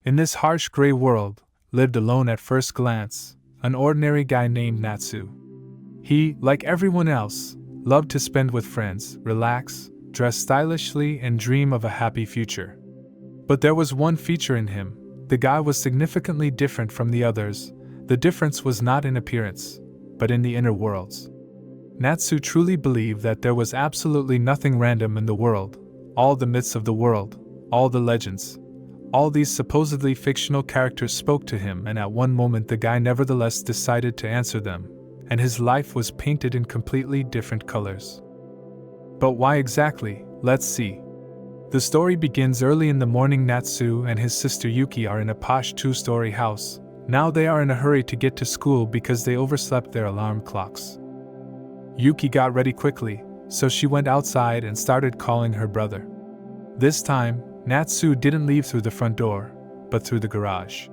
In this harsh gray world, lived alone at first glance, an ordinary guy named Natsu. He, like everyone else, loved to spend with friends, relax, dress stylishly, and dream of a happy future. But there was one feature in him. The guy was significantly different from the others. The difference was not in appearance, but in the inner worlds. Natsu truly believed that there was absolutely nothing random in the world. All the myths of the world, all the legends, all these supposedly fictional characters spoke to him, and at one moment the guy nevertheless decided to answer them, and his life was painted in completely different colors. But why exactly? Let's see. The story begins early in the morning. Natsu and his sister Yuki are in a posh 2-story house. Now they are in a hurry to get to school because they overslept their alarm clocks. Yuki got ready quickly, so she went outside and started calling her brother. This time, Natsu didn't leave through the front door, but through the garage.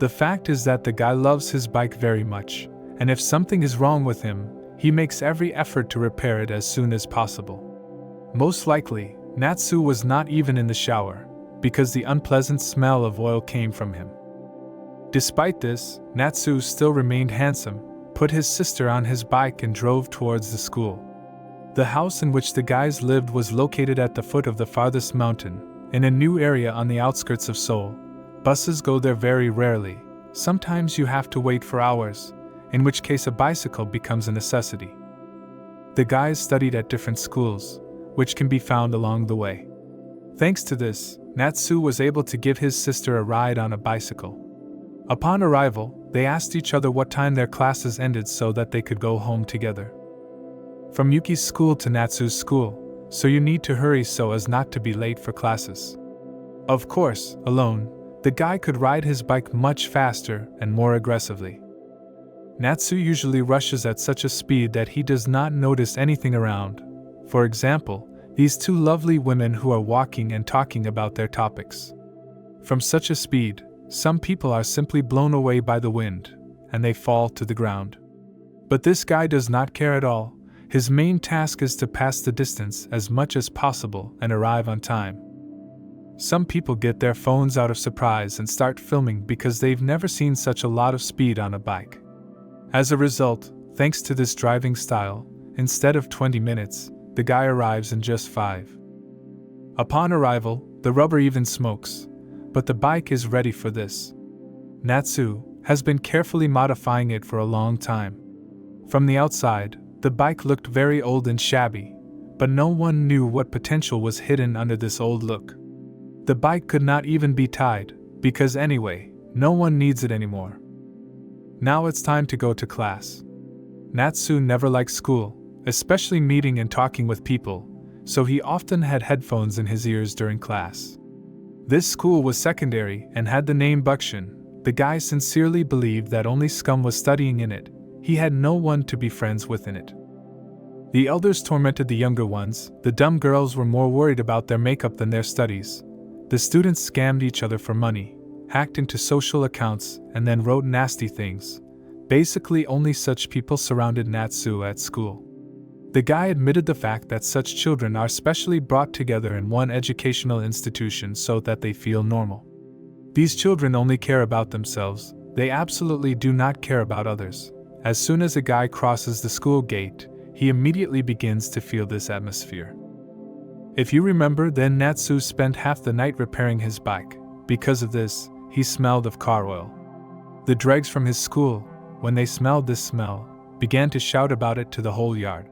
The fact is that the guy loves his bike very much, and if something is wrong with him, he makes every effort to repair it as soon as possible. Most likely, Natsu was not even in the shower, because the unpleasant smell of oil came from him. Despite this, Natsu still remained handsome, put his sister on his bike and drove towards the school. The house in which the guys lived was located at the foot of the farthest mountain, in a new area on the outskirts of Seoul. Buses go there very rarely. Sometimes you have to wait for hours, in which case a bicycle becomes a necessity. The guys studied at different schools, which can be found along the way. Thanks to this, Natsu was able to give his sister a ride on a bicycle. Upon arrival, they asked each other what time their classes ended so that they could go home together. From Yuki's school to Natsu's school, so you need to hurry so as not to be late for classes. Of course, alone, the guy could ride his bike much faster and more aggressively. Natsu usually rushes at such a speed that he does not notice anything around. For example, these two lovely women who are walking and talking about their topics. From such a speed, some people are simply blown away by the wind, and they fall to the ground. But this guy does not care at all. His main task is to pass the distance as much as possible and arrive on time. Some people get their phones out of surprise and start filming because they've never seen such a lot of speed on a bike. As a result, thanks to this driving style, instead of 20 minutes, the guy arrives in just 5. Upon arrival, the rubber even smokes, but the bike is ready for this. Natsu has been carefully modifying it for a long time. From the outside, the bike looked very old and shabby, but no one knew what potential was hidden under this old look. The bike could not even be tied, because anyway, no one needs it anymore. Now it's time to go to class. Natsu never liked school, especially meeting and talking with people, so he often had headphones in his ears during class. This school was secondary and had the name Bukshin. The guy sincerely believed that only scum was studying in it. He had no one to be friends with in it. The elders tormented the younger ones. The dumb girls were more worried about their makeup than their studies. The students scammed each other for money, hacked into social accounts, and then wrote nasty things. Basically, only such people surrounded Natsu at school. The guy admitted the fact that such children are specially brought together in one educational institution so that they feel normal. These children only care about themselves. They absolutely do not care about others. As soon as a guy crosses the school gate, he immediately begins to feel this atmosphere. If you remember, then Natsu spent half the night repairing his bike. Because of this, he smelled of car oil. The dregs from his school, when they smelled this smell, began to shout about it to the whole yard.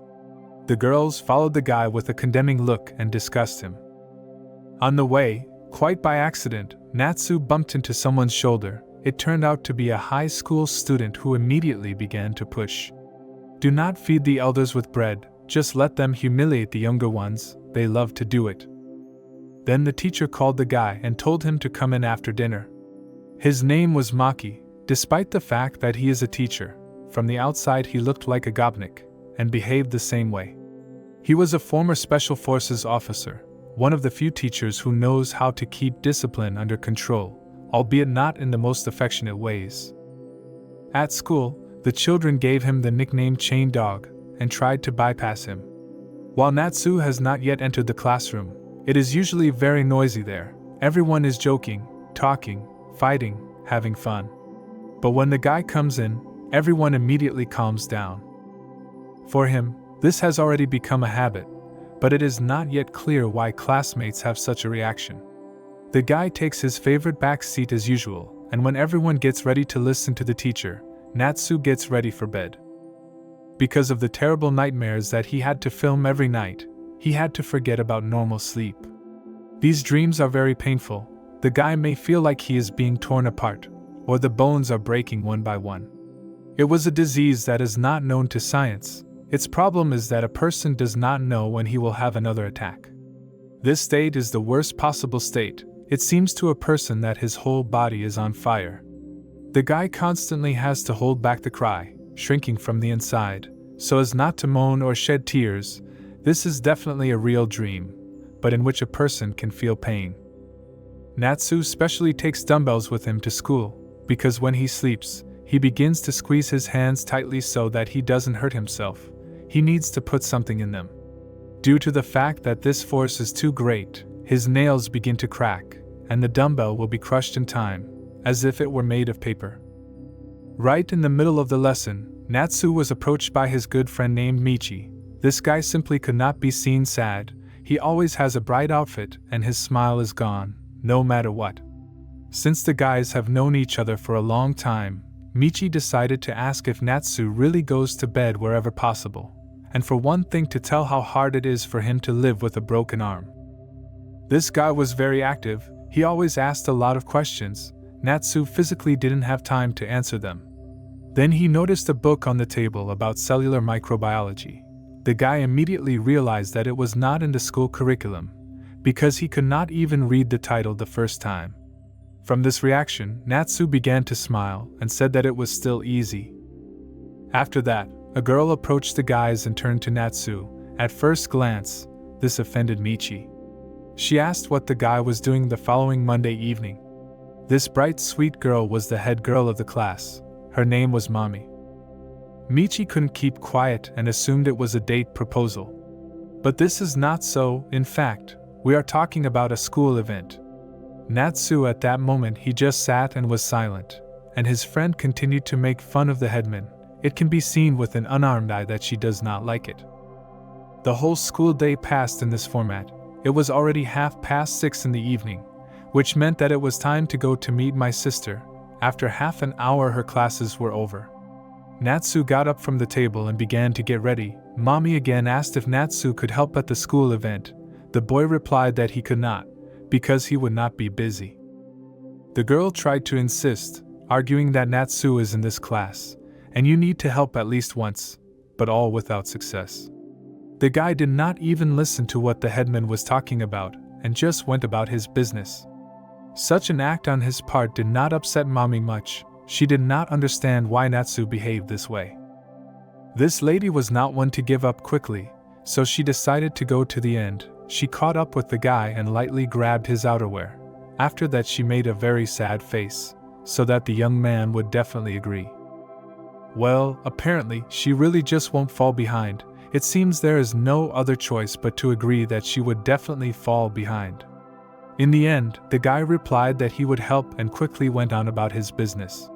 The girls followed the guy with a condemning look and discussed him. On the way, quite by accident, Natsu bumped into someone's shoulder. It turned out to be a high school student who immediately began to push. Do not feed the elders with bread, just let them humiliate the younger ones, they love to do it. Then the teacher called the guy and told him to come in after dinner. His name was Maki. Despite the fact that he is a teacher, from the outside he looked like a gopnik, and behaved the same way. He was a former Special Forces officer, one of the few teachers who knows how to keep discipline under control, albeit not in the most affectionate ways. At school, the children gave him the nickname Chain Dog, and tried to bypass him. While Natsu has not yet entered the classroom, it is usually very noisy there. Everyone is joking, talking, fighting, having fun. But when the guy comes in, everyone immediately calms down. For him, this has already become a habit, but it is not yet clear why classmates have such a reaction. The guy takes his favorite back seat as usual, and when everyone gets ready to listen to the teacher, Natsu gets ready for bed. Because of the terrible nightmares that he had to film every night, he had to forget about normal sleep. These dreams are very painful. The guy may feel like he is being torn apart, or the bones are breaking one by one. It was a disease that is not known to science. Its problem is that a person does not know when he will have another attack. This state is the worst possible state. It seems to a person that his whole body is on fire. The guy constantly has to hold back the cry, shrinking from the inside, so as not to moan or shed tears. This is definitely a real dream, but in which a person can feel pain. Natsu specially takes dumbbells with him to school, because when he sleeps, he begins to squeeze his hands tightly so that he doesn't hurt himself. He needs to put something in them. Due to the fact that this force is too great, his nails begin to crack, and the dumbbell will be crushed in time, as if it were made of paper. Right in the middle of the lesson, Natsu was approached by his good friend named Michi. This guy simply could not be seen sad. He always has a bright outfit and his smile is gone, no matter what. Since the guys have known each other for a long time, Michi decided to ask if Natsu really goes to bed wherever possible, and for one thing to tell how hard it is for him to live with a broken arm. This guy was very active. He always asked a lot of questions. Natsu physically didn't have time to answer them. Then he noticed a book on the table about cellular microbiology. The guy immediately realized that it was not in the school curriculum, because he could not even read the title the first time. From this reaction, Natsu began to smile and said that it was still easy. After that, a girl approached the guys and turned to Natsu. At first glance, this offended Michi. She asked what the guy was doing the following Monday evening. This bright, sweet girl was the head girl of the class. Her name was Mami. Michi couldn't keep quiet and assumed it was a date proposal. But this is not so. In fact, we are talking about a school event. Natsu at that moment he just sat and was silent, and his friend continued to make fun of the headman. It can be seen with an unarmed eye that she does not like it. The whole school day passed in this format. It was already 6:30 in the evening, which meant that it was time to go to meet my sister. After half an hour her classes were over. Natsu got up from the table and began to get ready. Mommy again asked if Natsu could help at the school event. The boy replied that he could not, because he would not be busy. The girl tried to insist, arguing that Natsu is in this class, and you need to help at least once, but all without success. The guy did not even listen to what the headman was talking about, and just went about his business. Such an act on his part did not upset Mommy much. She did not understand why Natsu behaved this way. This lady was not one to give up quickly, so she decided to go to the end. She caught up with the guy and lightly grabbed his outerwear. After that she made a very sad face, so that the young man would definitely agree. Well, apparently, she really just won't fall behind. It seems there is no other choice but to agree that she would definitely fall behind. In the end, the guy replied that he would help and quickly went on about his business.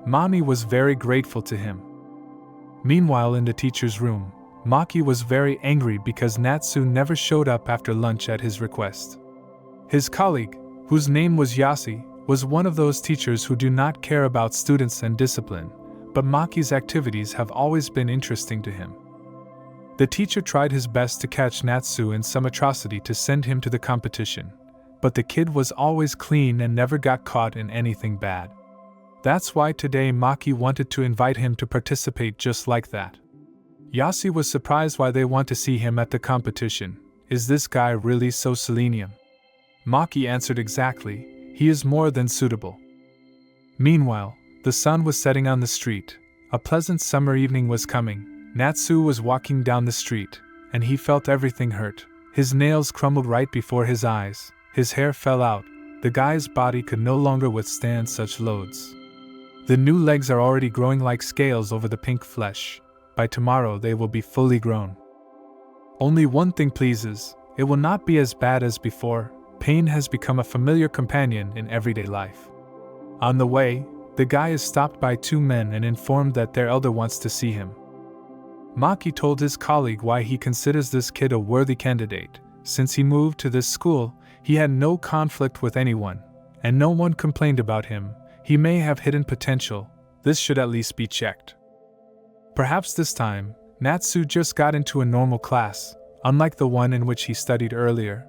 Mommy was very grateful to him. Meanwhile, in the teacher's room, Maki was very angry because Natsu never showed up after lunch at his request. His colleague, whose name was Yasi, was one of those teachers who do not care about students and discipline, but Maki's activities have always been interesting to him. The teacher tried his best to catch Natsu in some atrocity to send him to the competition, but the kid was always clean and never got caught in anything bad. That's why today Maki wanted to invite him to participate just like that. Yasi was surprised why they want to see him at the competition. Is this guy really so selenium? Maki answered exactly, he is more than suitable. Meanwhile, the sun was setting on the street. A pleasant summer evening was coming. Natsu was walking down the street, and he felt everything hurt. His nails crumbled right before his eyes. His hair fell out. The guy's body could no longer withstand such loads. The new legs are already growing like scales over the pink flesh. By tomorrow they will be fully grown. Only one thing pleases, it will not be as bad as before. Pain has become a familiar companion in everyday life. On the way, the guy is stopped by two men and informed that their elder wants to see him. Maki told his colleague why he considers this kid a worthy candidate. Since he moved to this school, he had no conflict with anyone, and no one complained about him. He may have hidden potential. This should at least be checked. Perhaps this time, Natsu just got into a normal class, unlike the one in which he studied earlier.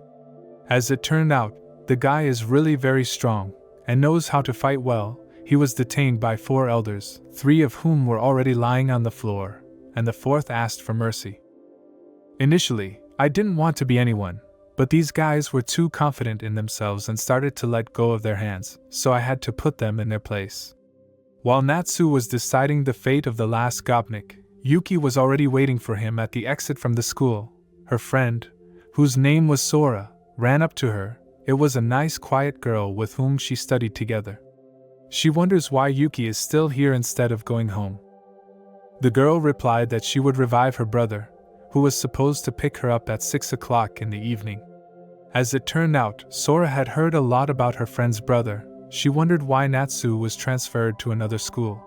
As it turned out, the guy is really very strong, and knows how to fight well. He was detained by 4 elders, 3 of whom were already lying on the floor, and the 4th asked for mercy. Initially, I didn't want to be anyone, but these guys were too confident in themselves and started to let go of their hands, so I had to put them in their place. While Natsu was deciding the fate of the last Gopnik, Yuki was already waiting for him at the exit from the school. Her friend, whose name was Sora, ran up to her. It was a nice quiet girl with whom she studied together. She wonders why Yuki is still here instead of going home. The girl replied that she would revive her brother, who was supposed to pick her up at 6 o'clock in the evening. As it turned out, Sora had heard a lot about her friend's brother. She wondered why Natsu was transferred to another school.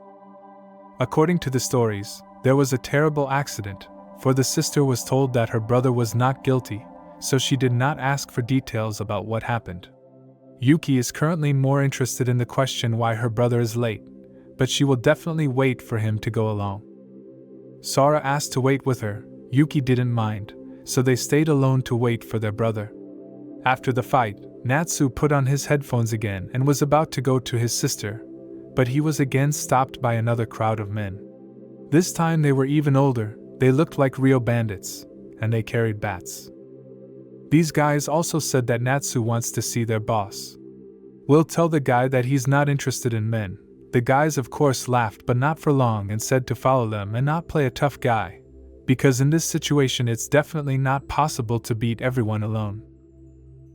According to the stories, there was a terrible accident, for the sister was told that her brother was not guilty, so she did not ask for details about what happened. Yuki is currently more interested in the question why her brother is late, but she will definitely wait for him to go along. Sora asked to wait with her. Yuki didn't mind, so they stayed alone to wait for their brother. After the fight, Natsu put on his headphones again and was about to go to his sister, but he was again stopped by another crowd of men. This time they were even older. They looked like real bandits, and they carried bats. These guys also said that Natsu wants to see their boss. We'll tell the guy that he's not interested in men. The guys of course laughed, but not for long, and said to follow them and not play a tough guy, because in this situation it's definitely not possible to beat everyone alone.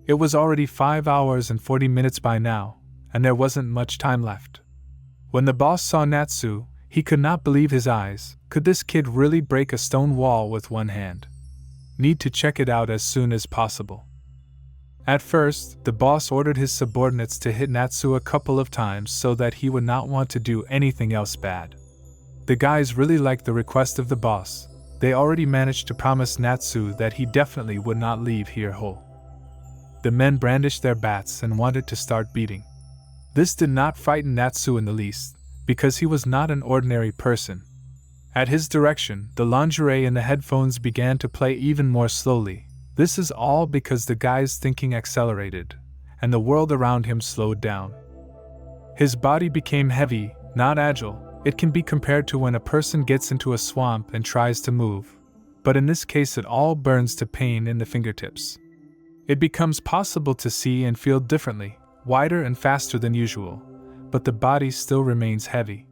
It was already 5 hours and 40 minutes by now, and there wasn't much time left. When the boss saw Natsu, he could not believe his eyes. Could this kid really break a stone wall with one hand? Need to check it out as soon as possible. At first, the boss ordered his subordinates to hit Natsu a couple of times so that he would not want to do anything else bad. The guys really liked the request of the boss. They already managed to promise Natsu that he definitely would not leave here whole. The men brandished their bats and wanted to start beating. This did not frighten Natsu in the least, because he was not an ordinary person. At his direction, the lingerie and the headphones began to play even more slowly. This is all because the guy's thinking accelerated, and the world around him slowed down. His body became heavy, not agile. It can be compared to when a person gets into a swamp and tries to move, but in this case it all burns to pain in the fingertips. It becomes possible to see and feel differently, wider and faster than usual, but the body still remains heavy.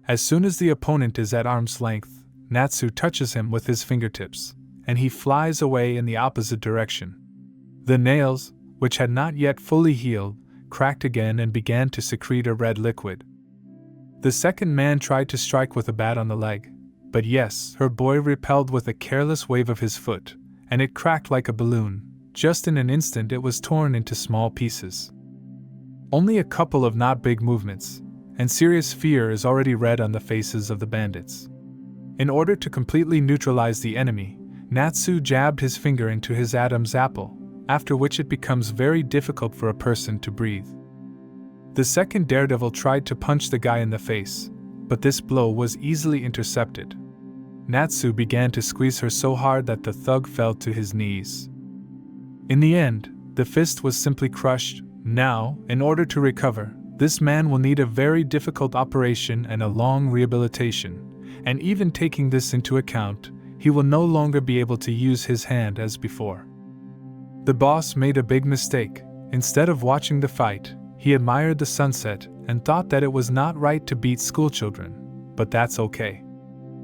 As soon as the opponent is at arm's length, Natsu touches him with his fingertips, and he flies away in the opposite direction. The nails, which had not yet fully healed, cracked again and began to secrete a red liquid. The second man tried to strike with a bat on the leg, but yes, her boy repelled with a careless wave of his foot, and it cracked like a balloon. Just in an instant it was torn into small pieces. Only a couple of not big movements, and serious fear is already read on the faces of the bandits. In order to completely neutralize the enemy, Natsu jabbed his finger into his Adam's apple, after which it becomes very difficult for a person to breathe. The second daredevil tried to punch the guy in the face, but this blow was easily intercepted. Natsu began to squeeze her so hard that the thug fell to his knees. In the end, the fist was simply crushed. Now, in order to recover, this man will need a very difficult operation and a long rehabilitation, and even taking this into account, he will no longer be able to use his hand as before. The boss made a big mistake. Instead of watching the fight, he admired the sunset and thought that it was not right to beat schoolchildren, but that's okay.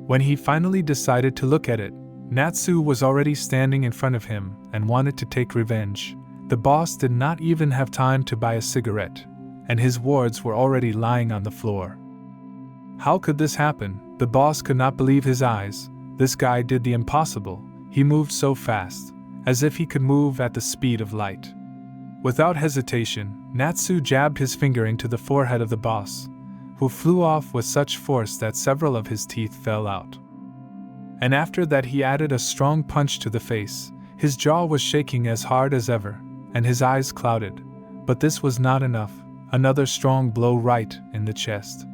When he finally decided to look at it, Natsu was already standing in front of him and wanted to take revenge. The boss did not even have time to buy a cigarette, and his wards were already lying on the floor. How could this happen? The boss could not believe his eyes. This guy did the impossible. He moved so fast, as if he could move at the speed of light. Without hesitation, Natsu jabbed his finger into the forehead of the boss, who flew off with such force that several of his teeth fell out. And after that he added a strong punch to the face. His jaw was shaking as hard as ever, and his eyes clouded, but this was not enough. Another strong blow right in the chest.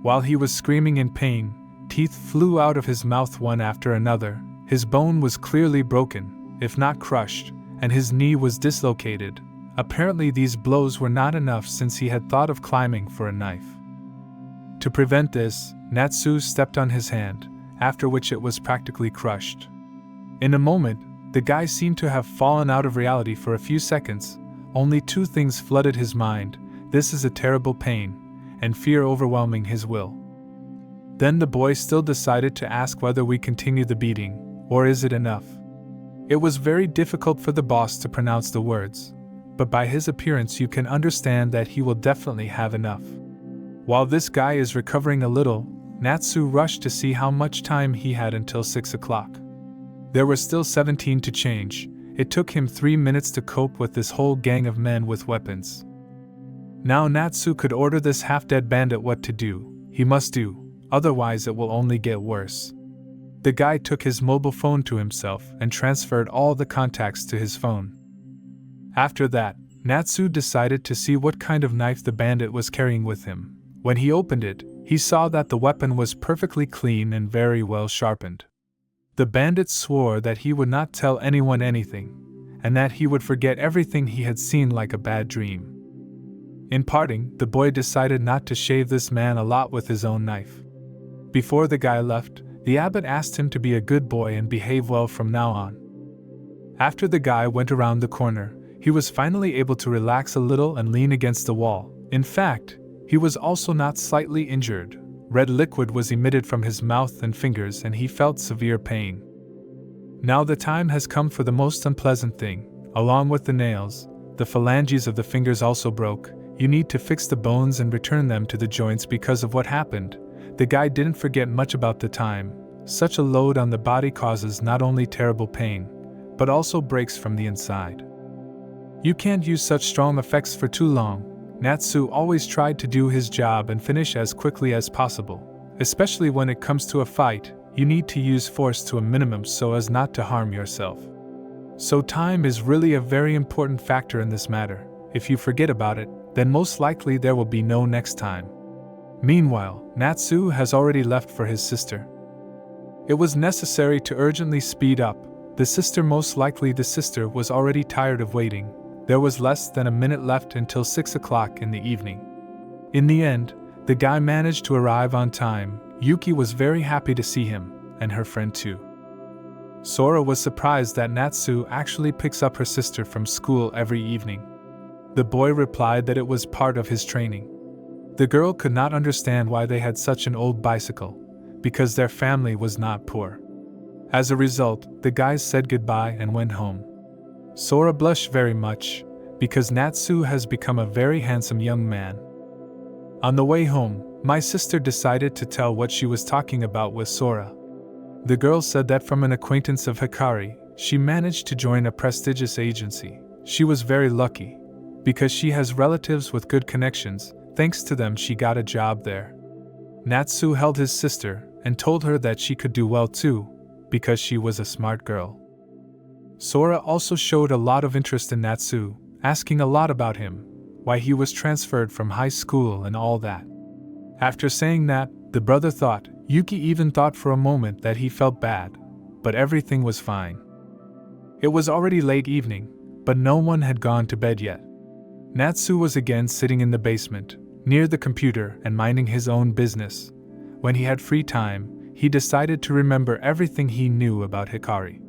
While he was screaming in pain, teeth flew out of his mouth one after another. His bone was clearly broken, if not crushed, and his knee was dislocated. Apparently these blows were not enough since he had thought of climbing for a knife. To prevent this, Natsu stepped on his hand, after which it was practically crushed. In a moment, the guy seemed to have fallen out of reality for a few seconds. Only two things flooded his mind: this is a terrible pain, and fear overwhelming his will. Then the boy still decided to ask whether we continue the beating, or is it enough? It was very difficult for the boss to pronounce the words, but by his appearance you can understand that he will definitely have enough. While this guy is recovering a little, Natsu rushed to see how much time he had until 6 o'clock. There were still 17 to change. It took him 3 minutes to cope with this whole gang of men with weapons. Now Natsu could order this half-dead bandit what to do. He must do, otherwise it will only get worse. The guy took his mobile phone to himself and transferred all the contacts to his phone. After that, Natsu decided to see what kind of knife the bandit was carrying with him. When he opened it, he saw that the weapon was perfectly clean and very well sharpened. The bandit swore that he would not tell anyone anything, and that he would forget everything he had seen like a bad dream. In parting, the boy decided not to shave this man a lot with his own knife. Before the guy left, the abbot asked him to be a good boy and behave well from now on. After the guy went around the corner, he was finally able to relax a little and lean against the wall. In fact, he was also not slightly injured. Red liquid was emitted from his mouth and fingers and he felt severe pain. Now the time has come for the most unpleasant thing. Along with the nails, the phalanges of the fingers also broke. You need to fix the bones and return them to the joints because of what happened. The guy didn't forget much about the time. Such a load on the body causes not only terrible pain, but also breaks from the inside. You can't use such strong effects for too long. Natsu always tried to do his job and finish as quickly as possible. Especially when it comes to a fight, you need to use force to a minimum so as not to harm yourself. So time is really a very important factor in this matter. If you forget about it, then most likely there will be no next time. Meanwhile, Natsu has already left for his sister. It was necessary to urgently speed up. The sister was already tired of waiting. There was less than a minute left until 6 o'clock in the evening. In the end, the guy managed to arrive on time. Yuki was very happy to see him, and her friend too. Sora was surprised that Natsu actually picks up her sister from school every evening. The boy replied that it was part of his training. The girl could not understand why they had such an old bicycle, because their family was not poor. As a result, the guys said goodbye and went home. Sora blushed very much, because Natsu has become a very handsome young man. On the way home, my sister decided to tell what she was talking about with Sora. The girl said that from an acquaintance of Hikari, she managed to join a prestigious agency. She was very lucky, because she has relatives with good connections. Thanks to them she got a job there. Natsu held his sister and told her that she could do well too, because she was a smart girl. Sora also showed a lot of interest in Natsu, asking a lot about him, why he was transferred from high school and all that. After saying that, the brother thought, Yuki even thought for a moment that he felt bad, but everything was fine. It was already late evening, but no one had gone to bed yet. Natsu was again sitting in the basement, near the computer and minding his own business. When he had free time, he decided to remember everything he knew about Hikari.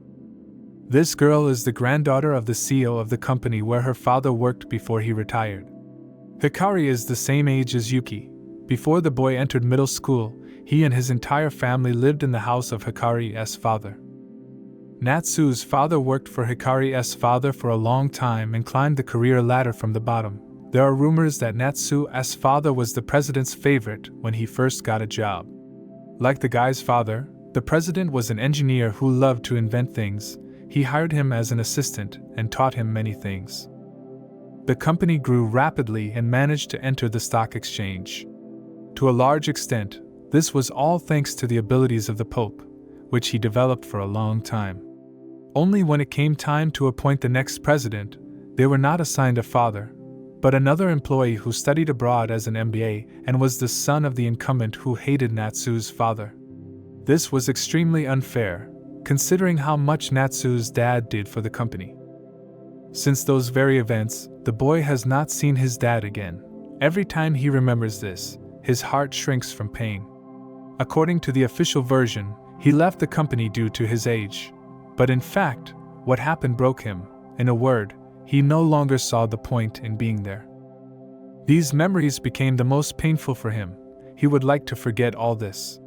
This girl is the granddaughter of the CEO of the company where her father worked before he retired. Hikari is the same age as Yuki. Before the boy entered middle school, he and his entire family lived in the house of Hikari's father. Natsu's father worked for Hikari's father for a long time and climbed the career ladder from the bottom. There are rumors that Natsu's father was the president's favorite when he first got a job. Like the guy's father, the president was an engineer who loved to invent things. He hired him as an assistant and taught him many things. The company grew rapidly and managed to enter the stock exchange. To a large extent, this was all thanks to the abilities of the Pope, which he developed for a long time. Only when it came time to appoint the next president, they were not assigned a father, but another employee who studied abroad as an MBA and was the son of the incumbent who hated Natsu's father. This was extremely unfair, considering how much Natsu's dad did for the company. Since those very events, the boy has not seen his dad again. Every time he remembers this, his heart shrinks from pain. According to the official version, he left the company due to his age. But in fact, what happened broke him. In a word, he no longer saw the point in being there. These memories became the most painful for him. He would like to forget all this.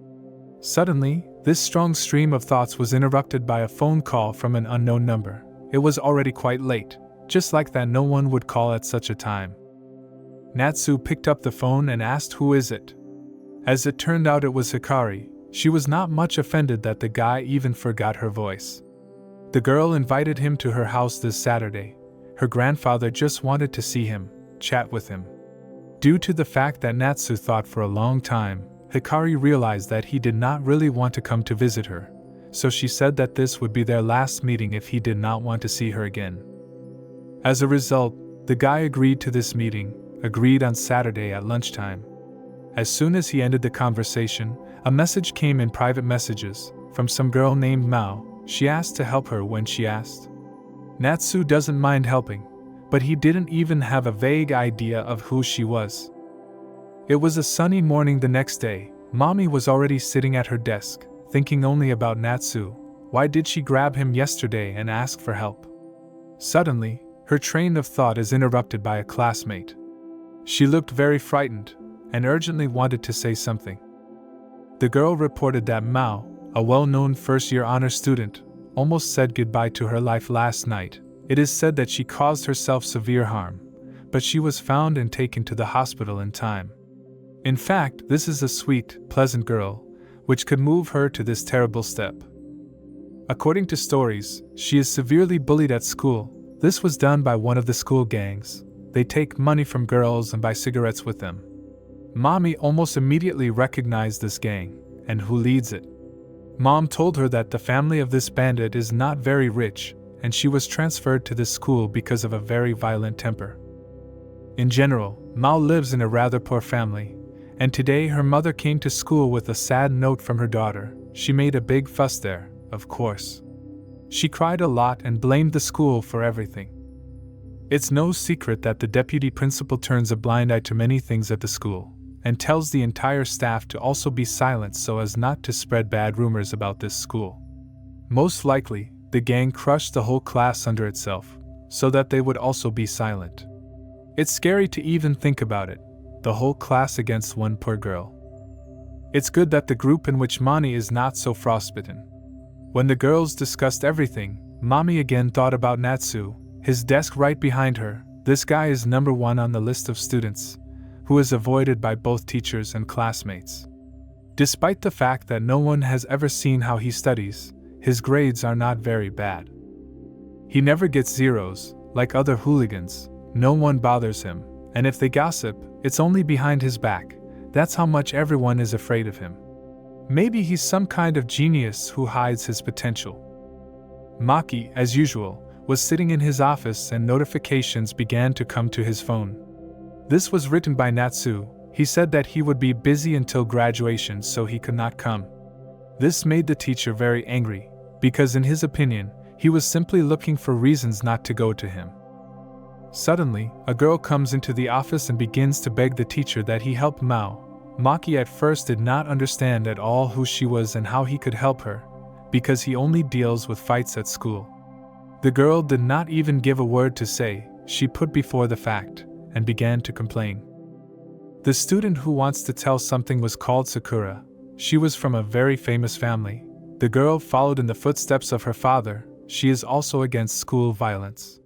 Suddenly, this strong stream of thoughts was interrupted by a phone call from an unknown number. It was already quite late, just like that no one would call at such a time. Natsu picked up the phone and asked, "Who is it?" As it turned out, it was Hikari. She was not much offended that the guy even forgot her voice. The girl invited him to her house this Saturday. Her grandfather just wanted to see him, chat with him. Due to the fact that Natsu thought for a long time, Hikari realized that he did not really want to come to visit her, so she said that this would be their last meeting if he did not want to see her again. As a result, the guy agreed to this meeting, agreed on Saturday at lunchtime. As soon as he ended the conversation, a message came in private messages from some girl named Mao. She asked to help her when she asked. Natsu doesn't mind helping, but he didn't even have a vague idea of who she was. It was a sunny morning the next day. Mommy was already sitting at her desk, thinking only about Natsu. Why did she grab him yesterday and ask for help? Suddenly, her train of thought is interrupted by a classmate. She looked very frightened and urgently wanted to say something. The girl reported that Mao, a well-known first-year honor student, almost said goodbye to her life last night. It is said that she caused herself severe harm, but she was found and taken to the hospital in time. In fact, this is a sweet, pleasant girl, which could move her to this terrible step. According to stories, she is severely bullied at school. This was done by one of the school gangs. They take money from girls and buy cigarettes with them. Mommy almost immediately recognized this gang, and who leads it. Mom told her that the family of this bandit is not very rich, and she was transferred to this school because of a very violent temper. In general, Mao lives in a rather poor family, and today her mother came to school with a sad note from her daughter. She made a big fuss there, of course. She cried a lot and blamed the school for everything. It's no secret that the deputy principal turns a blind eye to many things at the school, and tells the entire staff to also be silent so as not to spread bad rumors about this school. Most likely, the gang crushed the whole class under itself, so that they would also be silent. It's scary to even think about it, the whole class against one poor girl. It's good that the group in which Mani is not so frostbitten. When the girls discussed everything, Mami again thought about Natsu, his desk right behind her. This guy is number one on the list of students, who is avoided by both teachers and classmates. Despite the fact that no one has ever seen how he studies, his grades are not very bad. He never gets zeros, like other hooligans. No one bothers him, and if they gossip, it's only behind his back. That's how much everyone is afraid of him. Maybe he's some kind of genius who hides his potential. Maki, as usual, was sitting in his office and notifications began to come to his phone. This was written by Natsu. He said that he would be busy until graduation, so he could not come. This made the teacher very angry, because in his opinion, he was simply looking for reasons not to go to him. Suddenly, a girl comes into the office and begins to beg the teacher that he help Mao. Maki at first did not understand at all who she was and how he could help her, because he only deals with fights at school. The girl did not even give a word to say. She put before the fact, and began to complain. The student who wants to tell something was called Sakura. She was from a very famous family. The girl followed in the footsteps of her father. She is also against school violence.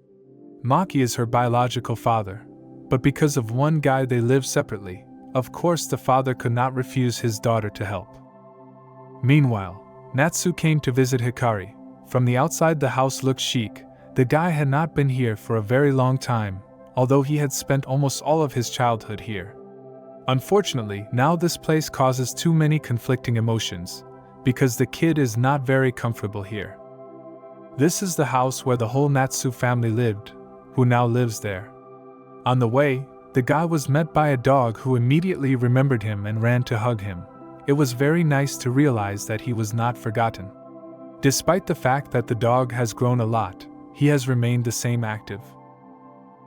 Maki is her biological father, but because of one guy they live separately. Of course the father could not refuse his daughter to help. Meanwhile, Natsu came to visit Hikari. From the outside the house looked chic. The guy had not been here for a very long time, although he had spent almost all of his childhood here. Unfortunately, now this place causes too many conflicting emotions, because the kid is not very comfortable here. This is the house where the whole Natsu family lived, who now lives there. On the way, the guy was met by a dog who immediately remembered him and ran to hug him. It was very nice to realize that he was not forgotten. Despite the fact that the dog has grown a lot, he has remained the same active.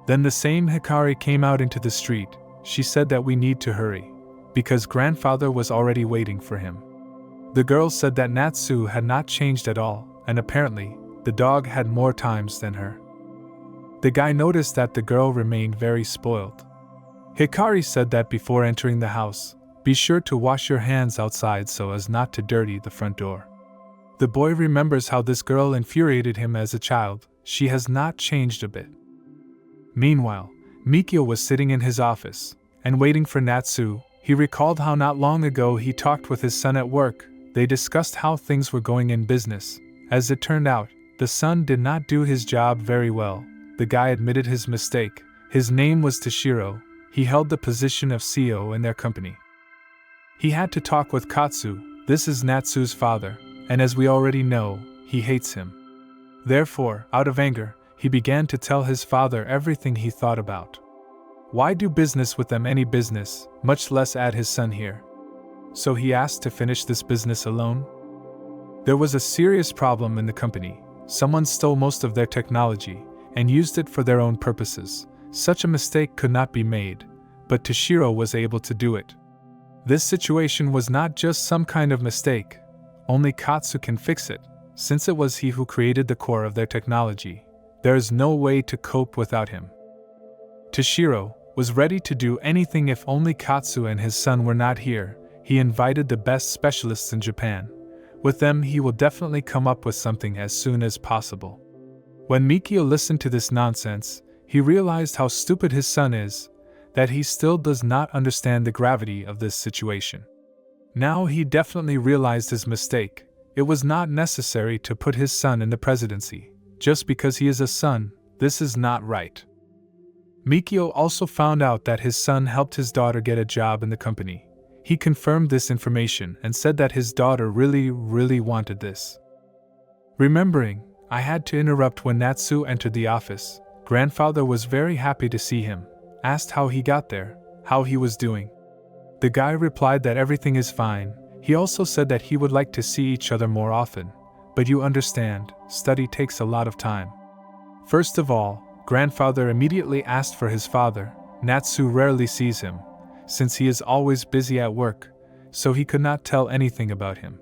Then the same Hikari came out into the street. She said that we need to hurry, because grandfather was already waiting for him. The girl said that Natsu had not changed at all, and apparently, the dog had more times than her. The guy noticed that the girl remained very spoiled. Hikari said that before entering the house, be sure to wash your hands outside so as not to dirty the front door. The boy remembers how this girl infuriated him as a child. She has not changed a bit. Meanwhile, Mikio was sitting in his office, and waiting for Natsu. He recalled how not long ago he talked with his son at work. They discussed how things were going in business. As it turned out, the son did not do his job very well. The guy admitted his mistake. His name was Toshiro. He held the position of CEO in their company. He had to talk with Katsu. This is Natsu's father, and as we already know, he hates him. Therefore, out of anger, he began to tell his father everything he thought about. Why do business with them any business, much less add his son here? So he asked to finish this business alone? There was a serious problem in the company. Someone stole most of their technology and used it for their own purposes. Such a mistake could not be made, but Toshiro was able to do it. This situation was not just some kind of mistake. Only Katsu can fix it, since it was he who created the core of their technology. There is no way to cope without him. Toshiro was ready to do anything if only Katsu and his son were not here. He invited the best specialists in Japan. With them he will definitely come up with something as soon as possible. When Mikio listened to this nonsense, he realized how stupid his son is, that he still does not understand the gravity of this situation. Now he definitely realized his mistake. It was not necessary to put his son in the presidency. Just because he is a son, this is not right. Mikio also found out that his son helped his daughter get a job in the company. He confirmed this information and said that his daughter really wanted this. Remembering, I had to interrupt when Natsu entered the office. Grandfather was very happy to see him, asked how he got there, how he was doing. The guy replied that everything is fine. He also said that he would like to see each other more often. But you understand, study takes a lot of time. First of all, grandfather immediately asked for his father. Natsu rarely sees him, since he is always busy at work, so he could not tell anything about him.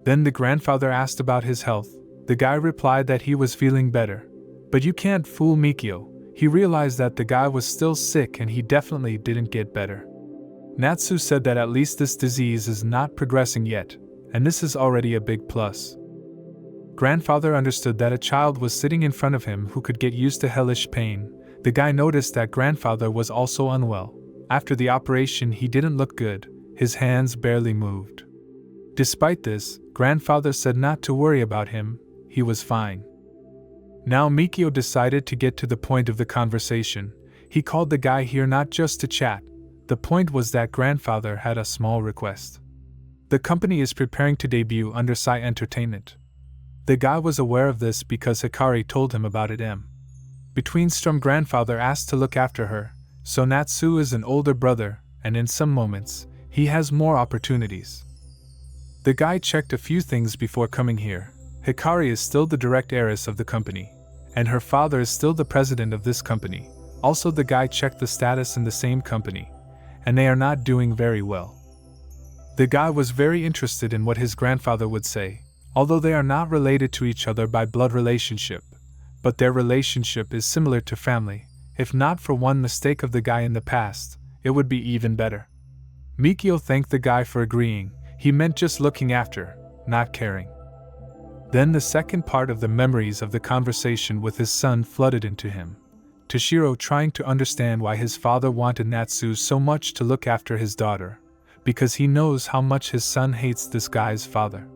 Then the grandfather asked about his health. The guy replied that he was feeling better. But you can't fool Mikio. He realized that the guy was still sick and he definitely didn't get better. Natsu said that at least this disease is not progressing yet, and this is already a big plus. Grandfather understood that a child was sitting in front of him who could get used to hellish pain. The guy noticed that grandfather was also unwell. After the operation he didn't look good, his hands barely moved. Despite this, grandfather said not to worry about him, he was fine. Now Mikio decided to get to the point of the conversation. He called the guy here not just to chat. The point was that grandfather had a small request. The company is preparing to debut under Psy Entertainment. The guy was aware of this because Hikari told him about it. Between Strum grandfather asked to look after her, so Natsu is an older brother, and in some moments, he has more opportunities. The guy checked a few things before coming here. Hikari is still the direct heiress of the company, and her father is still the president of this company. Also the guy checked the status in the same company, and they are not doing very well. The guy was very interested in what his grandfather would say, although they are not related to each other by blood relationship, but their relationship is similar to family. If not for one mistake of the guy in the past, it would be even better. Mikio thanked the guy for agreeing. He meant just looking after, not caring. Then the second part of the memories of the conversation with his son flooded into him. Toshiro trying to understand why his father wanted Natsu so much to look after his daughter, because he knows how much his son hates this guy's father.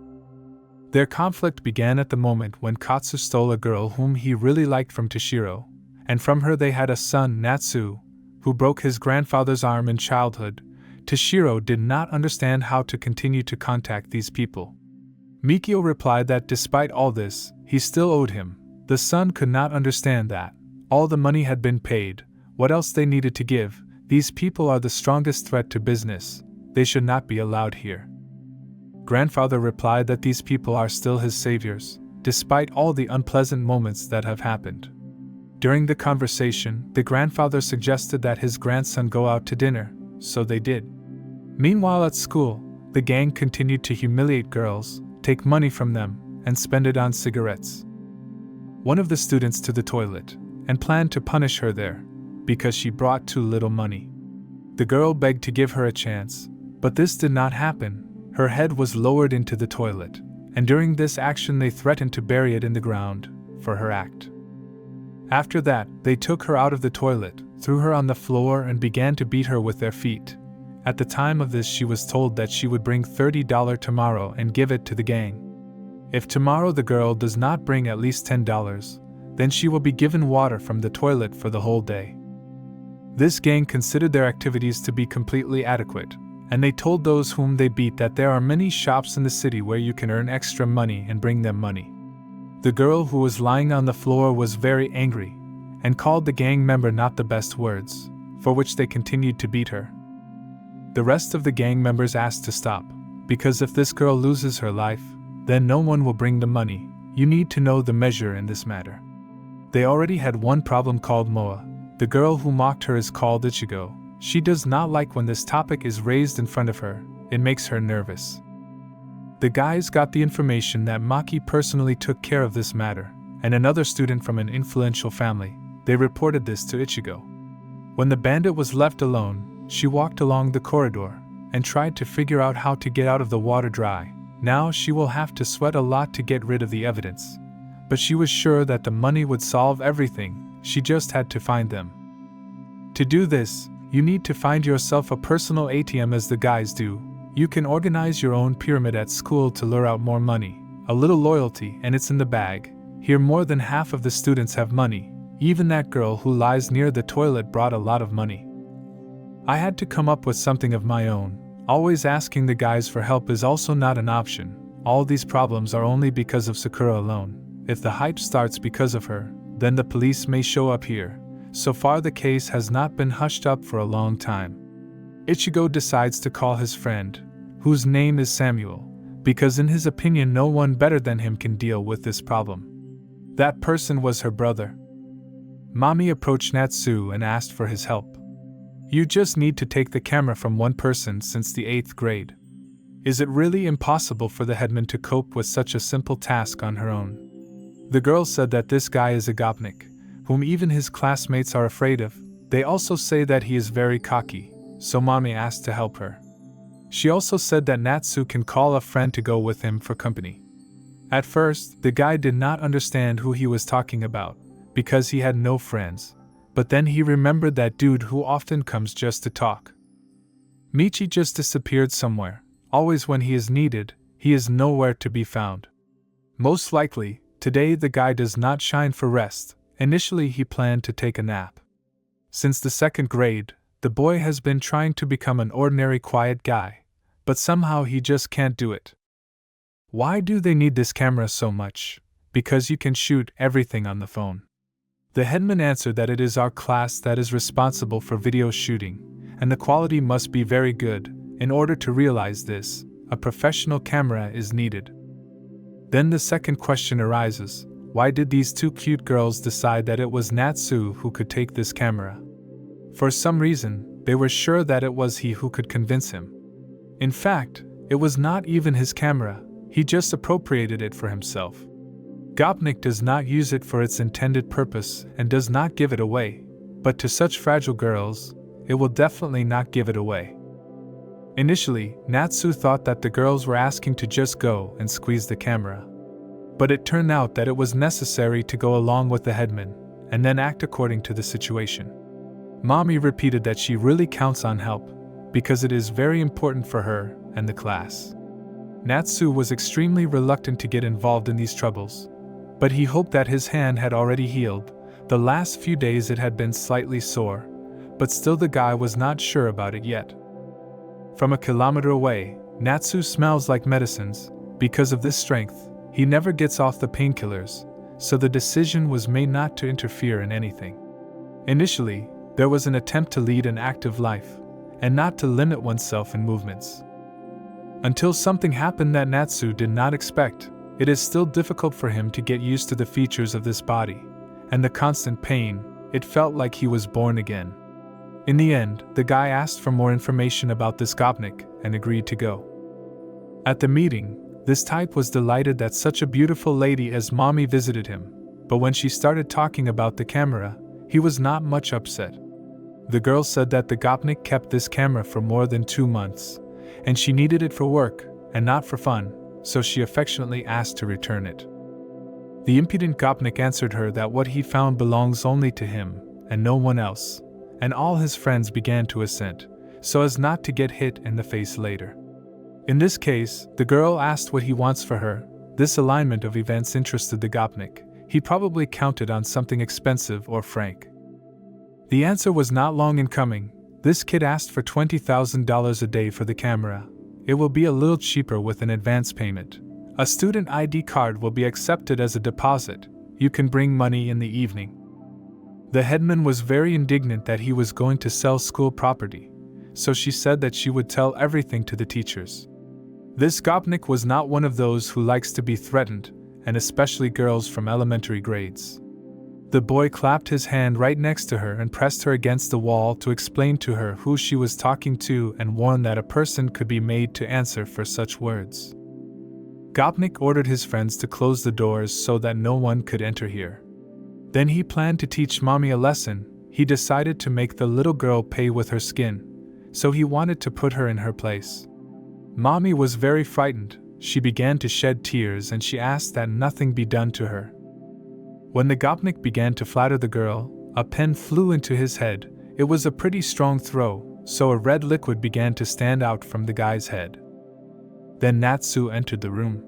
Their conflict began at the moment when Katsu stole a girl whom he really liked from Toshiro, and from her they had a son, Natsu, who broke his grandfather's arm in childhood. Toshiro did not understand how to continue to contact these people. Mikio replied that despite all this, he still owed him. The son could not understand that. All the money had been paid. What else they needed to give? These people are the strongest threat to business. They should not be allowed here. Grandfather replied that these people are still his saviors, despite all the unpleasant moments that have happened. During the conversation, the grandfather suggested that his grandson go out to dinner, so they did. Meanwhile at school, the gang continued to humiliate girls, take money from them, and spend it on cigarettes. One of the students to the toilet, and planned to punish her there, because she brought too little money. The girl begged to give her a chance, but this did not happen. Her head was lowered into the toilet, and during this action they threatened to bury it in the ground, for her act. After that, they took her out of the toilet, threw her on the floor and began to beat her with their feet. At the time of this she was told that she would bring $30 tomorrow and give it to the gang. If tomorrow the girl does not bring at least $10, then she will be given water from the toilet for the whole day. This gang considered their activities to be completely adequate, and they told those whom they beat that there are many shops in the city where you can earn extra money and bring them money. The girl who was lying on the floor was very angry, and called the gang member not the best words, for which they continued to beat her. The rest of the gang members asked to stop, because if this girl loses her life, then no one will bring the money. You need to know the measure in this matter. They already had one problem called Moa. The girl who mocked her is called Ichigo. She does not like when this topic is raised in front of her. It makes her nervous. The guys got the information that Maki personally took care of this matter, and another student from an influential family. They reported this to Ichigo. When the bandit was left alone, she walked along the corridor and tried to figure out how to get out of the water dry. Now she will have to sweat a lot to get rid of the evidence. But she was sure that the money would solve everything. She just had to find them. To do this, you need to find yourself a personal ATM as the guys do. You can organize your own pyramid at school to lure out more money. A little loyalty and it's in the bag. Here more than half of the students have money. Even that girl who lies near the toilet brought a lot of money. I had to come up with something of my own. Always asking the guys for help is also not an option. All these problems are only because of Sakura alone. If the hype starts because of her, then the police may show up here. So far the case has not been hushed up for a long time. Ichigo decides to call his friend, whose name is Samuel, because in his opinion no one better than him can deal with this problem. That person was her brother. Mami approached Natsu and asked for his help. You just need to take the camera from one person since the 8th grade. Is it really impossible for the headman to cope with such a simple task on her own? The girl said that this guy is a gopnik, whom even his classmates are afraid of. They also say that he is very cocky, so Mami asked to help her. She also said that Natsu can call a friend to go with him for company. At first, the guy did not understand who he was talking about, because he had no friends, but then he remembered that dude who often comes just to talk. Michi just disappeared somewhere. Always when he is needed, he is nowhere to be found. Most likely, today the guy does not shine for rest. Initially he planned to take a nap. Since the 2nd grade, the boy has been trying to become an ordinary quiet guy, but somehow he just can't do it. Why do they need this camera so much? Because you can shoot everything on the phone. The headman answered that it is our class that is responsible for video shooting, and the quality must be very good. In order to realize this, a professional camera is needed. Then the second question arises. Why did these two cute girls decide that it was Natsu who could take this camera? For some reason, they were sure that it was he who could convince him. In fact, it was not even his camera, he just appropriated it for himself. Gopnik does not use it for its intended purpose and does not give it away, but to such fragile girls, it will definitely not give it away. Initially, Natsu thought that the girls were asking to just go and squeeze the camera. But it turned out that it was necessary to go along with the headman, and then act according to the situation. Mami repeated that she really counts on help, because it is very important for her and the class. Natsu was extremely reluctant to get involved in these troubles, but he hoped that his hand had already healed. The last few days it had been slightly sore, but still the guy was not sure about it yet. From a kilometer away, Natsu smells like medicines. Because of this strength, he never gets off the painkillers, so the decision was made not to interfere in anything. Initially, there was an attempt to lead an active life, and not to limit oneself in movements. Until something happened that Natsu did not expect, it is still difficult for him to get used to the features of this body, and the constant pain. It felt like he was born again. In the end, the guy asked for more information about this gopnik and agreed to go. At the meeting, this type was delighted that such a beautiful lady as Mommy visited him, but when she started talking about the camera, he was not much upset. The girl said that the gopnik kept this camera for more than 2 months, and she needed it for work and not for fun, so she affectionately asked to return it. The impudent gopnik answered her that what he found belongs only to him and no one else, and all his friends began to assent, so as not to get hit in the face later. In this case, the girl asked what he wants for her. This alignment of events interested the gopnik. He probably counted on something expensive or frank. The answer was not long in coming. This kid asked for $20,000 a day for the camera. It will be a little cheaper with an advance payment. A student ID card will be accepted as a deposit. You can bring money in the evening. The headman was very indignant that he was going to sell school property, so she said that she would tell everything to the teachers. This gopnik was not one of those who likes to be threatened, and especially girls from elementary grades. The boy clapped his hand right next to her and pressed her against the wall to explain to her who she was talking to and warn that a person could be made to answer for such words. Gopnik ordered his friends to close the doors so that no one could enter here. Then he planned to teach Mommy a lesson. He decided to make the little girl pay with her skin, so he wanted to put her in her place. Mommy was very frightened. She began to shed tears and she asked that nothing be done to her. When the gopnik began to flatter the girl, a pen flew into his head. It was a pretty strong throw, so a red liquid began to stand out from the guy's head. Then Natsu entered the room.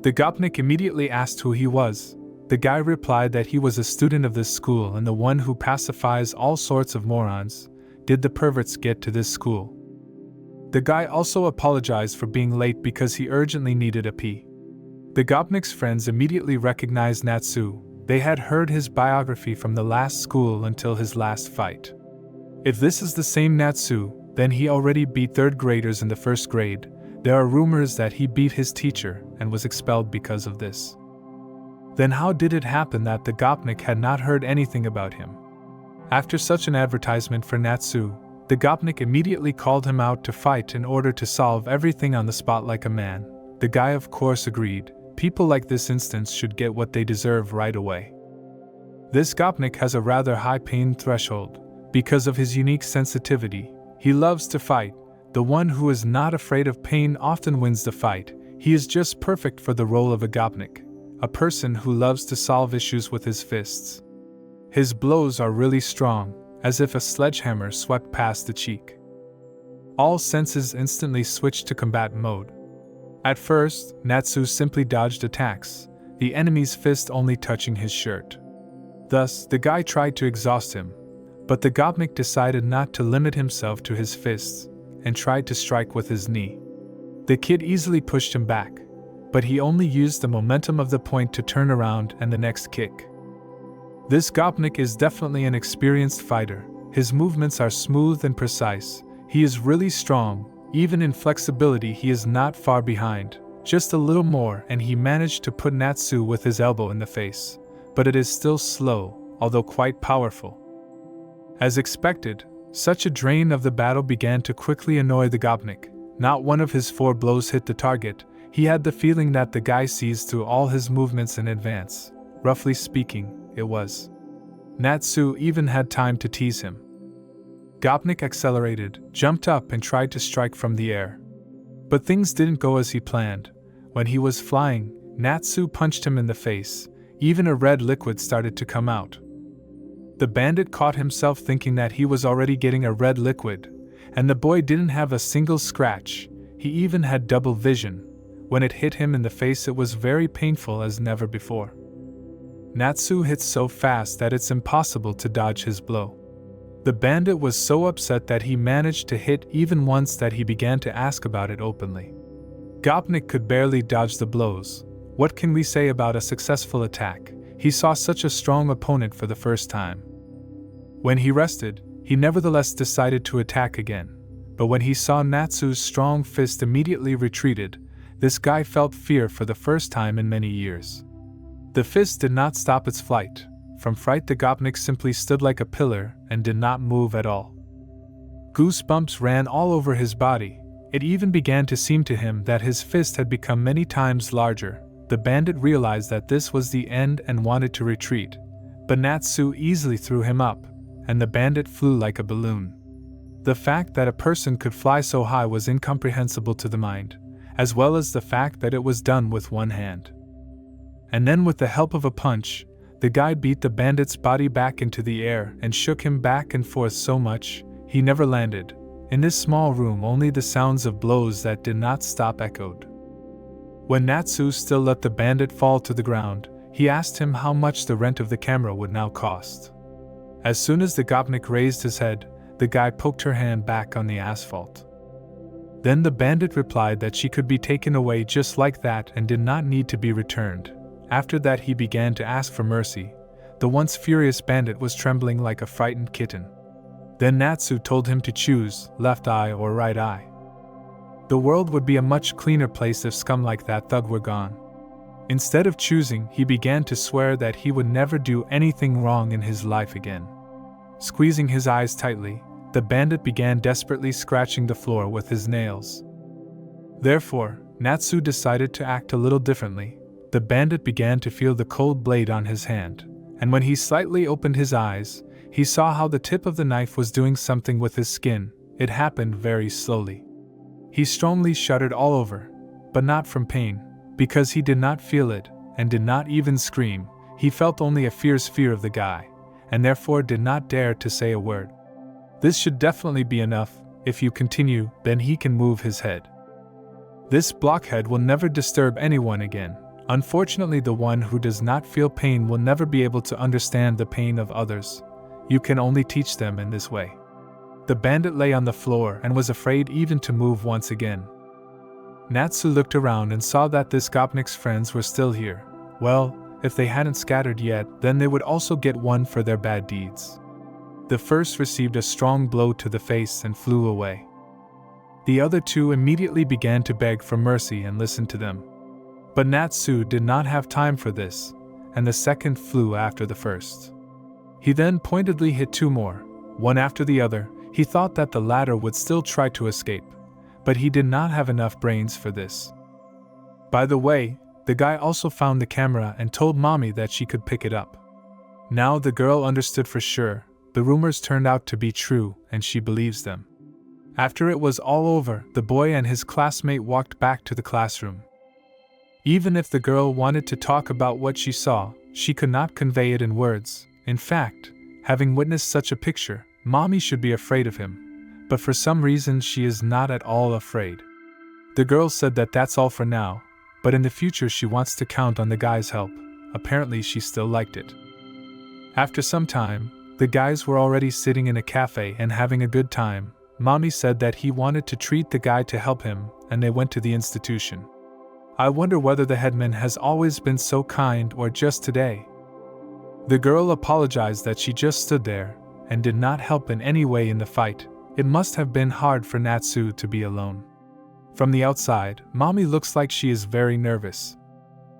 The gopnik immediately asked who he was. The guy replied that he was a student of this school and the one who pacifies all sorts of morons. Did the perverts get to this school? The guy also apologized for being late because he urgently needed a pee. The gopnik's friends immediately recognized Natsu. They had heard his biography from the last school until his last fight. If this is the same Natsu, then he already beat 3rd graders in the 1st grade. There are rumors that he beat his teacher and was expelled because of this. Then how did it happen that the gopnik had not heard anything about him? After such an advertisement for Natsu, the gopnik immediately called him out to fight in order to solve everything on the spot like a man. The guy of course agreed. People like this instance should get what they deserve right away. This gopnik has a rather high pain threshold. Because of his unique sensitivity, he loves to fight. The one who is not afraid of pain often wins the fight. He is just perfect for the role of a gopnik, a person who loves to solve issues with his fists. His blows are really strong, as if a sledgehammer swept past the cheek. All senses instantly switch to combat mode. At first, Natsu simply dodged attacks, the enemy's fist only touching his shirt. Thus, the guy tried to exhaust him, but the gopnik decided not to limit himself to his fists, and tried to strike with his knee. The kid easily pushed him back, but he only used the momentum of the point to turn around and the next kick. This gopnik is definitely an experienced fighter. His movements are smooth and precise. He is really strong. Even in flexibility he is not far behind. Just a little more and he managed to put Natsu with his elbow in the face. But it is still slow, although quite powerful. As expected, such a drain of the battle began to quickly annoy the gopnik. Not one of his 4 blows hit the target. He had the feeling that the guy sees through all his movements in advance. Roughly speaking, it was. Natsu even had time to tease him. Gopnik accelerated, jumped up and tried to strike from the air. But things didn't go as he planned. When he was flying, Natsu punched him in the face. Even a red liquid started to come out. The bandit caught himself thinking that he was already getting a red liquid, and the boy didn't have a single scratch. He even had double vision. When it hit him in the face it was very painful as never before. Natsu hits so fast that it's impossible to dodge his blow. The bandit was so upset that he managed to hit even once that he began to ask about it openly. Gopnik could barely dodge the blows. What can we say about a successful attack? He saw such a strong opponent for the first time. When he rested, he nevertheless decided to attack again. But when he saw Natsu's strong fist immediately retreated, this guy felt fear for the first time in many years. The fist did not stop its flight. From fright, the Gopnik simply stood like a pillar and did not move at all. Goosebumps ran all over his body. It even began to seem to him that his fist had become many times larger. The bandit realized that this was the end and wanted to retreat, but Natsu easily threw him up, and the bandit flew like a balloon. The fact that a person could fly so high was incomprehensible to the mind, as well as the fact that it was done with one hand. And then with the help of a punch, the guy beat the bandit's body back into the air and shook him back and forth so much, he never landed. In this small room, only the sounds of blows that did not stop echoed. When Natsu still let the bandit fall to the ground, he asked him how much the rent of the camera would now cost. As soon as the Gopnik raised his head, the guy poked her hand back on the asphalt. Then the bandit replied that she could be taken away just like that and did not need to be returned. After that, he began to ask for mercy. The once furious bandit was trembling like a frightened kitten. Then Natsu told him to choose left eye or right eye. The world would be a much cleaner place if scum like that thug were gone. Instead of choosing, he began to swear that he would never do anything wrong in his life again. Squeezing his eyes tightly, the bandit began desperately scratching the floor with his nails. Therefore, Natsu decided to act a little differently. The bandit began to feel the cold blade on his hand, and when he slightly opened his eyes, he saw how the tip of the knife was doing something with his skin. It happened very slowly. He strongly shuddered all over, but not from pain, because he did not feel it, and did not even scream. He felt only a fierce fear of the guy, and therefore did not dare to say a word. This should definitely be enough. If you continue, then he can move his head. This blockhead will never disturb anyone again. Unfortunately, the one who does not feel pain will never be able to understand the pain of others. You can only teach them in this way. The bandit lay on the floor and was afraid even to move once again. Natsu looked around and saw that this Gopnik's friends were still here. Well, if they hadn't scattered yet, then they would also get one for their bad deeds. The first received a strong blow to the face and flew away. The other two immediately began to beg for mercy and listen to them. But Natsu did not have time for this, and the second flew after the first. He then pointedly hit two more, one after the other. He thought that the latter would still try to escape, but he did not have enough brains for this. By the way, the guy also found the camera and told Mommy that she could pick it up. Now the girl understood for sure. The rumors turned out to be true, and she believes them. After it was all over, the boy and his classmate walked back to the classroom. Even if the girl wanted to talk about what she saw, she could not convey it in words. In fact, having witnessed such a picture, Mommy should be afraid of him, but for some reason she is not at all afraid. The girl said that that's all for now, but in the future she wants to count on the guy's help. Apparently she still liked it. After some time, the guys were already sitting in a cafe and having a good time. Mommy said that he wanted to treat the guy to help him, and they went to the institution. I wonder whether the headman has always been so kind or just today. The girl apologized that she just stood there and did not help in any way in the fight. It must have been hard for Natsu to be alone. From the outside, Mommy looks like she is very nervous.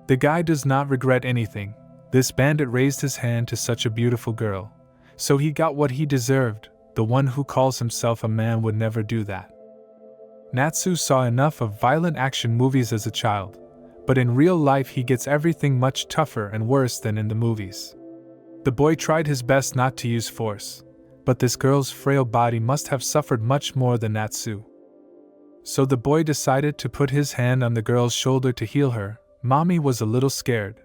The guy does not regret anything. This bandit raised his hand to such a beautiful girl, so he got what he deserved. The one who calls himself a man would never do that. Natsu saw enough of violent action movies as a child, but in real life he gets everything much tougher and worse than in the movies. The boy tried his best not to use force, but this girl's frail body must have suffered much more than Natsu. So the boy decided to put his hand on the girl's shoulder to heal her. Mommy was a little scared,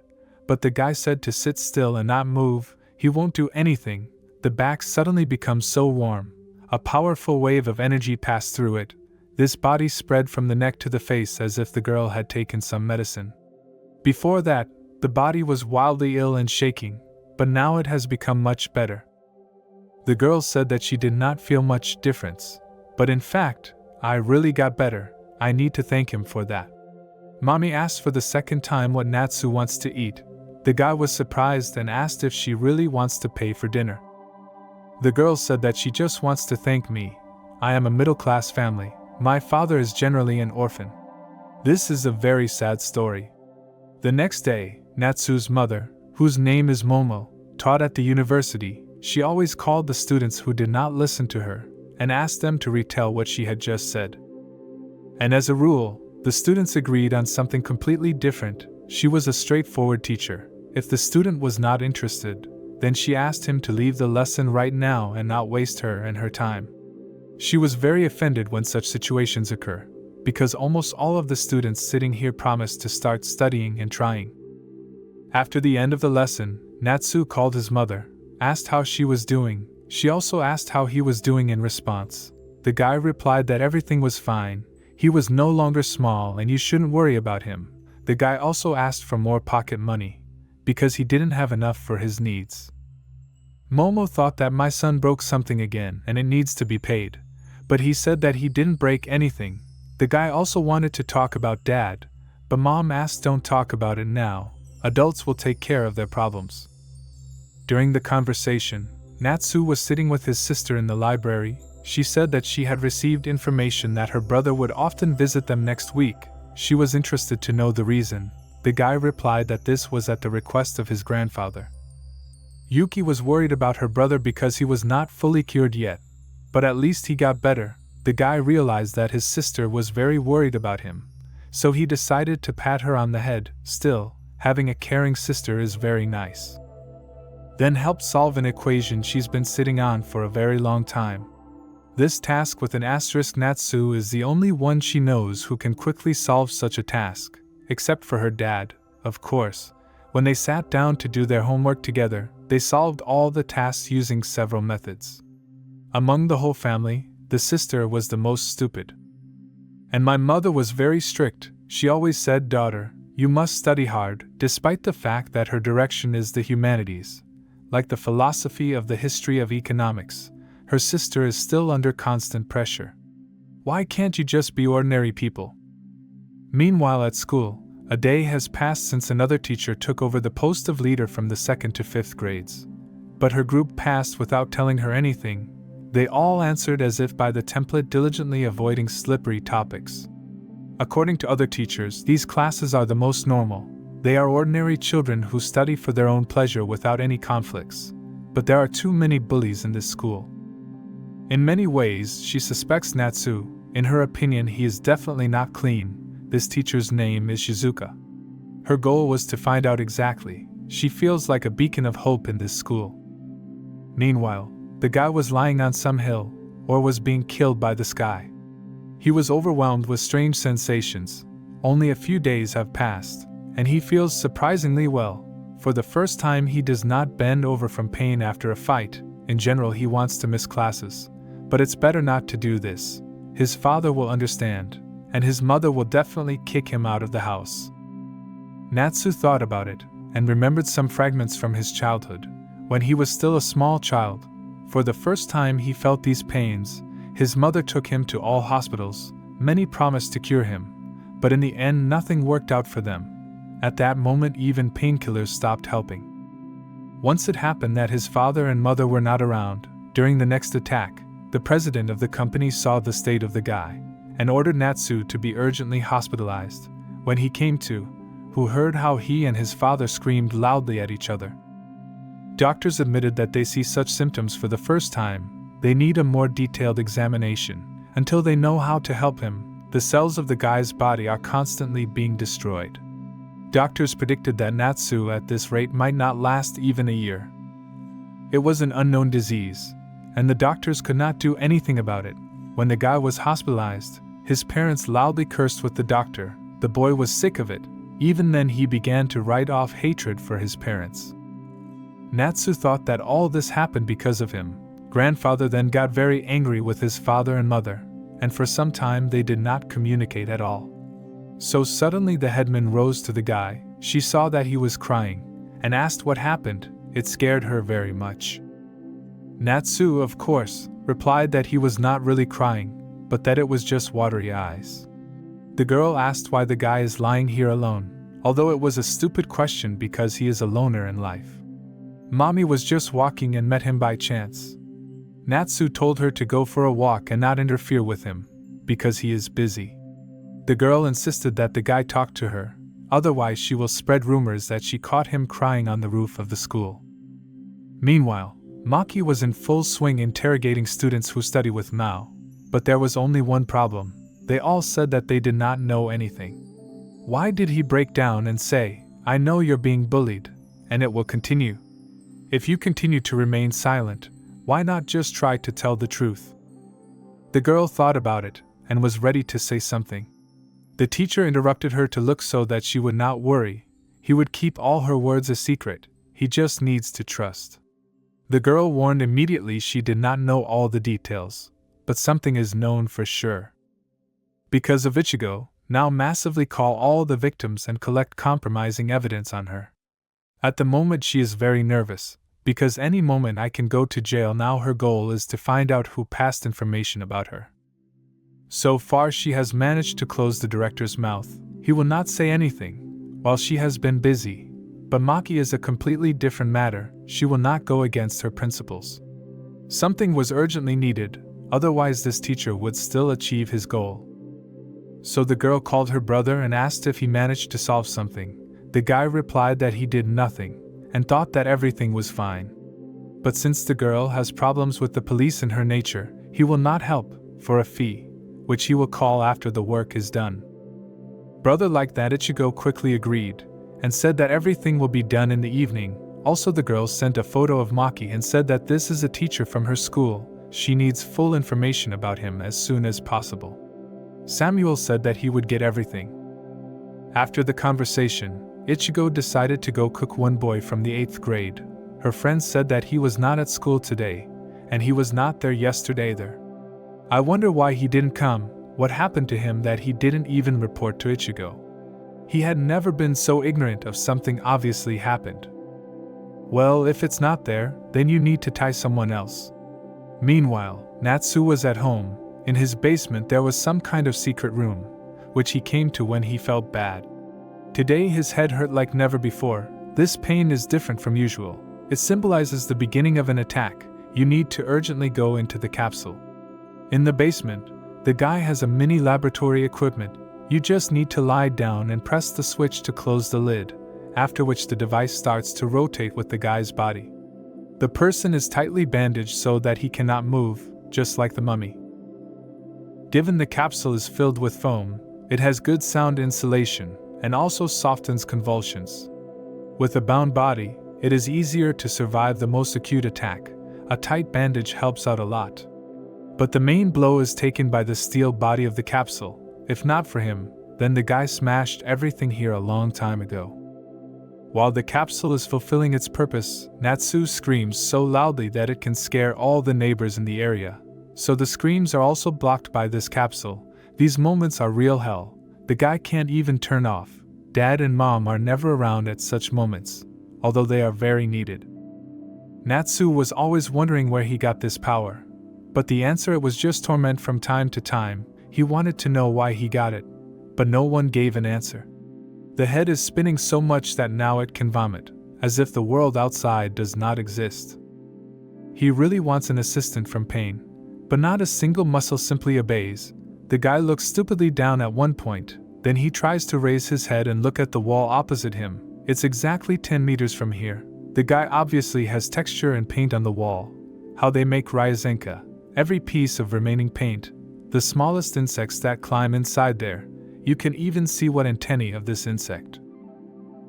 but the guy said to sit still and not move. He won't do anything. The back suddenly becomes so warm. A powerful wave of energy passed through it. This body spread from the neck to the face as if the girl had taken some medicine. Before that, The body was wildly ill and shaking, but now it has become much better. The girl said that she did not feel much difference, but in fact, I really got better. I need to thank him for that. Mommy asked for the second time what Natsu wants to eat. The guy was surprised and asked if she really wants to pay for dinner. The girl said that she just wants to thank me. I am a middle-class family. My father is generally an orphan. This is a very sad story. The next day, Natsu's mother, whose name is Momo, taught at the university. She always called the students who did not listen to her and asked them to retell what she had just said. And as a rule, the students agreed on something completely different. She was a straightforward teacher. If the student was not interested, then she asked him to leave the lesson right now and not waste her and her time. She was very offended when such situations occur, because almost all of the students sitting here promised to start studying and trying. After the end of the lesson, Natsu called his mother, asked how she was doing. She also asked how he was doing in response. The guy replied that everything was fine. He was no longer small and you shouldn't worry about him. The guy also asked for more pocket money, because he didn't have enough for his needs. Momo thought that my son broke something again and it needs to be paid, but he said that he didn't break anything. The guy also wanted to talk about dad, but mom asked don't talk about it now. Adults will take care of their problems. During the conversation, Natsu was sitting with his sister in the library. She said that she had received information that her brother would often visit them next week. She was interested to know the reason. The guy replied that this was at the request of his grandfather. Yuki was worried about her brother because he was not fully cured yet, but at least he got better. The guy realized that his sister was very worried about him, so he decided to pat her on the head. Still, having a caring sister is very nice. Then help solve an equation she's been sitting on for a very long time. This task with an asterisk. Natsu is the only one she knows who can quickly solve such a task, except for her dad, of course. When they sat down to do their homework together, they solved all the tasks using several methods. Among the whole family, the sister was the most stupid. And my mother was very strict. She always said, "Daughter, you must study hard," despite the fact that her direction is the humanities. Like the philosophy of the history of economics, her sister is still under constant pressure. Why can't you just be ordinary people? Meanwhile at school, a day has passed since another teacher took over the post of leader from the 2nd to 5th grades. But her group passed without telling her anything. They all answered as if by the template, diligently avoiding slippery topics. According to other teachers, these classes are the most normal. They are ordinary children who study for their own pleasure without any conflicts. But there are too many bullies in this school. In many ways, she suspects Natsu. In her opinion, he is definitely not clean. This teacher's name is Shizuka. Her goal was to find out exactly. She feels like a beacon of hope in this school. Meanwhile, the guy was lying on some hill, or was being killed by the sky. He was overwhelmed with strange sensations. Only a few days have passed, and he feels surprisingly well. For the first time, he does not bend over from pain after a fight. In general, he wants to miss classes. But it's better not to do this. His father will understand, and his mother will definitely kick him out of the house. Natsu thought about it, and remembered some fragments from his childhood. When he was still a small child, for the first time he felt these pains. His mother took him to all hospitals. Many promised to cure him, but in the end nothing worked out for them. At that moment even painkillers stopped helping. Once it happened that his father and mother were not around. During the next attack, the president of the company saw the state of the guy, and ordered Natsu to be urgently hospitalized. When he came to, who heard how he and his father screamed loudly at each other. Doctors admitted that they see such symptoms for the first time. They need a more detailed examination. Until they know how to help him, the cells of the guy's body are constantly being destroyed. Doctors predicted that Natsu at this rate might not last even a year. It was an unknown disease, and the doctors could not do anything about it. When the guy was hospitalized, his parents loudly cursed with the doctor. The boy was sick of it. Even then he began to write off hatred for his parents. Natsu thought that all this happened because of him. Grandfather then got very angry with his father and mother, and for some time they did not communicate at all. So suddenly the headman rose to the guy. She saw that he was crying, and asked what happened. It scared her very much. Natsu, of course, replied that he was not really crying, but that it was just watery eyes. The girl asked why the guy is lying here alone, although it was a stupid question because he is a loner in life. Mommy was just walking and met him by chance. Natsu told her to go for a walk and not interfere with him, because he is busy. The girl insisted that the guy talk to her, otherwise she will spread rumors that she caught him crying on the roof of the school. Meanwhile, Maki was in full swing interrogating students who study with Mao, but there was only one problem. They all said that they did not know anything. Why did he break down and say, "I know you're being bullied, and it will continue. If you continue to remain silent, why not just try to tell the truth?" The girl thought about it, and was ready to say something. The teacher interrupted her to look so that she would not worry. He would keep all her words a secret, he just needs to trust. The girl warned immediately she did not know all the details, but something is known for sure. Because of Ichigo, now massively call all the victims and collect compromising evidence on her. At the moment she is very nervous, because any moment I can go to jail. Now her goal is to find out who passed information about her. So far she has managed to close the director's mouth. He will not say anything, while she has been busy. But Maki is a completely different matter. She will not go against her principles. Something was urgently needed, otherwise this teacher would still achieve his goal. So the girl called her brother and asked if he managed to solve something. The guy replied that he did nothing, and thought that everything was fine. But since the girl has problems with the police in her nature, he will not help, for a fee, which he will call after the work is done. Brother liked that. Ichigo quickly agreed, and said that everything will be done in the evening. Also the girl sent a photo of Maki and said that this is a teacher from her school. She needs full information about him as soon as possible. Samuel said that he would get everything. After the conversation, Ichigo decided to go cook one boy from the 8th grade. Her friends said that he was not at school today, and he was not there yesterday either. I wonder why he didn't come. What happened to him that he didn't even report to Ichigo? He had never been so ignorant of something obviously happened. Well, if it's not there, then you need to tie someone else. Meanwhile, Natsu was at home. In his basement there was some kind of secret room, which he came to when he felt bad. Today his head hurt like never before. This pain is different from usual. It symbolizes the beginning of an attack. You need to urgently go into the capsule. In the basement, the guy has a mini laboratory equipment. You just need to lie down and press the switch to close the lid, after which the device starts to rotate with the guy's body. The person is tightly bandaged so that he cannot move, just like the mummy. Given the capsule is filled with foam, it has good sound insulation, and also softens convulsions. With a bound body, it is easier to survive the most acute attack. A tight bandage helps out a lot. But the main blow is taken by the steel body of the capsule. If not for him, then the guy smashed everything here a long time ago. While the capsule is fulfilling its purpose, Natsu screams so loudly that it can scare all the neighbors in the area. So the screams are also blocked by this capsule. These moments are real hell. The guy can't even turn off. Dad and mom are never around at such moments, although they are very needed. Natsu was always wondering where he got this power. But the answer, it was just torment from time to time. He wanted to know why he got it, but no one gave an answer. The head is spinning so much that now it can vomit, as if the world outside does not exist. He really wants an assistant from pain, but not a single muscle simply obeys. The guy looks stupidly down at one point, then he tries to raise his head and look at the wall opposite him. It's exactly 10 meters from here. The guy obviously has texture and paint on the wall. How they make Ryazenka. Every piece of remaining paint. The smallest insects that climb inside there. You can even see what antennae of this insect.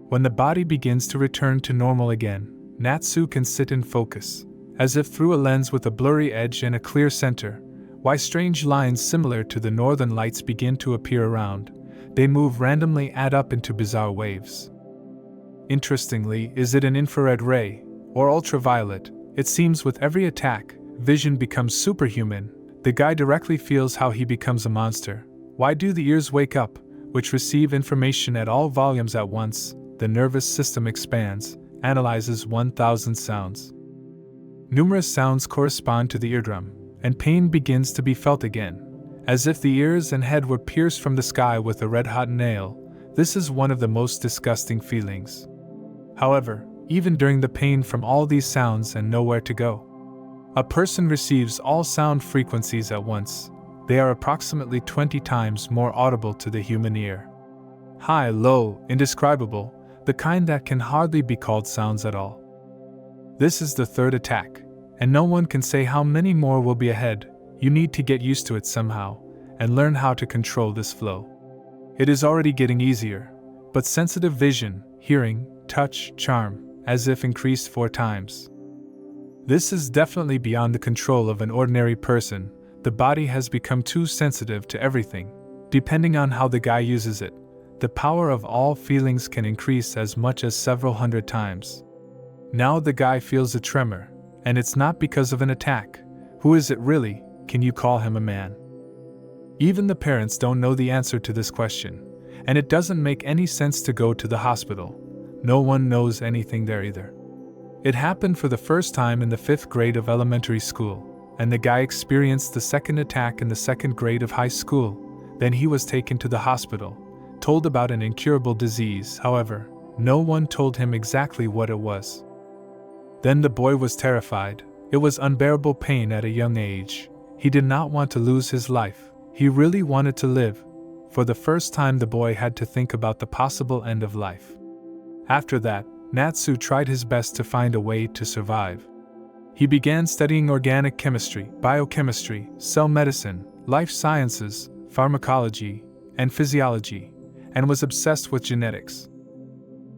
When the body begins to return to normal again, Natsu can sit in focus, as if through a lens with a blurry edge and a clear center. Why strange lines similar to the northern lights begin to appear around. They move randomly, add up into bizarre waves. Interestingly, is it an infrared ray, or ultraviolet? It seems with every attack, vision becomes superhuman. The guy directly feels how he becomes a monster. Why do the ears wake up, which receive information at all volumes at once? the nervous system expands, analyzes 1,000 sounds. Numerous sounds correspond to the eardrum, and pain begins to be felt again, as if the ears and head were pierced from the sky with a red-hot nail. This is one of the most disgusting feelings. However, even during the pain from all these sounds and nowhere to go, a person receives all sound frequencies at once. They are approximately 20 times more audible to the human ear. High, low, indescribable, the kind that can hardly be called sounds at all. This is the third attack, and no one can say how many more will be ahead. You need to get used to it somehow, and learn how to control this flow. It is already getting easier, but sensitive vision, hearing, touch, charm, as if increased 4 times. This is definitely beyond the control of an ordinary person. The body has become too sensitive to everything. Depending on how the guy uses it, the power of all feelings can increase as much as several hundred times. Now the guy feels a tremor, and it's not because of an attack. Who is it really? Can you call him a man? Even the parents don't know the answer to this question, and it doesn't make any sense to go to the hospital. No one knows anything there either. It happened for the first time in the 5th grade of elementary school, and the guy experienced the second attack in the 2nd grade of high school. Then he was taken to the hospital, told about an incurable disease. However, no one told him exactly what it was. Then the boy was terrified. It was unbearable pain at a young age. He did not want to lose his life. He really wanted to live. For the first time, the boy had to think about the possible end of life. After that, Natsu tried his best to find a way to survive. He began studying organic chemistry, biochemistry, cell medicine, life sciences, pharmacology, and physiology, and was obsessed with genetics.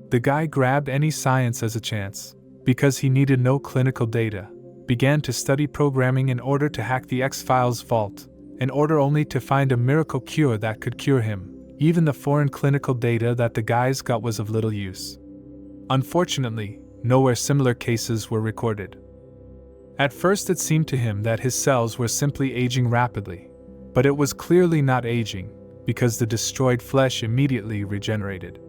The guy grabbed any science as a chance, because he needed no clinical data, began to study programming in order to hack the X-Files vault, in order only to find a miracle cure that could cure him. Even the foreign clinical data that the guys got was of little use. Unfortunately, nowhere similar cases were recorded. At first it seemed to him that his cells were simply aging rapidly, but it was clearly not aging, because the destroyed flesh immediately regenerated.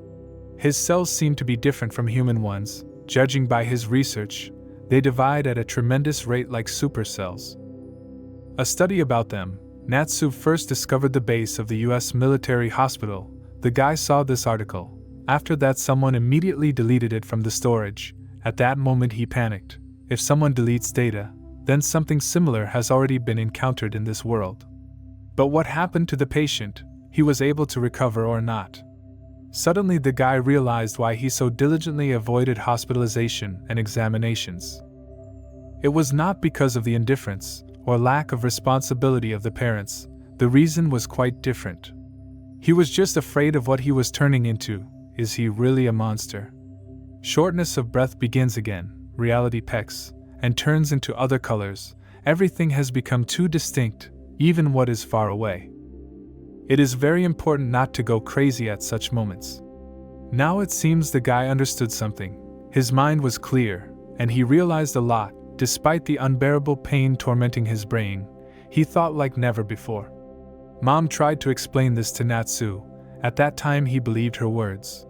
His cells seemed to be different from human ones. Judging by his research, they divide at a tremendous rate like supercells. A study about them, Natsu first discovered the base of the US military hospital. The guy saw this article. After that, someone immediately deleted it from the storage. At that moment he panicked. If someone deletes data, then something similar has already been encountered in this world. But what happened to the patient? He was able to recover or not? Suddenly the guy realized why he so diligently avoided hospitalization and examinations. It was not because of the indifference or lack of responsibility of the parents. The reason was quite different. He was just afraid of what he was turning into. Is he really a monster? Shortness of breath begins again. Reality pecks and turns into other colors. Everything has become too distinct, even what is far away. It is very important not to go crazy at such moments. Now it seems the guy understood something. His mind was clear, and he realized a lot. Despite the unbearable pain tormenting his brain, he thought like never before. Mom tried to explain this to Natsu. At that time he believed her words.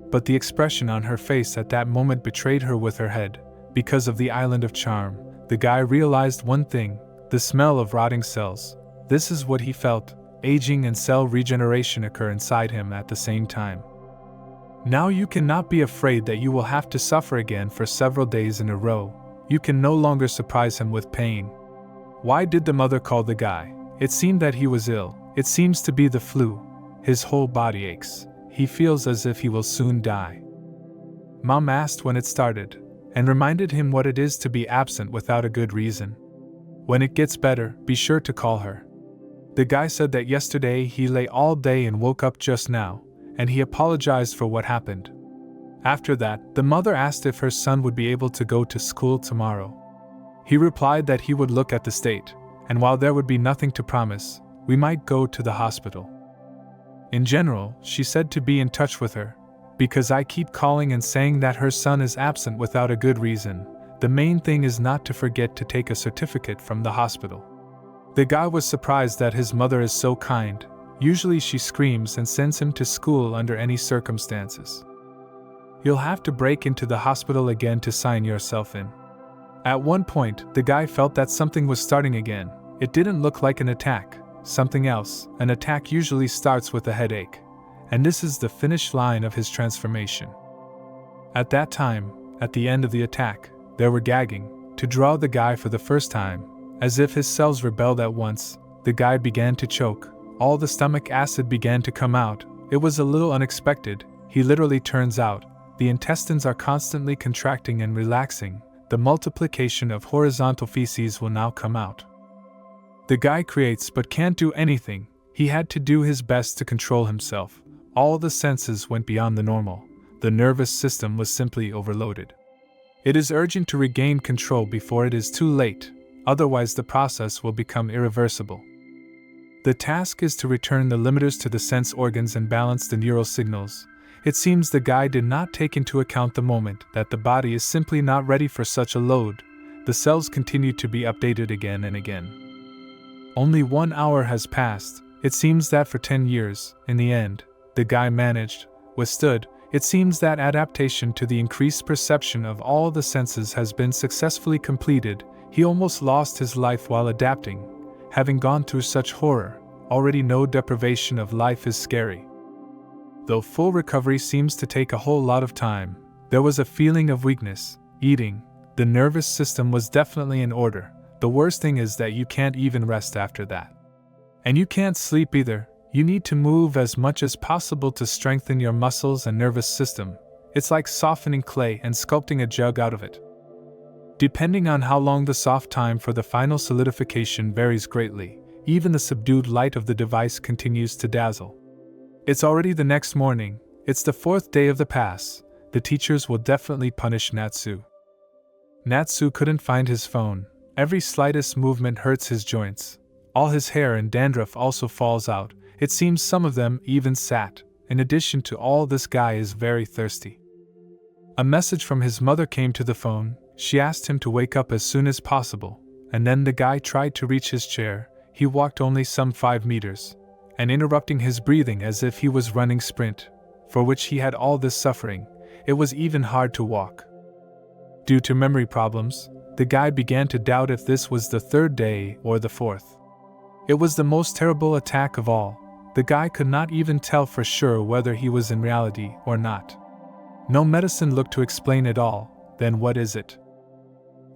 But the expression on her face at that moment betrayed her with her head. Because of the island of charm, the guy realized one thing: the smell of rotting cells. This is what he felt. Aging and cell regeneration occur inside him at the same time. Now you cannot be afraid that you will have to suffer again for several days in a row. You can no longer surprise him with pain. Why did the mother call the guy? It seemed that he was ill. It seems to be the flu. His whole body aches. He feels as if he will soon die. Mom asked when it started, and reminded him what it is to be absent without a good reason. When it gets better, be sure to call her. The guy said that yesterday he lay all day and woke up just now, and he apologized for what happened. After that, the mother asked if her son would be able to go to school tomorrow. He replied that he would look at the state, and while there would be nothing to promise, we might go to the hospital. In general, she said to be in touch with her, because I keep calling and saying that her son is absent without a good reason. The main thing is not to forget to take a certificate from the hospital. The guy was surprised that his mother is so kind. Usually she screams and sends him to school under any circumstances. You'll have to break into the hospital again to sign yourself in. At one point, the guy felt that something was starting again. It didn't look like an attack, something else. An attack usually starts with a headache, and this is the finish line of his transformation. At that time, at the end of the attack, they were gagging to draw the guy for the first time. As if his cells rebelled at once, the guy began to choke. All the stomach acid began to come out. It was a little unexpected. He literally turns out, the intestines are constantly contracting and relaxing. The multiplication of horizontal feces will now come out. The guy creates but can't do anything. He had to do his best to control himself. All the senses went beyond the normal. The nervous system was simply overloaded. It is urgent to regain control before it is too late, otherwise the process will become irreversible. The task is to return the limiters to the sense organs and balance the neural signals. It seems the guy did not take into account the moment that the body is simply not ready for such a load. The cells continue to be updated again and again. Only 1 hour has passed. It seems that for 10 years, in the end, the guy withstood. It seems that adaptation to the increased perception of all the senses has been successfully completed. He almost lost his life while adapting. Having gone through such horror, already no deprivation of life is scary. Though full recovery seems to take a whole lot of time, there was a feeling of weakness, eating. The nervous system was definitely in order. The worst thing is that you can't even rest after that. And you can't sleep either. You need to move as much as possible to strengthen your muscles and nervous system. It's like softening clay and sculpting a jug out of it. Depending on how long the soft time for the final solidification varies greatly, even the subdued light of the device continues to dazzle. It's already the next morning. It's the 4th day of the pass. The teachers will definitely punish Natsu. Natsu couldn't find his phone. Every slightest movement hurts his joints. All his hair and dandruff also falls out. It seems some of them even sat. In addition to all, this guy is very thirsty. A message from his mother came to the phone. She asked him to wake up as soon as possible, and then the guy tried to reach his chair. He walked only some 5 meters, and interrupting his breathing as if he was running sprint, for which he had all this suffering. It was even hard to walk. Due to memory problems, the guy began to doubt if this was the 3rd day or the 4th. It was the most terrible attack of all. The guy could not even tell for sure whether he was in reality or not. No medicine looked to explain it all. Then what is it?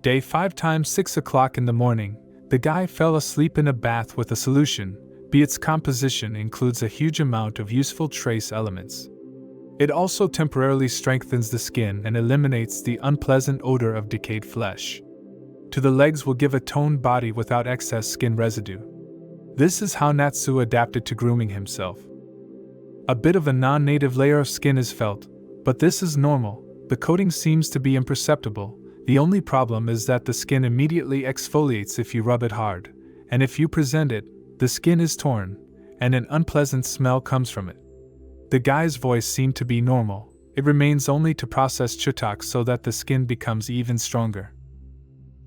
Day 5 times 6 o'clock in the morning, the guy fell asleep in a bath with a solution. Its composition includes a huge amount of useful trace elements. It also temporarily strengthens the skin and eliminates the unpleasant odor of decayed flesh. To the legs will give a toned body without excess skin residue. This is how Natsu adapted to grooming himself. A bit of a non-native layer of skin is felt, but this is normal. The coating seems to be imperceptible. The only problem is that the skin immediately exfoliates if you rub it hard, and if you present it, the skin is torn, and an unpleasant smell comes from it. The guy's voice seemed to be normal. It remains only to process chutak so that the skin becomes even stronger.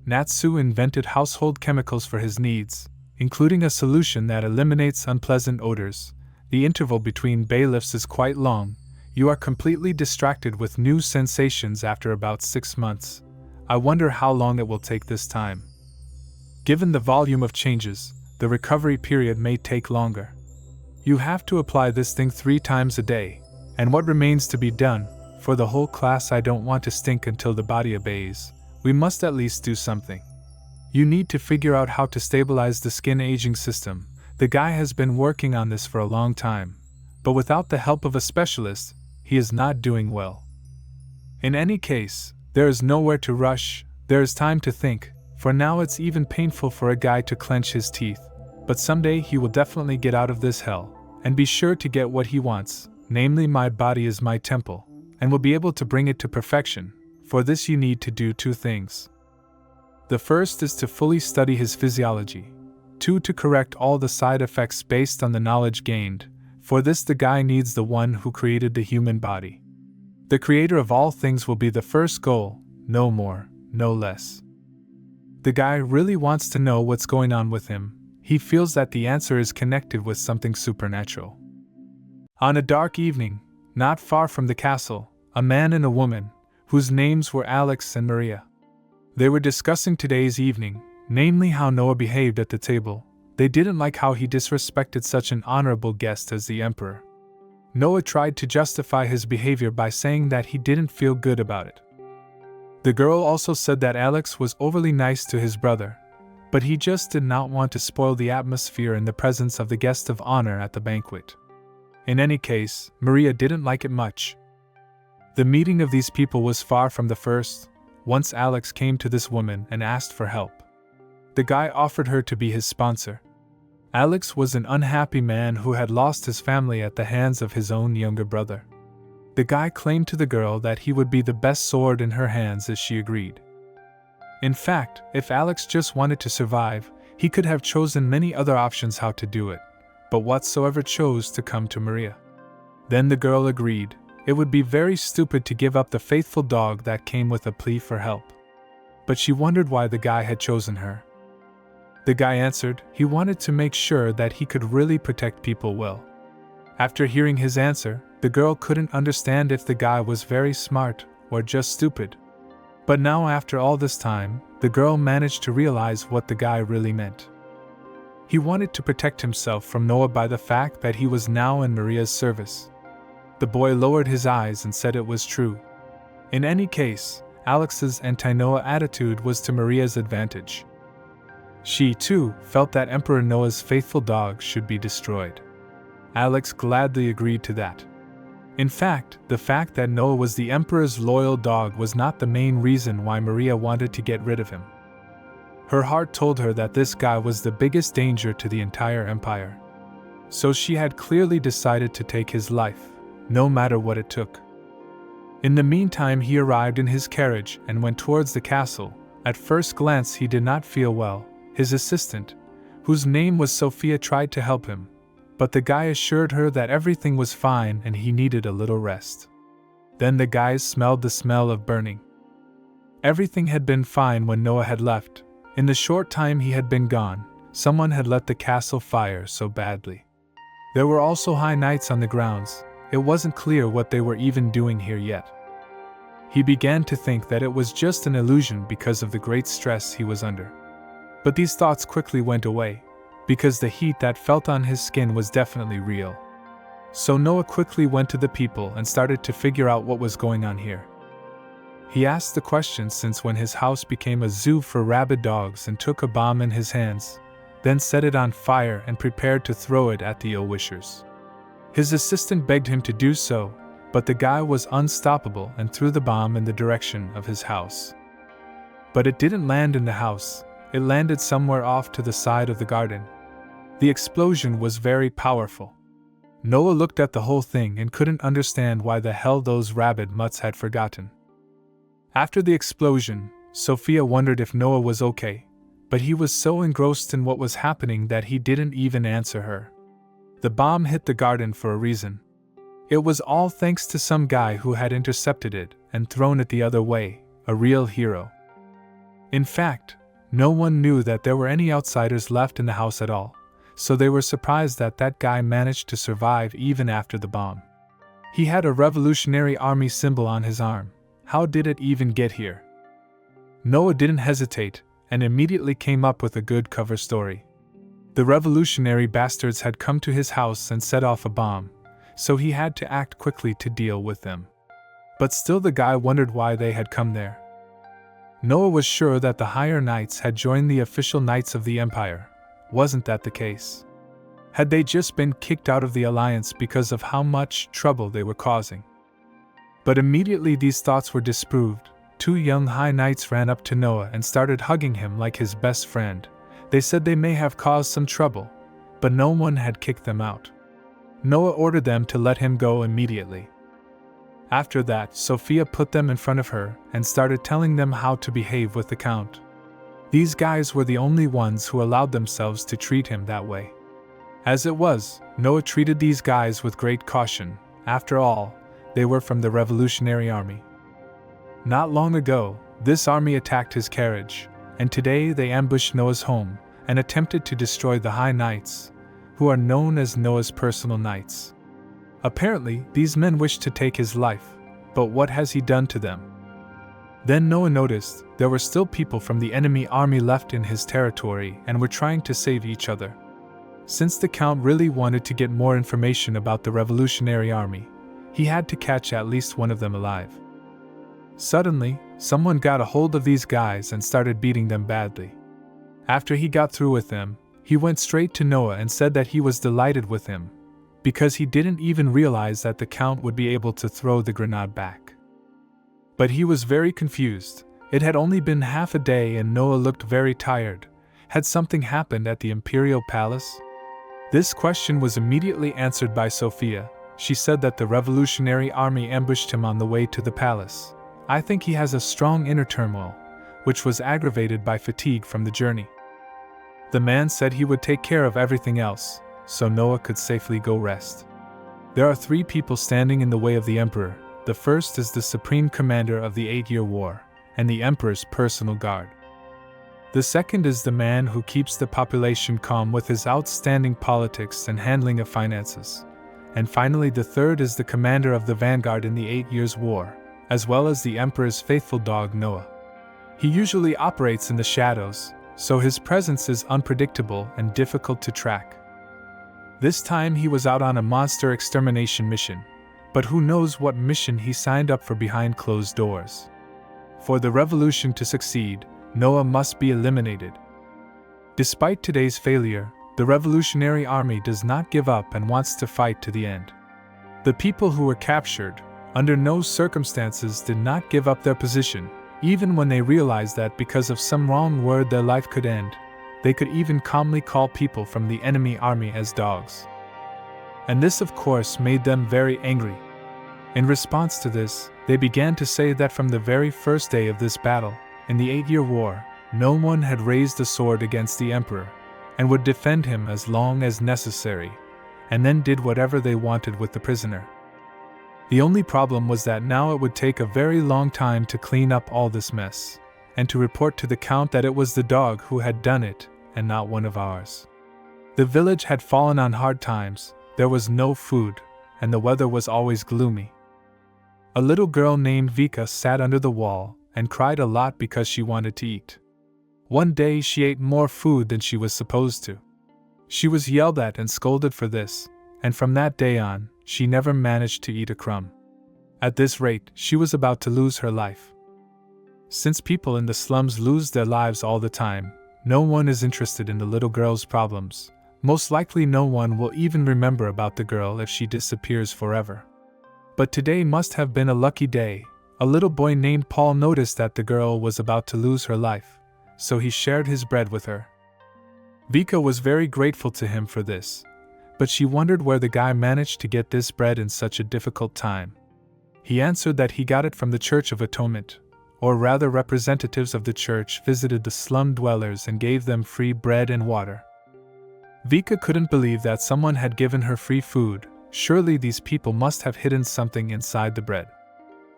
Natsu invented household chemicals for his needs, including a solution that eliminates unpleasant odors. The interval between bailiffs is quite long. You are completely distracted with new sensations after about 6 months. I wonder how long it will take this time. Given the volume of changes, the recovery period may take longer. You have to apply this thing 3 times a day, and what remains to be done? For the whole class, I don't want to stink until the body obeys. We must at least do something. You need to figure out how to stabilize the skin aging system. The guy has been working on this for a long time, but without the help of a specialist, he is not doing well. In any case, there is nowhere to rush. There is time to think. For now it's even painful for a guy to clench his teeth, but someday he will definitely get out of this hell, and be sure to get what he wants, namely my body is my temple, and will be able to bring it to perfection. For this you need to do 2 things. The first is to fully study his physiology. 2, to correct all the side effects based on the knowledge gained. For this the guy needs the one who created the human body. The creator of all things will be the first goal, no more, no less. The guy really wants to know what's going on with him. He feels that the answer is connected with something supernatural. On a dark evening, not far from the castle, a man and a woman, whose names were Alex and Maria. They were discussing today's evening, namely how Noah behaved at the table. They didn't like how he disrespected such an honorable guest as the emperor. Noah tried to justify his behavior by saying that he didn't feel good about it. The girl also said that Alex was overly nice to his brother, but he just did not want to spoil the atmosphere in the presence of the guest of honor at the banquet. In any case, Maria didn't like it much. The meeting of these people was far from the first. Once Alex came to this woman and asked for help. The guy offered her to be his sponsor. Alex was an unhappy man who had lost his family at the hands of his own younger brother. The guy claimed to the girl that he would be the best sword in her hands as she agreed. In fact, if Alex just wanted to survive, he could have chosen many other options how to do it, but whatsoever chose to come to Maria. Then the girl agreed. It would be very stupid to give up the faithful dog that came with a plea for help. But she wondered why the guy had chosen her. The guy answered he wanted to make sure that he could really protect people well. After hearing his answer, the girl couldn't understand if the guy was very smart or just stupid. But now after all this time, the girl managed to realize what the guy really meant. He wanted to protect himself from Noah by the fact that he was now in Maria's service. The boy lowered his eyes and said it was true. In any case, Alex's anti-Noah attitude was to Maria's advantage. She, too, felt that Emperor Noah's faithful dog should be destroyed. Alex gladly agreed to that. In fact, the fact that Noah was the Emperor's loyal dog was not the main reason why Maria wanted to get rid of him. Her heart told her that this guy was the biggest danger to the entire empire. So she had clearly decided to take his life, no matter what it took. In the meantime, he arrived in his carriage and went towards the castle. At first glance, he did not feel well. His assistant, whose name was Sophia, tried to help him, but the guy assured her that everything was fine and he needed a little rest. Then the guys smelled the smell of burning. Everything had been fine when Noah had left. In the short time he had been gone, someone had let the castle fire so badly. There were also high knights on the grounds. It wasn't clear what they were even doing here yet. He began to think that it was just an illusion because of the great stress he was under. But these thoughts quickly went away, because the heat that felt on his skin was definitely real. So Noah quickly went to the people and started to figure out what was going on here. He asked the question since when his house became a zoo for rabid dogs and took a bomb in his hands, then set it on fire and prepared to throw it at the ill-wishers. His assistant begged him to do so, but the guy was unstoppable and threw the bomb in the direction of his house. But it didn't land in the house. It landed somewhere off to the side of the garden. The explosion was very powerful. Noah looked at the whole thing and couldn't understand why the hell those rabid mutts had forgotten. After the explosion, Sophia wondered if Noah was okay, but he was so engrossed in what was happening that he didn't even answer her. The bomb hit the garden for a reason. It was all thanks to some guy who had intercepted it and thrown it the other way, a real hero. In fact, no one knew that there were any outsiders left in the house at all, so they were surprised that that guy managed to survive even after the bomb. He had a Revolutionary Army symbol on his arm. How did it even get here? Noah didn't hesitate, and immediately came up with a good cover story. The revolutionary bastards had come to his house and set off a bomb, so he had to act quickly to deal with them. But still the guy wondered why they had come there. Noah was sure that the higher knights had joined the official knights of the empire. Wasn't that the case? Had they just been kicked out of the alliance because of how much trouble they were causing? But immediately these thoughts were disproved. Two young high knights ran up to Noah and started hugging him like his best friend. They said they may have caused some trouble, but no one had kicked them out. Noah ordered them to let him go immediately. After that, Sophia put them in front of her and started telling them how to behave with the Count. These guys were the only ones who allowed themselves to treat him that way. As it was, Noah treated these guys with great caution. After all, they were from the Revolutionary Army. Not long ago, this army attacked his carriage, and today they ambushed Noah's home and attempted to destroy the High Knights, who are known as Noah's personal knights. Apparently, these men wished to take his life, but what has he done to them? Then Noah noticed there were still people from the enemy army left in his territory and were trying to save each other. Since the Count really wanted to get more information about the revolutionary army, he had to catch at least one of them alive. Suddenly, someone got a hold of these guys and started beating them badly. After he got through with them, he went straight to Noah and said that he was delighted with him, because he didn't even realize that the Count would be able to throw the grenade back. But he was very confused. It had only been half a day and Noah looked very tired. Had something happened at the Imperial Palace? This question was immediately answered by Sophia. She said that the revolutionary army ambushed him on the way to the palace. I think he has a strong inner turmoil, which was aggravated by fatigue from the journey. The man said he would take care of everything else, so Noah could safely go rest. There are 3 people standing in the way of the emperor. The first is the supreme commander of the 8-year war, and the emperor's personal guard. The second is the man who keeps the population calm with his outstanding politics and handling of finances. And finally, the third is the commander of the vanguard in the 8 years' war, as well as the emperor's faithful dog Noah. He usually operates in the shadows, so his presence is unpredictable and difficult to track. This time he was out on a monster extermination mission, but who knows what mission he signed up for behind closed doors. For the revolution to succeed, Noah must be eliminated. Despite today's failure, the revolutionary army does not give up and wants to fight to the end. The people who were captured, under no circumstances did not give up their position, even when they realized that because of some wrong word their life could end. They could even calmly call people from the enemy army as dogs. And this of course made them very angry. In response to this, they began to say that from the very first day of this battle, in the 8-year war, no one had raised a sword against the emperor, and would defend him as long as necessary, and then did whatever they wanted with the prisoner. The only problem was that now it would take a very long time to clean up all this mess, and to report to the Count that it was the dog who had done it, and not one of ours. The village had fallen on hard times, there was no food, and the weather was always gloomy. A little girl named Vika sat under the wall and cried a lot because she wanted to eat. One day she ate more food than she was supposed to. She was yelled at and scolded for this, and from that day on, she never managed to eat a crumb. At this rate, she was about to lose her life. Since people in the slums lose their lives all the time, no one is interested in the little girl's problems. Most likely no one will even remember about the girl if she disappears forever. But today must have been a lucky day. A little boy named Paul noticed that the girl was about to lose her life, so he shared his bread with her. Vika was very grateful to him for this, but she wondered where the guy managed to get this bread in such a difficult time. He answered that he got it from the Church of Atonement, or rather representatives of the church visited the slum dwellers and gave them free bread and water. Vika couldn't believe that someone had given her free food. Surely these people must have hidden something inside the bread.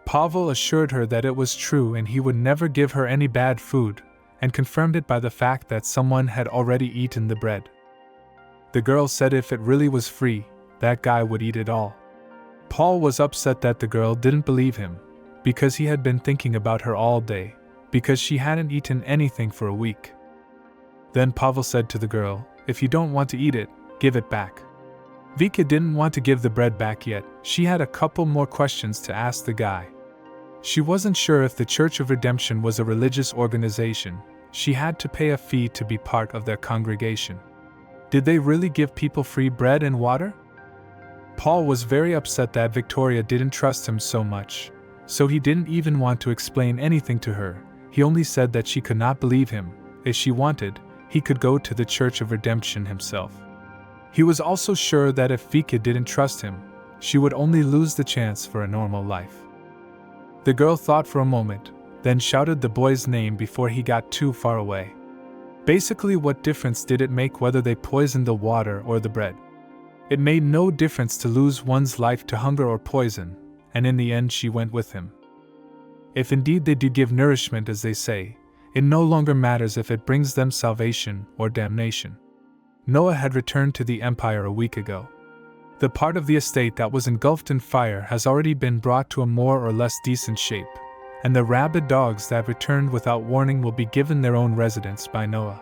Pavel assured her that it was true and he would never give her any bad food, and confirmed it by the fact that someone had already eaten the bread. The girl said if it really was free, that guy would eat it all. Paul was upset that the girl didn't believe him, because he had been thinking about her all day, because she hadn't eaten anything for a week. Then Pavel said to the girl, "If you don't want to eat it, give it back." Vika didn't want to give the bread back yet. She had a couple more questions to ask the guy. She wasn't sure if the Church of Redemption was a religious organization. She had to pay a fee to be part of their congregation. Did they really give people free bread and water? Paul was very upset that Victoria didn't trust him so much, so he didn't even want to explain anything to her. He only said that she could not believe him. If she wanted, he could go to the Church of Redemption himself. He was also sure that if Vika didn't trust him, she would only lose the chance for a normal life. The girl thought for a moment, then shouted the boy's name before he got too far away. Basically, what difference did it make whether they poisoned the water or the bread? It made no difference to lose one's life to hunger or poison, and in the end she went with him. If indeed they did give nourishment as they say, it no longer matters if it brings them salvation or damnation. Noah had returned to the empire a week ago. The part of the estate that was engulfed in fire has already been brought to a more or less decent shape, and the rabid dogs that returned without warning will be given their own residence by Noah.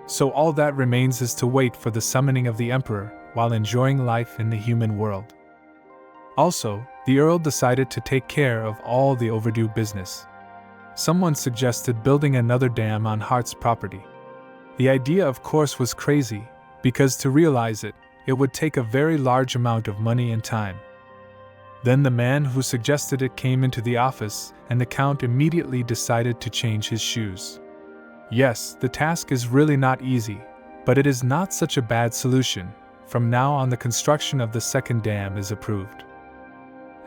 So all that remains is to wait for the summoning of the Emperor while enjoying life in the human world. Also, the Earl decided to take care of all the overdue business. Someone suggested building another dam on Hart's property. The idea, of course, was crazy, because to realize it would take a very large amount of money and time. Then the man who suggested it came into the office, and the Count immediately decided to change his shoes. Yes, the task is really not easy, but it is not such a bad solution. From now on, the construction of the second dam is approved.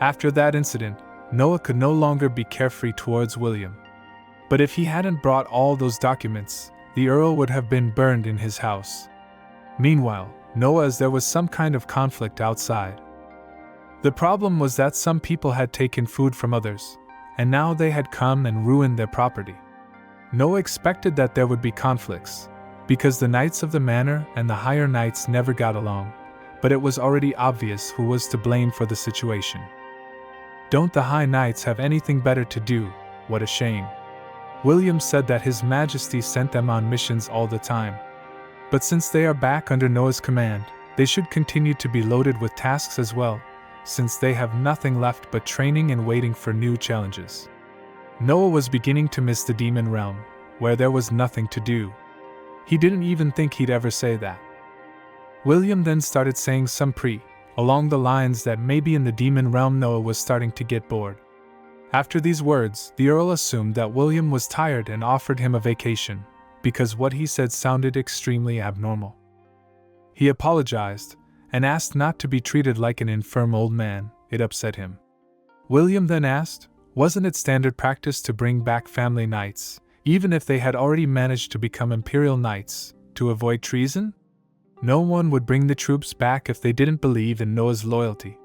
After that incident, Noah could no longer be carefree towards William. But if he hadn't brought all those documents, the Earl would have been burned in his house. Meanwhile, Noah's there was some kind of conflict outside. The problem was that some people had taken food from others, and now they had come and ruined their property. Noah expected that there would be conflicts, because the knights of the manor and the higher knights never got along, but it was already obvious who was to blame for the situation. Don't the high knights have anything better to do? What a shame. William said that His Majesty sent them on missions all the time. But since they are back under Noah's command, they should continue to be loaded with tasks as well, since they have nothing left but training and waiting for new challenges. Noah was beginning to miss the demon realm, where there was nothing to do. He didn't even think he'd ever say that. William then started saying along the lines that maybe in the demon realm Noah was starting to get bored. After these words, the Earl assumed that William was tired and offered him a vacation, because what he said sounded extremely abnormal. He apologized, and asked not to be treated like an infirm old man. It upset him. William then asked, wasn't it standard practice to bring back family knights, even if they had already managed to become imperial knights, to avoid treason? No one would bring the troops back if they didn't believe in Noah's loyalty.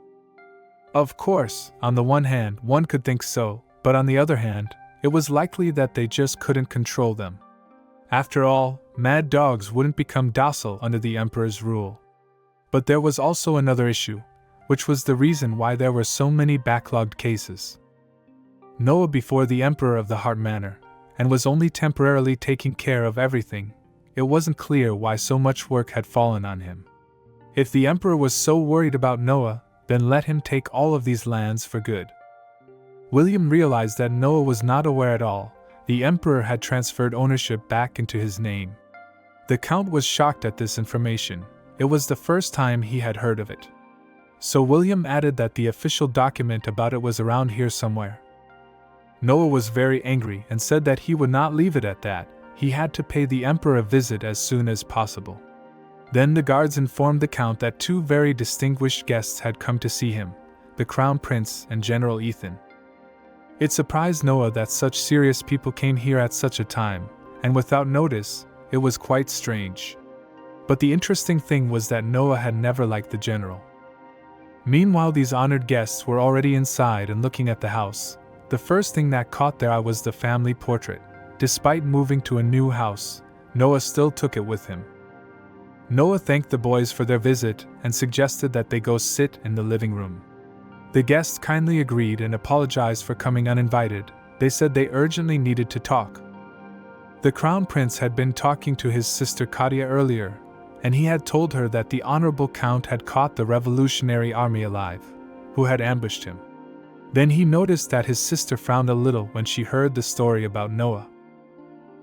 Of course, on the one hand, one could think so, but on the other hand, it was likely that they just couldn't control them. After all, mad dogs wouldn't become docile under the Emperor's rule. But there was also another issue, which was the reason why there were so many backlogged cases. Noah before the Emperor of the Heart Manor, and was only temporarily taking care of everything. It wasn't clear why so much work had fallen on him. If the Emperor was so worried about Noah, then let him take all of these lands for good. William realized that Noah was not aware at all. The Emperor had transferred ownership back into his name. The Count was shocked at this information. It was the first time he had heard of it. So William added that the official document about it was around here somewhere. Noah was very angry and said that he would not leave it at that. He had to pay the Emperor a visit as soon as possible. Then the guards informed the Count that two very distinguished guests had come to see him, the Crown Prince and General Ethan. It surprised Noah that such serious people came here at such a time, and without notice, it was quite strange. But the interesting thing was that Noah had never liked the general. Meanwhile, these honored guests were already inside and looking at the house. The first thing that caught their eye was the family portrait. Despite moving to a new house, Noah still took it with him. Noah thanked the boys for their visit and suggested that they go sit in the living room. The guests kindly agreed and apologized for coming uninvited. They said they urgently needed to talk. The Crown Prince had been talking to his sister Katia earlier, and he had told her that the Honorable Count had caught the Revolutionary Army alive, who had ambushed him. Then he noticed that his sister frowned a little when she heard the story about Noah.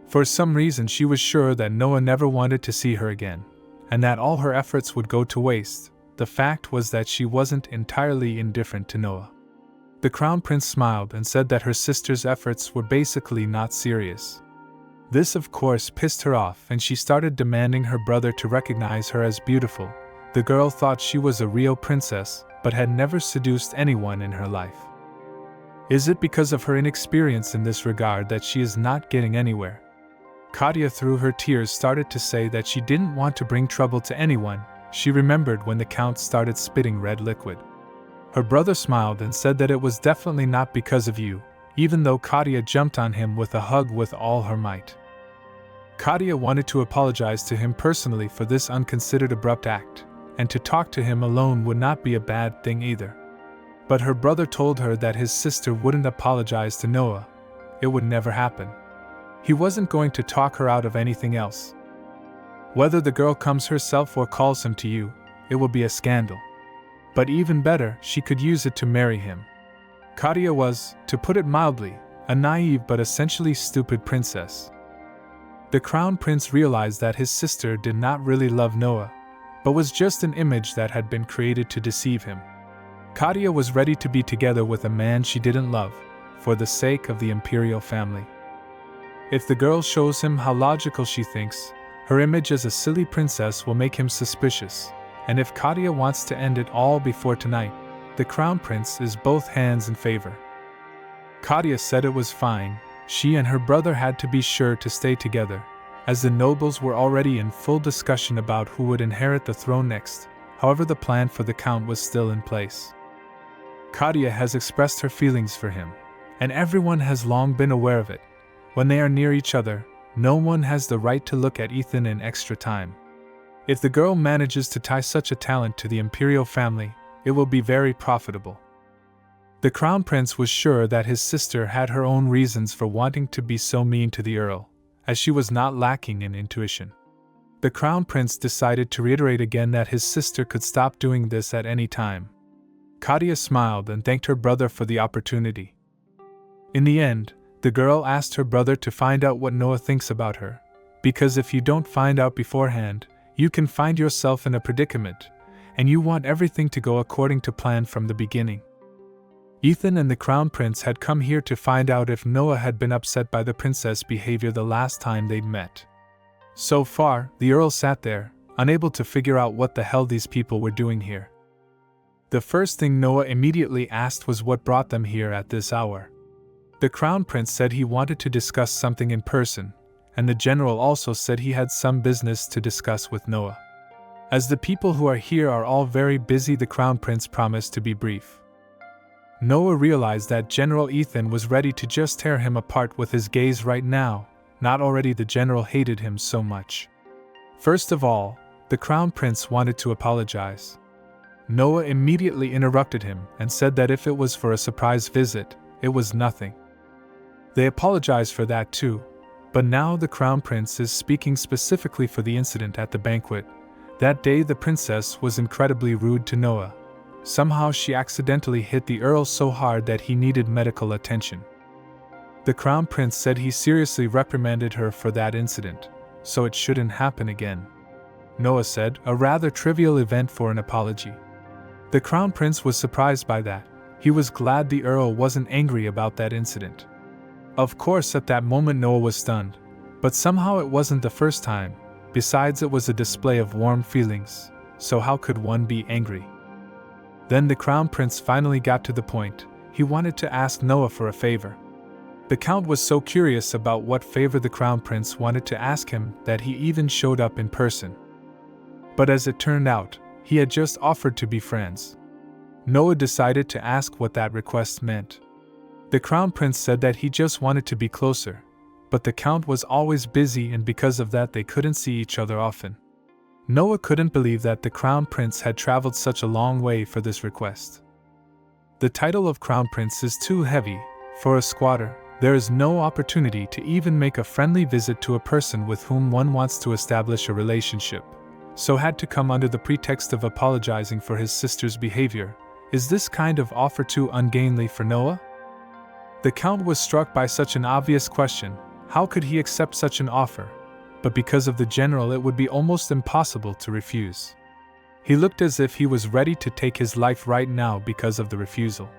For some reason she was sure that Noah never wanted to see her again, and that all her efforts would go to waste. The fact was that she wasn't entirely indifferent to Noah. The Crown Prince smiled and said that her sister's efforts were basically not serious. This of course pissed her off, and she started demanding her brother to recognize her as beautiful. The girl thought she was a real princess, but had never seduced anyone in her life. Is it because of her inexperience in this regard that she is not getting anywhere? Katia, through her tears, started to say that she didn't want to bring trouble to anyone. She remembered when the Count started spitting red liquid. Her brother smiled and said that it was definitely not because of you, even though Katia jumped on him with a hug with all her might. Katia wanted to apologize to him personally for this unconsidered abrupt act, and to talk to him alone would not be a bad thing either. But her brother told her that his sister wouldn't apologize to Noah. It would never happen. He wasn't going to talk her out of anything else. Whether the girl comes herself or calls him to you, it will be a scandal. But even better, she could use it to marry him. Katia was, to put it mildly, a naive but essentially stupid princess. The crown prince realized that his sister did not really love Noah, but was just an image that had been created to deceive him. Katia was ready to be together with a man she didn't love, for the sake of the imperial family. If the girl shows him how logical she thinks, her image as a silly princess will make him suspicious, and if Katia wants to end it all before tonight, the crown prince is both hands in favor. Katia said it was fine. She and her brother had to be sure to stay together, as the nobles were already in full discussion about who would inherit the throne next. However, the plan for the count was still in place. Katia has expressed her feelings for him, and everyone has long been aware of it. When they are near each other, no one has the right to look at Ethan in extra time. If the girl manages to tie such a talent to the imperial family, it will be very profitable. The crown prince was sure that his sister had her own reasons for wanting to be so mean to the earl, as she was not lacking in intuition. The crown prince decided to reiterate again that his sister could stop doing this at any time. Katia smiled and thanked her brother for the opportunity. In the end, the girl asked her brother to find out what Noah thinks about her, because if you don't find out beforehand, you can find yourself in a predicament, and you want everything to go according to plan from the beginning. Ethan and the crown prince had come here to find out if Noah had been upset by the princess' behavior the last time they'd met. So far, the earl sat there, unable to figure out what the hell these people were doing here. The first thing Noah immediately asked was what brought them here at this hour. The crown prince said he wanted to discuss something in person, and the general also said he had some business to discuss with Noah. As the people who are here are all very busy, the crown prince promised to be brief. Noah realized that General Ethan was ready to just tear him apart with his gaze right now. Not already the general hated him so much. First of all, the crown prince wanted to apologize. Noah immediately interrupted him and said that if it was for a surprise visit, it was nothing. They apologized for that too, but now the crown prince is speaking specifically for the incident at the banquet. That day the princess was incredibly rude to Noah. Somehow she accidentally hit the earl so hard that he needed medical attention. The crown prince said he seriously reprimanded her for that incident, so it shouldn't happen again. Noah said, a rather trivial event for an apology. The crown prince was surprised by that. He was glad the earl wasn't angry about that incident. Of course, at that moment Noah was stunned, but somehow it wasn't the first time. Besides, it was a display of warm feelings, so how could one be angry? Then the crown prince finally got to the point. He wanted to ask Noah for a favor. The count was so curious about what favor the crown prince wanted to ask him that he even showed up in person. But as it turned out, he had just offered to be friends. Noah decided to ask what that request meant. The crown prince said that he just wanted to be closer, but the count was always busy and because of that they couldn't see each other often. Noah couldn't believe that the crown prince had traveled such a long way for this request. The title of crown prince is too heavy. For a squatter, there is no opportunity to even make a friendly visit to a person with whom one wants to establish a relationship, so had to come under the pretext of apologizing for his sister's behavior. Is this kind of offer too ungainly for Noah? The count was struck by such an obvious question. How could he accept such an offer? But because of the general, it would be almost impossible to refuse. He looked as if he was ready to take his life right now because of the refusal.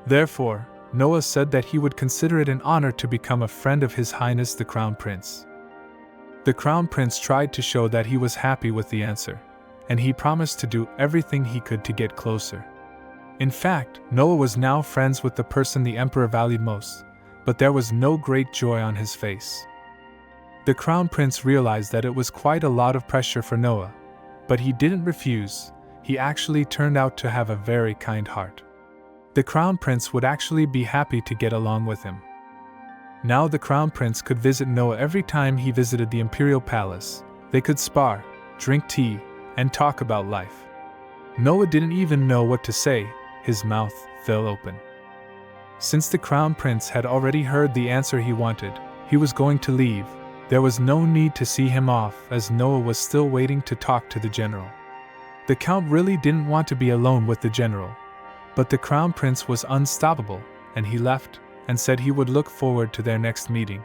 Therefore, Noah said that he would consider it an honor to become a friend of His Highness the Crown Prince. The Crown Prince tried to show that he was happy with the answer, and he promised to do everything he could to get closer. In fact, Noah was now friends with the person the emperor valued most, but there was no great joy on his face. The Crown Prince realized that it was quite a lot of pressure for Noah, but he didn't refuse. He actually turned out to have a very kind heart. The Crown Prince would actually be happy to get along with him. Now the Crown Prince could visit Noah every time he visited the imperial palace. They could spar, drink tea, and talk about life. Noah didn't even know what to say, his mouth fell open. Since the crown prince had already heard the answer he wanted, he was going to leave. There was no need to see him off, as Noah was still waiting to talk to the general. The count really didn't want to be alone with the general, but the crown prince was unstoppable, and he left and said he would look forward to their next meeting.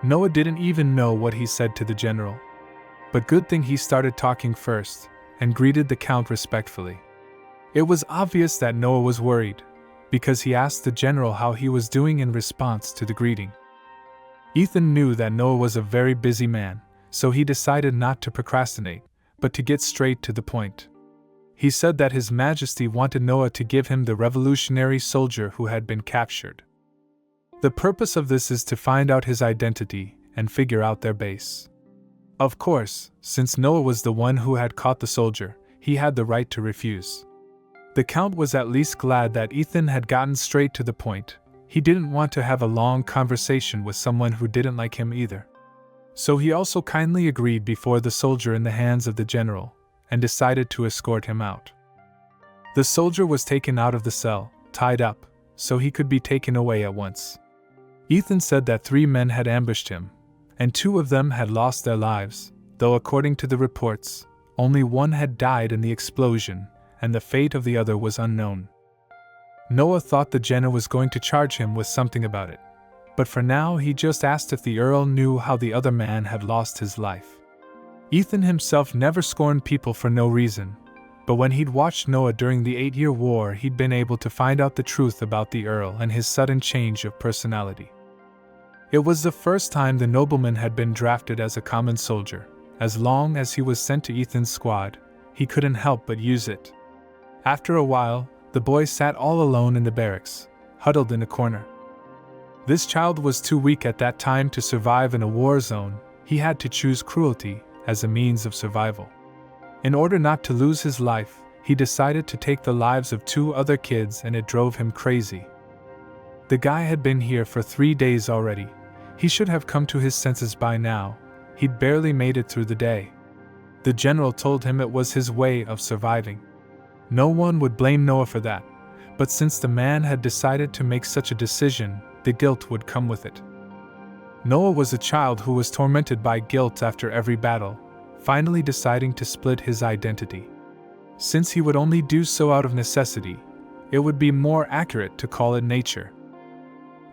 Noah didn't even know what he said to the general. But good thing he started talking first, and greeted the count respectfully. It was obvious that Noah was worried, because he asked the general how he was doing in response to the greeting. Ethan knew that Noah was a very busy man, so he decided not to procrastinate, but to get straight to the point. He said that His Majesty wanted Noah to give him the revolutionary soldier who had been captured. The purpose of this is to find out his identity and figure out their base. Of course, since Noah was the one who had caught the soldier, he had the right to refuse. The count was at least glad that Ethan had gotten straight to the point. He didn't want to have a long conversation with someone who didn't like him either. So he also kindly agreed before the soldier in the hands of the general, and decided to escort him out. The soldier was taken out of the cell, tied up, so he could be taken away at once. Ethan said that 3 men had ambushed him, and 2 of them had lost their lives, though according to the reports, only 1 had died in the explosion, and the fate of the other was unknown. Noah thought the general was going to charge him with something about it, but for now he just asked if the Earl knew how the other man had lost his life. Ethan himself never scorned people for no reason, but when he'd watched Noah during the 8-year war, he'd been able to find out the truth about the Earl and his sudden change of personality. It was the first time the nobleman had been drafted as a common soldier. As long as he was sent to Ethan's squad, he couldn't help but use it. After a while, the boy sat all alone in the barracks, huddled in a corner. This child was too weak at that time to survive in a war zone. He had to choose cruelty as a means of survival. In order not to lose his life, he decided to take the lives of 2 other kids, and it drove him crazy. The guy had been here for 3 days already. He should have come to his senses by now. He'd barely made it through the day. The general told him it was his way of surviving. No one would blame Noah for that, but since the man had decided to make such a decision, the guilt would come with it. Noah was a child who was tormented by guilt after every battle, finally deciding to split his identity. Since he would only do so out of necessity, it would be more accurate to call it nature.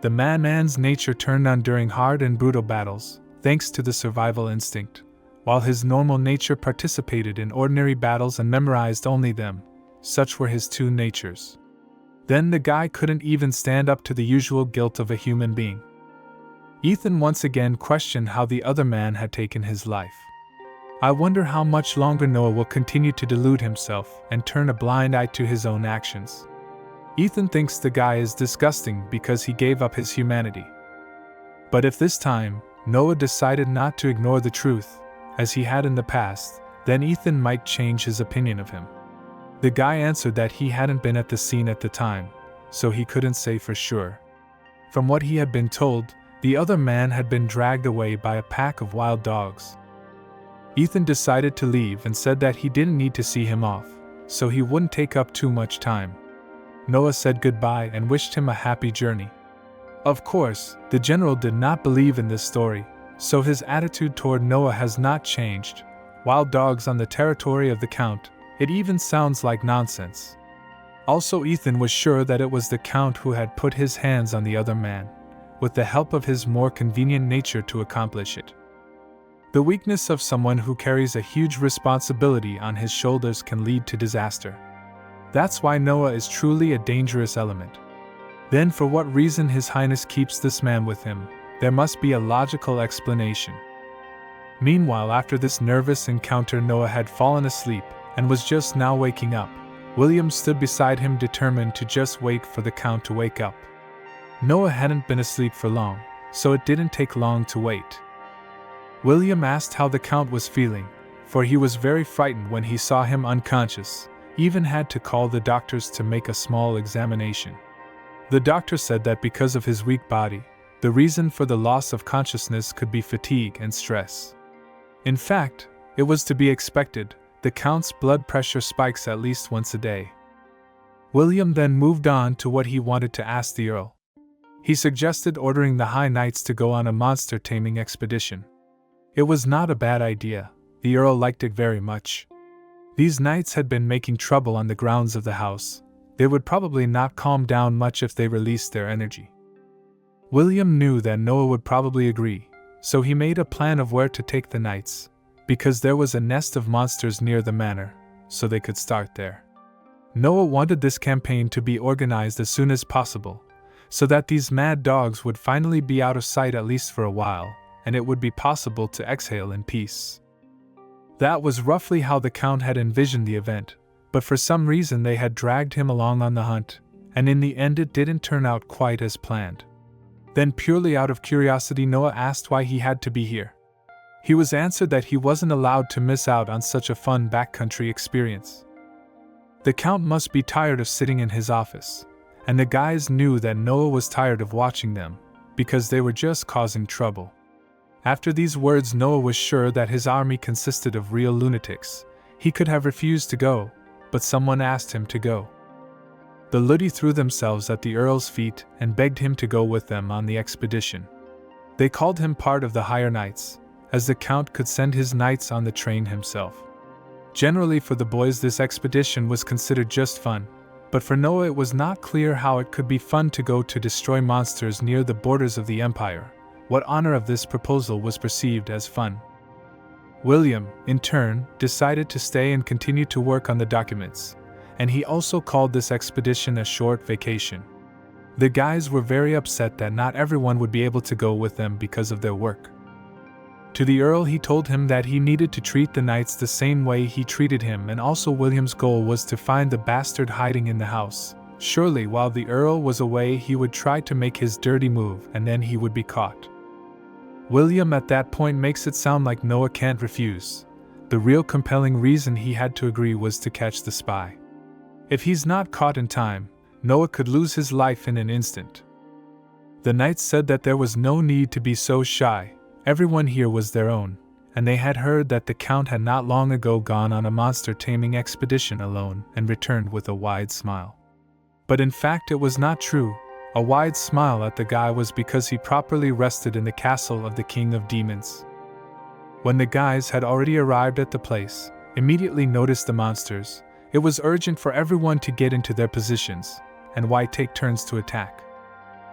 The man's nature turned on during hard and brutal battles, thanks to the survival instinct, while his normal nature participated in ordinary battles and memorized only them. Such were his 2 natures. Then the guy couldn't even stand up to the usual guilt of a human being. Ethan once again questioned how the other man had taken his life. I wonder how much longer Noah will continue to delude himself and turn a blind eye to his own actions. Ethan thinks the guy is disgusting because he gave up his humanity. But if this time, Noah decided not to ignore the truth, as he had in the past, then Ethan might change his opinion of him. The guy answered that he hadn't been at the scene at the time, so he couldn't say for sure. From what he had been told, the other man had been dragged away by a pack of wild dogs. Ethan decided to leave and said that he didn't need to see him off, so he wouldn't take up too much time. Noah said goodbye and wished him a happy journey. Of course, the general did not believe in this story, so his attitude toward Noah has not changed. Wild dogs on the territory of the count, it even sounds like nonsense. Also, Ethan was sure that it was the count who had put his hands on the other man, with the help of his more convenient nature to accomplish it. The weakness of someone who carries a huge responsibility on his shoulders can lead to disaster. That's why Noah is truly a dangerous element. Then for what reason His Highness keeps this man with him, there must be a logical explanation. Meanwhile, after this nervous encounter, Noah had fallen asleep and was just now waking up. William stood beside him, determined to just wait for the count to wake up. Noah hadn't been asleep for long, so it didn't take long to wait. William asked how the count was feeling, for he was very frightened when he saw him unconscious. Even had to call the doctors to make a small examination. The doctor said that because of his weak body, the reason for the loss of consciousness could be fatigue and stress. In fact, it was to be expected. the Count's blood pressure spikes at least once a day. William then moved on to what he wanted to ask the Earl. He suggested ordering the High Knights to go on a monster taming expedition. It was not a bad idea. The Earl liked it very much. These knights had been making trouble on the grounds of the house. They would probably not calm down much if they released their energy. William knew that Noah would probably agree, so he made a plan of where to take the knights, because there was a nest of monsters near the manor, so they could start there. Noah wanted this campaign to be organized as soon as possible, so that these mad dogs would finally be out of sight at least for a while, and it would be possible to exhale in peace. That was roughly how the Count had envisioned the event, but for some reason they had dragged him along on the hunt, and in the end it didn't turn out quite as planned. Then, purely out of curiosity, Noah asked why he had to be here. He was answered that he wasn't allowed to miss out on such a fun backcountry experience. The Count must be tired of sitting in his office, and the guys knew that Noah was tired of watching them, because they were just causing trouble. After these words, Noah was sure that his army consisted of real lunatics. He could have refused to go, but someone asked him to go. The Ludi threw themselves at the Earl's feet and begged him to go with them on the expedition. They called him part of the higher knights, as the Count could send his knights on the train himself. Generally for the boys this expedition was considered just fun, but for Noah it was not clear how it could be fun to go to destroy monsters near the borders of the Empire. What honor of this proposal was perceived as fun? William, in turn, decided to stay and continue to work on the documents, and he also called this expedition a short vacation. The guys were very upset that not everyone would be able to go with them because of their work. To the Earl he told him that he needed to treat the knights the same way he treated him, and also William's goal was to find the bastard hiding in the house. Surely while the Earl was away he would try to make his dirty move and then he would be caught. William at that point makes it sound like Noah can't refuse. The real compelling reason he had to agree was to catch the spy. If he's not caught in time, Noah could lose his life in an instant. The knights said that there was no need to be so shy. Everyone here was their own, and they had heard that the Count had not long ago gone on a monster taming expedition alone and returned with a wide smile. But in fact it was not true. A wide smile at the guy was because he properly rested in the castle of the King of Demons. When the guys had already arrived at the place, immediately noticed the monsters, it was urgent for everyone to get into their positions, and why take turns to attack.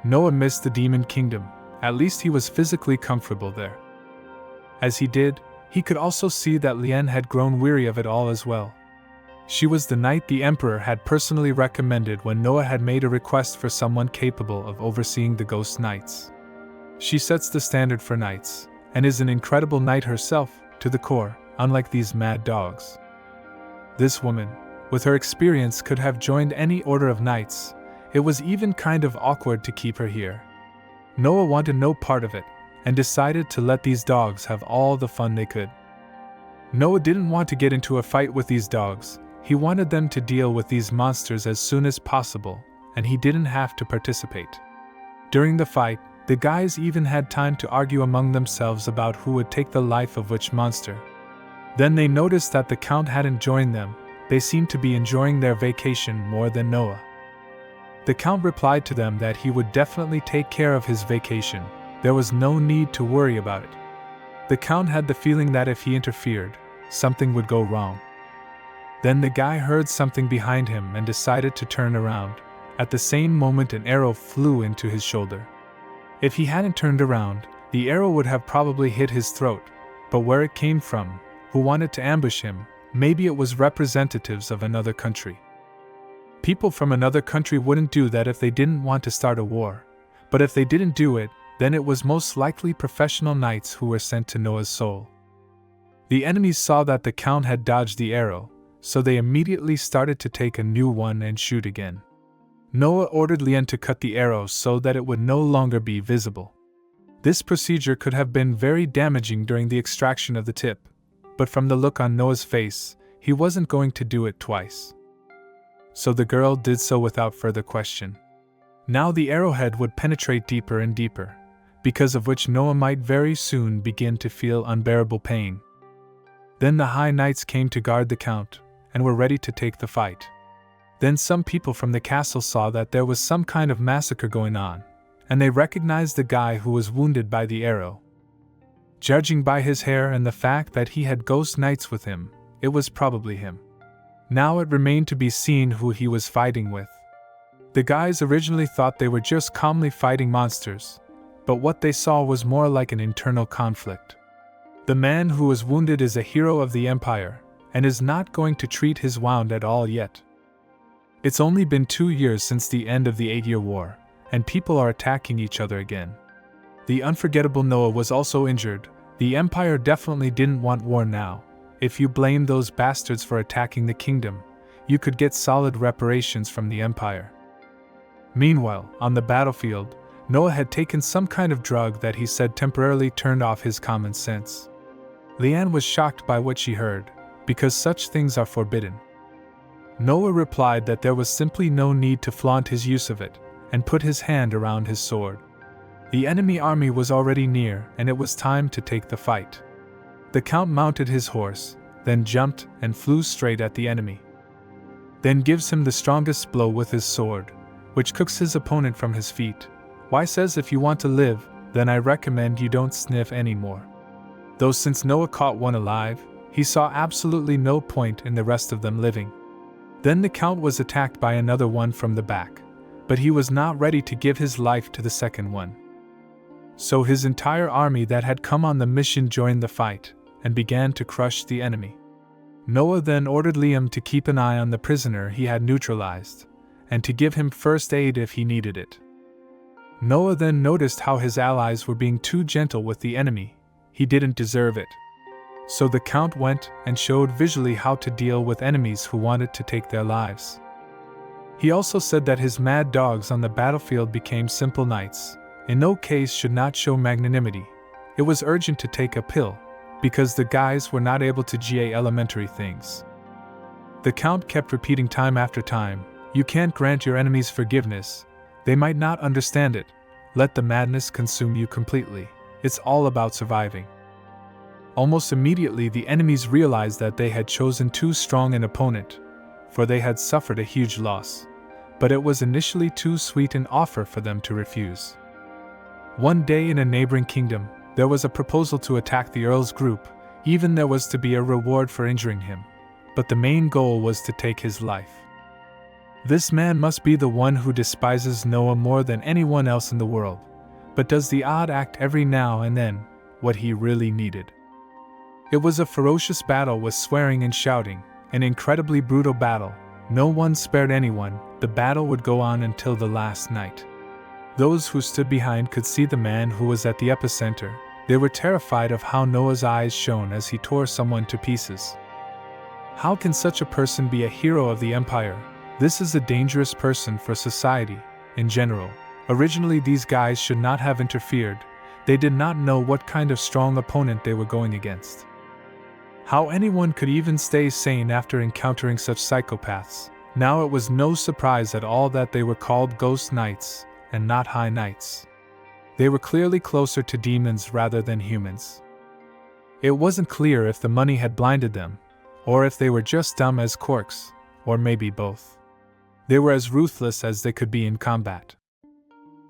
Noah missed the Demon Kingdom, at least he was physically comfortable there. As he did, he could also see that Lien had grown weary of it all as well. She was the knight the Emperor had personally recommended when Noah had made a request for someone capable of overseeing the Ghost Knights. She sets the standard for knights, and is an incredible knight herself, to the core, unlike these mad dogs. This woman, with her experience, could have joined any order of knights. It was even kind of awkward to keep her here. Noah wanted no part of it, and decided to let these dogs have all the fun they could. Noah didn't want to get into a fight with these dogs. He wanted them to deal with these monsters as soon as possible, and he didn't have to participate. During the fight, the guys even had time to argue among themselves about who would take the life of which monster. Then they noticed that the Count hadn't joined them. They seemed to be enjoying their vacation more than Noah. The Count replied to them that he would definitely take care of his vacation. There was no need to worry about it. The Count had the feeling that if he interfered, something would go wrong. Then the guy heard something behind him and decided to turn around. At the same moment an arrow flew into his shoulder. If he hadn't turned around, the arrow would have probably hit his throat, but where it came from, who wanted to ambush him, maybe it was representatives of another country. People from another country wouldn't do that if they didn't want to start a war, but if they didn't do it, then it was most likely professional knights who were sent to Noah's soul. The enemies saw that the Count had dodged the arrow, so they immediately started to take a new one and shoot again. Noah ordered Lien to cut the arrow so that it would no longer be visible. This procedure could have been very damaging during the extraction of the tip, but from the look on Noah's face, he wasn't going to do it twice. So the girl did so without further question. Now the arrowhead would penetrate deeper and deeper, because of which Noah might very soon begin to feel unbearable pain. Then the High Knights came to guard the Count, and were ready to take the fight. Then some people from the castle saw that there was some kind of massacre going on, and they recognized the guy who was wounded by the arrow. Judging by his hair and the fact that he had ghost knights with him, it was probably him. Now it remained to be seen who he was fighting with. The guys originally thought they were just calmly fighting monsters, but what they saw was more like an internal conflict. The man who was wounded is a hero of the Empire, and is not going to treat his wound at all yet. It's only been 2 years since the end of the 8-Year War, and people are attacking each other again. The unforgettable Noah was also injured. The Empire definitely didn't want war now. If you blame those bastards for attacking the kingdom, you could get solid reparations from the Empire. Meanwhile, on the battlefield, Noah had taken some kind of drug that he said temporarily turned off his common sense. Leanne was shocked by what she heard, because such things are forbidden. Noah replied that there was simply no need to flaunt his use of it, and put his hand around his sword. The enemy army was already near, and it was time to take the fight. The Count mounted his horse, then jumped and flew straight at the enemy. Then gives him the strongest blow with his sword, which cooks his opponent from his feet. Why says if you want to live, then I recommend you don't sniff anymore. Though since Noah caught one alive, he saw absolutely no point in the rest of them living. Then the Count was attacked by another one from the back, but he was not ready to give his life to the second one. So his entire army that had come on the mission joined the fight, and began to crush the enemy. Noah then ordered Liam to keep an eye on the prisoner he had neutralized, and to give him first aid if he needed it. Noah then noticed how his allies were being too gentle with the enemy. He didn't deserve it. So the Count went and showed visually how to deal with enemies who wanted to take their lives. He also said that his mad dogs on the battlefield became simple knights, in no case should not show magnanimity. It was urgent to take a pill, because the guys were not able to GA elementary things. The Count kept repeating time after time, "You can't grant your enemies forgiveness. They might not understand it. Let the madness consume you completely. It's all about surviving." Almost immediately the enemies realized that they had chosen too strong an opponent, for they had suffered a huge loss, but it was initially too sweet an offer for them to refuse. One day in a neighboring kingdom, there was a proposal to attack the Earl's group, even there was to be a reward for injuring him, but the main goal was to take his life. This man must be the one who despises Noah more than anyone else in the world, but does the odd act every now and then, what he really needed. It was a ferocious battle with swearing and shouting, an incredibly brutal battle. No one spared anyone. The battle would go on until the last night. Those who stood behind could see the man who was at the epicenter. They were terrified of how Noah's eyes shone as he tore someone to pieces. How can such a person be a hero of the Empire? This is a dangerous person for society, in general. Originally these guys should not have interfered. They did not know what kind of strong opponent they were going against. How anyone could even stay sane after encountering such psychopaths. Now it was no surprise at all that they were called Ghost Knights, and not High Knights. They were clearly closer to demons rather than humans. It wasn't clear if the money had blinded them, or if they were just dumb as corks, or maybe both. They were as ruthless as they could be in combat.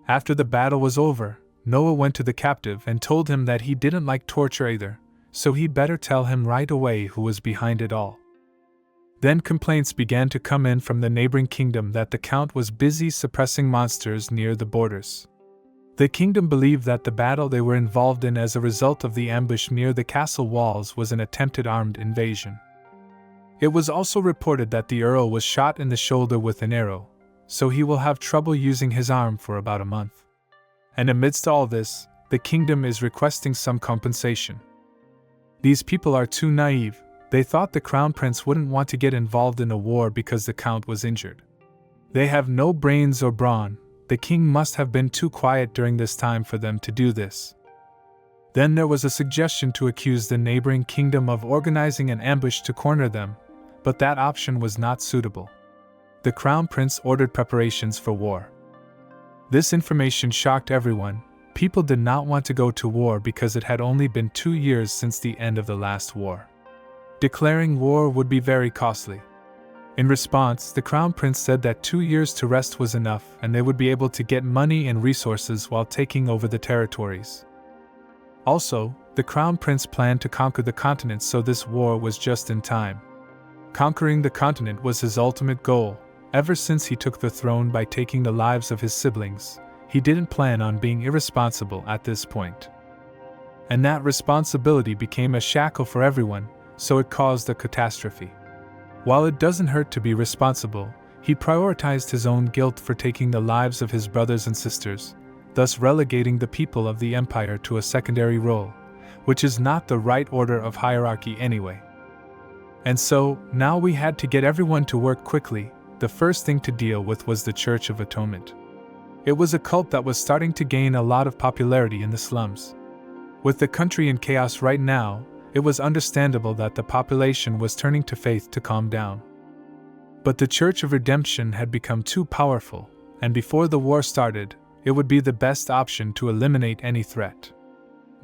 After the battle was over, Noah went to the captive and told him that he didn't like torture either, so he'd better tell him right away who was behind it all. Then complaints began to come in from the neighboring kingdom that the Count was busy suppressing monsters near the borders. The kingdom believed that the battle they were involved in as a result of the ambush near the castle walls was an attempted armed invasion. It was also reported that the Earl was shot in the shoulder with an arrow, so he will have trouble using his arm for about a month. And amidst all this, the kingdom is requesting some compensation. These people are too naive. They thought the crown prince wouldn't want to get involved in a war because the count was injured. They have no brains or brawn. The king must have been too quiet during this time for them to do this. Then there was a suggestion to accuse the neighboring kingdom of organizing an ambush to corner them, but that option was not suitable. The crown prince ordered preparations for war. This information shocked everyone. People did not want to go to war because it had only been 2 years since the end of the last war. declaring war would be very costly. In response, the Crown Prince said that 2 years to rest was enough and they would be able to get money and resources while taking over the territories. Also, the Crown Prince planned to conquer the continent, so this war was just in time. Conquering the continent was his ultimate goal. Ever since he took the throne by taking the lives of his siblings, he didn't plan on being irresponsible at this point. And that responsibility became a shackle for everyone, so it caused a catastrophe. While it doesn't hurt to be responsible, he prioritized his own guilt for taking the lives of his brothers and sisters, thus relegating the people of the empire to a secondary role, which is not the right order of hierarchy anyway. And so, now we had to get everyone to work quickly. The first thing to deal with was the Church of Atonement. It was a cult that was starting to gain a lot of popularity in the slums. With the country in chaos right now, it was understandable that the population was turning to faith to calm down. But the Church of Redemption had become too powerful, and before the war started, it would be the best option to eliminate any threat.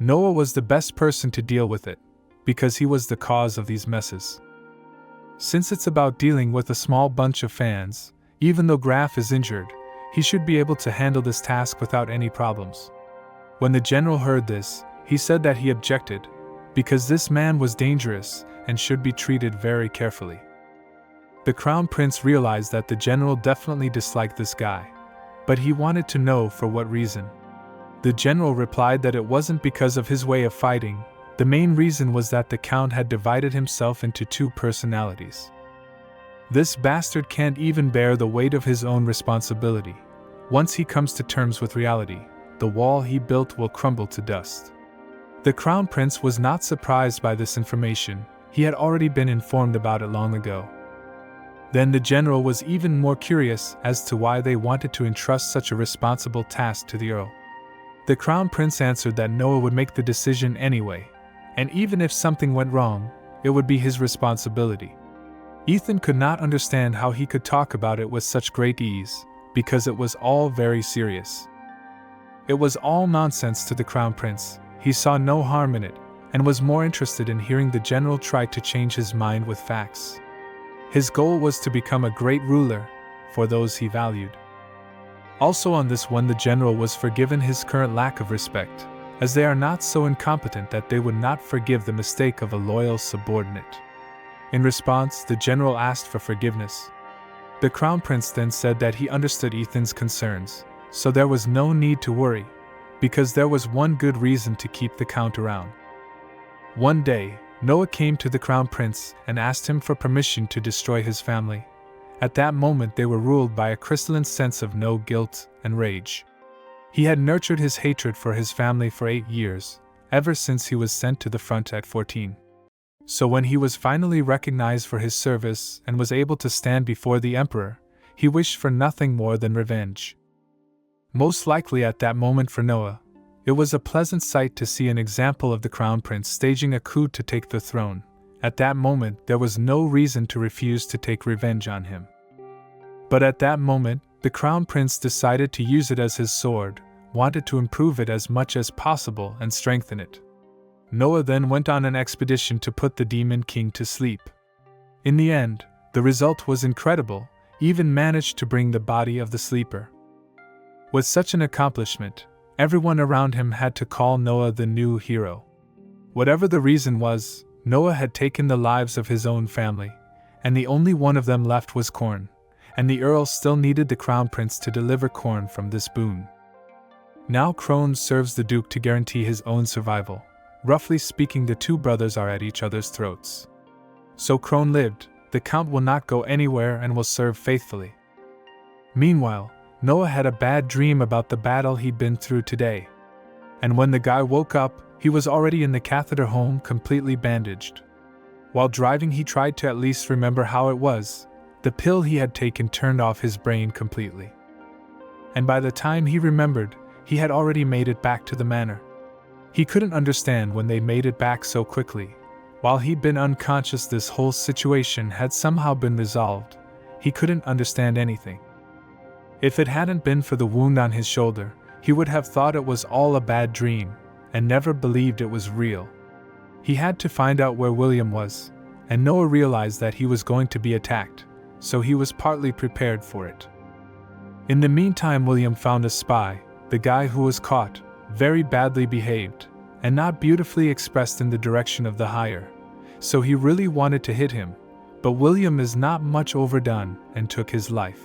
Noah was the best person to deal with it, because he was the cause of these messes. Since it's about dealing with a small bunch of fans, even though Graf is injured, he should be able to handle this task without any problems. When the general heard this, he said that he objected, because this man was dangerous and should be treated very carefully. The Crown Prince realized that the general definitely disliked this guy, but he wanted to know for what reason. The general replied that it wasn't because of his way of fighting. The main reason was that the Count had divided himself into 2 personalities. This bastard can't even bear the weight of his own responsibility. Once he comes to terms with reality, the wall he built will crumble to dust. The Crown Prince was not surprised by this information. He had already been informed about it long ago. Then the general was even more curious as to why they wanted to entrust such a responsible task to the Earl. The Crown Prince answered that Noah would make the decision anyway, and even if something went wrong, it would be his responsibility. Ethan could not understand how he could talk about it with such great ease, because it was all very serious. It was all nonsense to the Crown Prince. He saw no harm in it, and was more interested in hearing the general try to change his mind with facts. His goal was to become a great ruler, for those he valued. Also on this one, the general was forgiven his current lack of respect, as they are not so incompetent that they would not forgive the mistake of a loyal subordinate. In response, the general asked for forgiveness. The Crown Prince then said that he understood Ethan's concerns, so there was no need to worry, because there was one good reason to keep the Count around. One day, Noah came to the Crown Prince and asked him for permission to destroy his family. At that moment they were ruled by a crystalline sense of no guilt and rage. He had nurtured his hatred for his family for 8 years, ever since he was sent to the front at 14. So when he was finally recognized for his service and was able to stand before the Emperor, he wished for nothing more than revenge. Most likely at that moment for Noah, it was a pleasant sight to see an example of the Crown Prince staging a coup to take the throne. At that moment there was no reason to refuse to take revenge on him. But at that moment, the Crown Prince decided to use it as his sword, wanted to improve it as much as possible and strengthen it. Noah then went on an expedition to put the Demon King to sleep. In the end, the result was incredible, even managed to bring the body of the sleeper. With such an accomplishment, everyone around him had to call Noah the new hero. Whatever the reason was, Noah had taken the lives of his own family, and the only one of them left was corn, and the Earl still needed the Crown Prince to deliver corn from this boon. Now Crone serves the Duke to guarantee his own survival. Roughly speaking, the 2 brothers are at each other's throats. So Crone lived, the Count will not go anywhere and will serve faithfully. Meanwhile, Noah had a bad dream about the battle he'd been through today. And when the guy woke up, he was already in the catheter home, completely bandaged. While driving, he tried to at least remember how it was. The pill he had taken turned off his brain completely. And by the time he remembered, he had already made it back to the manor. He couldn't understand when they made it back so quickly. While he'd been unconscious, this whole situation had somehow been resolved. He couldn't understand anything. If it hadn't been for the wound on his shoulder, he would have thought it was all a bad dream, and never believed it was real. He had to find out where William was, and Noah realized that he was going to be attacked, so he was partly prepared for it. In the meantime, William found a spy, the guy who was caught, very badly behaved, and not beautifully expressed in the direction of the hire, so he really wanted to hit him, but William is not much overdone and took his life.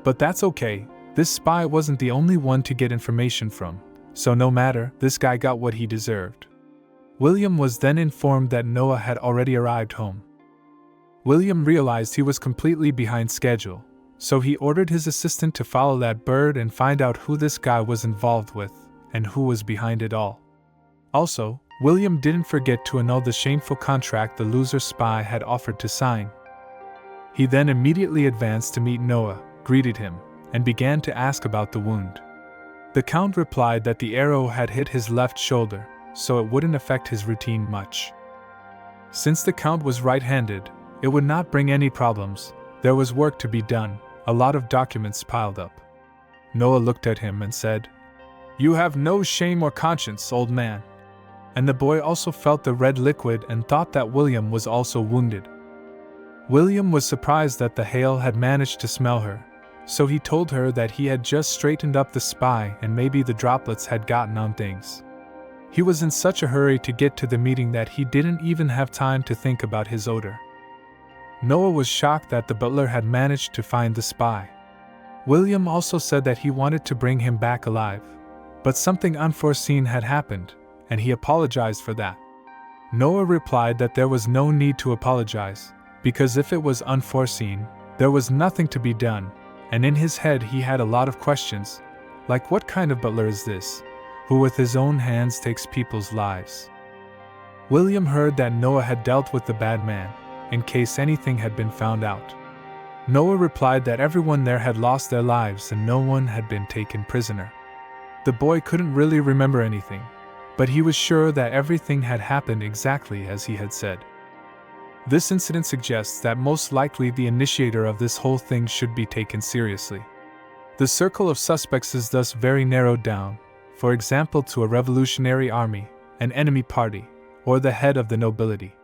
But that's okay, this spy wasn't the only one to get information from, so no matter, this guy got what he deserved. William was then informed that Noah had already arrived home. William realized he was completely behind schedule, so he ordered his assistant to follow that bird and find out who this guy was involved with, and who was behind it all. Also, William didn't forget to annul the shameful contract the loser spy had offered to sign. He then immediately advanced to meet Noah, greeted him, and began to ask about the wound. The Count replied that the arrow had hit his left shoulder, so it wouldn't affect his routine much. Since the Count was right-handed, it would not bring any problems. There was work to be done, a lot of documents piled up. Noah looked at him and said, "You have no shame or conscience, old man." And the boy also felt the red liquid and thought that William was also wounded. William was surprised that the Hale had managed to smell her, so he told her that he had just straightened up the spy and maybe the droplets had gotten on things. He was in such a hurry to get to the meeting that he didn't even have time to think about his odor. Noah was shocked that the butler had managed to find the spy. William also said that he wanted to bring him back alive, but something unforeseen had happened, and he apologized for that. Noah replied that there was no need to apologize, because if it was unforeseen, there was nothing to be done, and in his head he had a lot of questions, like what kind of butler is this, who with his own hands takes people's lives? William heard that Noah had dealt with the bad man, in case anything had been found out. Noah replied that everyone there had lost their lives and no one had been taken prisoner. The boy couldn't really remember anything, but he was sure that everything had happened exactly as he had said. This incident suggests that most likely the initiator of this whole thing should be taken seriously. The circle of suspects is thus very narrowed down, for example to a revolutionary army, an enemy party, or the head of the nobility.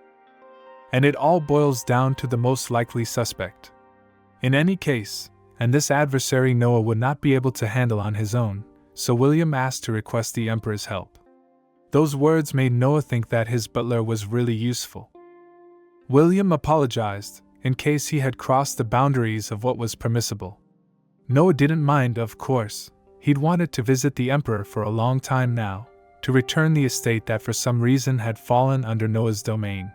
And it all boils down to the most likely suspect. In any case, and this adversary Noah would not be able to handle on his own, so William asked to request the emperor's help. Those words made Noah think that his butler was really useful. William apologized, in case he had crossed the boundaries of what was permissible. Noah didn't mind, of course. He'd wanted to visit the emperor for a long time now, to return the estate that for some reason had fallen under Noah's domain.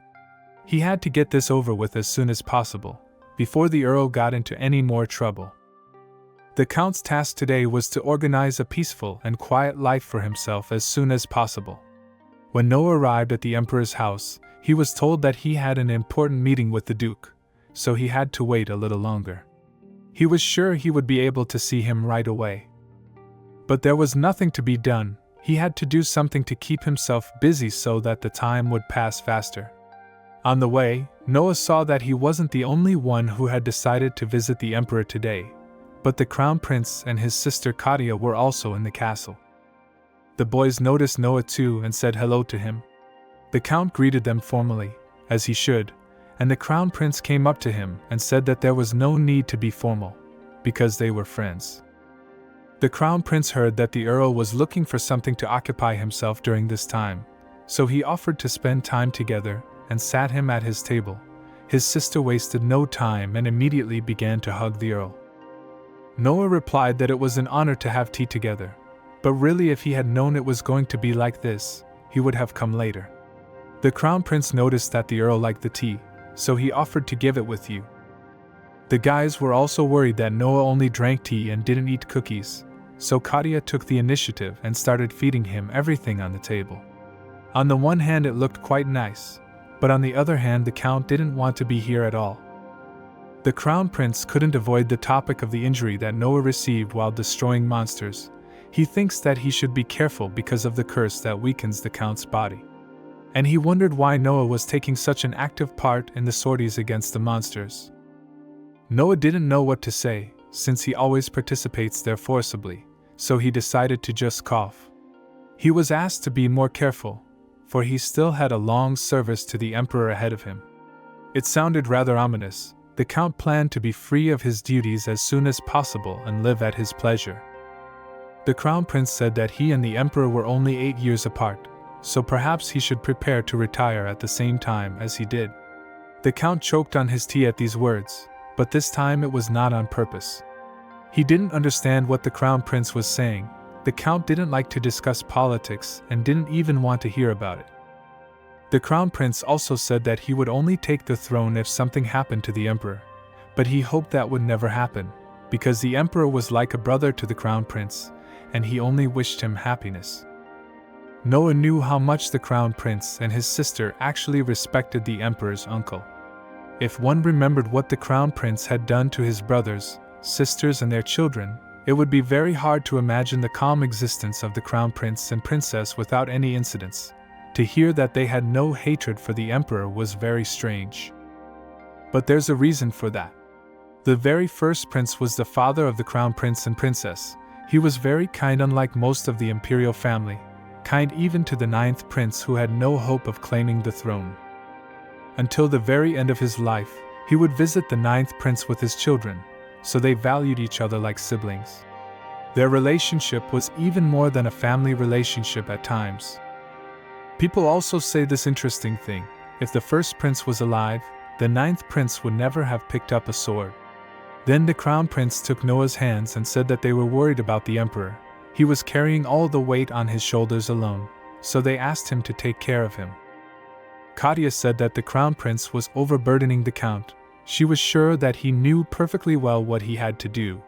He had to get this over with as soon as possible, before the Earl got into any more trouble. The Count's task today was to organize a peaceful and quiet life for himself as soon as possible. When Noah arrived at the Emperor's house, he was told that he had an important meeting with the Duke, so he had to wait a little longer. He was sure he would be able to see him right away. But there was nothing to be done. He had to do something to keep himself busy so that the time would pass faster. On the way, Noah saw that he wasn't the only one who had decided to visit the Emperor today, but the Crown Prince and his sister Katia were also in the castle. The boys noticed Noah too and said hello to him. The Count greeted them formally, as he should, and the Crown Prince came up to him and said that there was no need to be formal, because they were friends. The Crown Prince heard that the Earl was looking for something to occupy himself during this time, so he offered to spend time together and sat him at his table. His sister wasted no time and immediately began to hug the Earl. Noah replied that it was an honor to have tea together, but really if he had known it was going to be like this, he would have come later. The Crown Prince noticed that the Earl liked the tea, so he offered to give it with you. The guys were also worried that Noah only drank tea and didn't eat cookies, so Katia took the initiative and started feeding him everything on the table. On the one hand it looked quite nice, but on the other hand the Count didn't want to be here at all. The Crown Prince couldn't avoid the topic of the injury that Noah received while destroying monsters. He thinks that he should be careful because of the curse that weakens the Count's body. And he wondered why Noah was taking such an active part in the sorties against the monsters. Noah didn't know what to say, since he always participates there forcibly, so he decided to just cough. He was asked to be more careful, for he still had a long service to the Emperor ahead of him. It sounded rather ominous. The Count planned to be free of his duties as soon as possible and live at his pleasure. The Crown Prince said that he and the Emperor were only 8 years apart, so perhaps he should prepare to retire at the same time as he did. The Count choked on his tea at these words, but this time it was not on purpose. He didn't understand what the Crown Prince was saying. The Count didn't like to discuss politics and didn't even want to hear about it. The Crown Prince also said that he would only take the throne if something happened to the Emperor, but he hoped that would never happen, because the Emperor was like a brother to the Crown Prince, and he only wished him happiness. Noah knew how much the Crown Prince and his sister actually respected the Emperor's uncle. If one remembered what the Crown Prince had done to his brothers, sisters and their children, it would be very hard to imagine the calm existence of the Crown Prince and Princess without any incidents. To hear that they had no hatred for the Emperor was very strange. But there's a reason for that. The very first prince was the father of the Crown Prince and Princess. He was very kind, unlike most of the imperial family, kind even to the 9th prince who had no hope of claiming the throne. Until the very end of his life, he would visit the 9th prince with his children, so they valued each other like siblings. Their relationship was even more than a family relationship at times. People also say this interesting thing: if the first prince was alive, the 9th prince would never have picked up a sword. Then the Crown Prince took Noah's hands and said that they were worried about the Emperor. He was carrying all the weight on his shoulders alone, so they asked him to take care of him. Katya said that the Crown Prince was overburdening the Count. She was sure that he knew perfectly well what he had to do.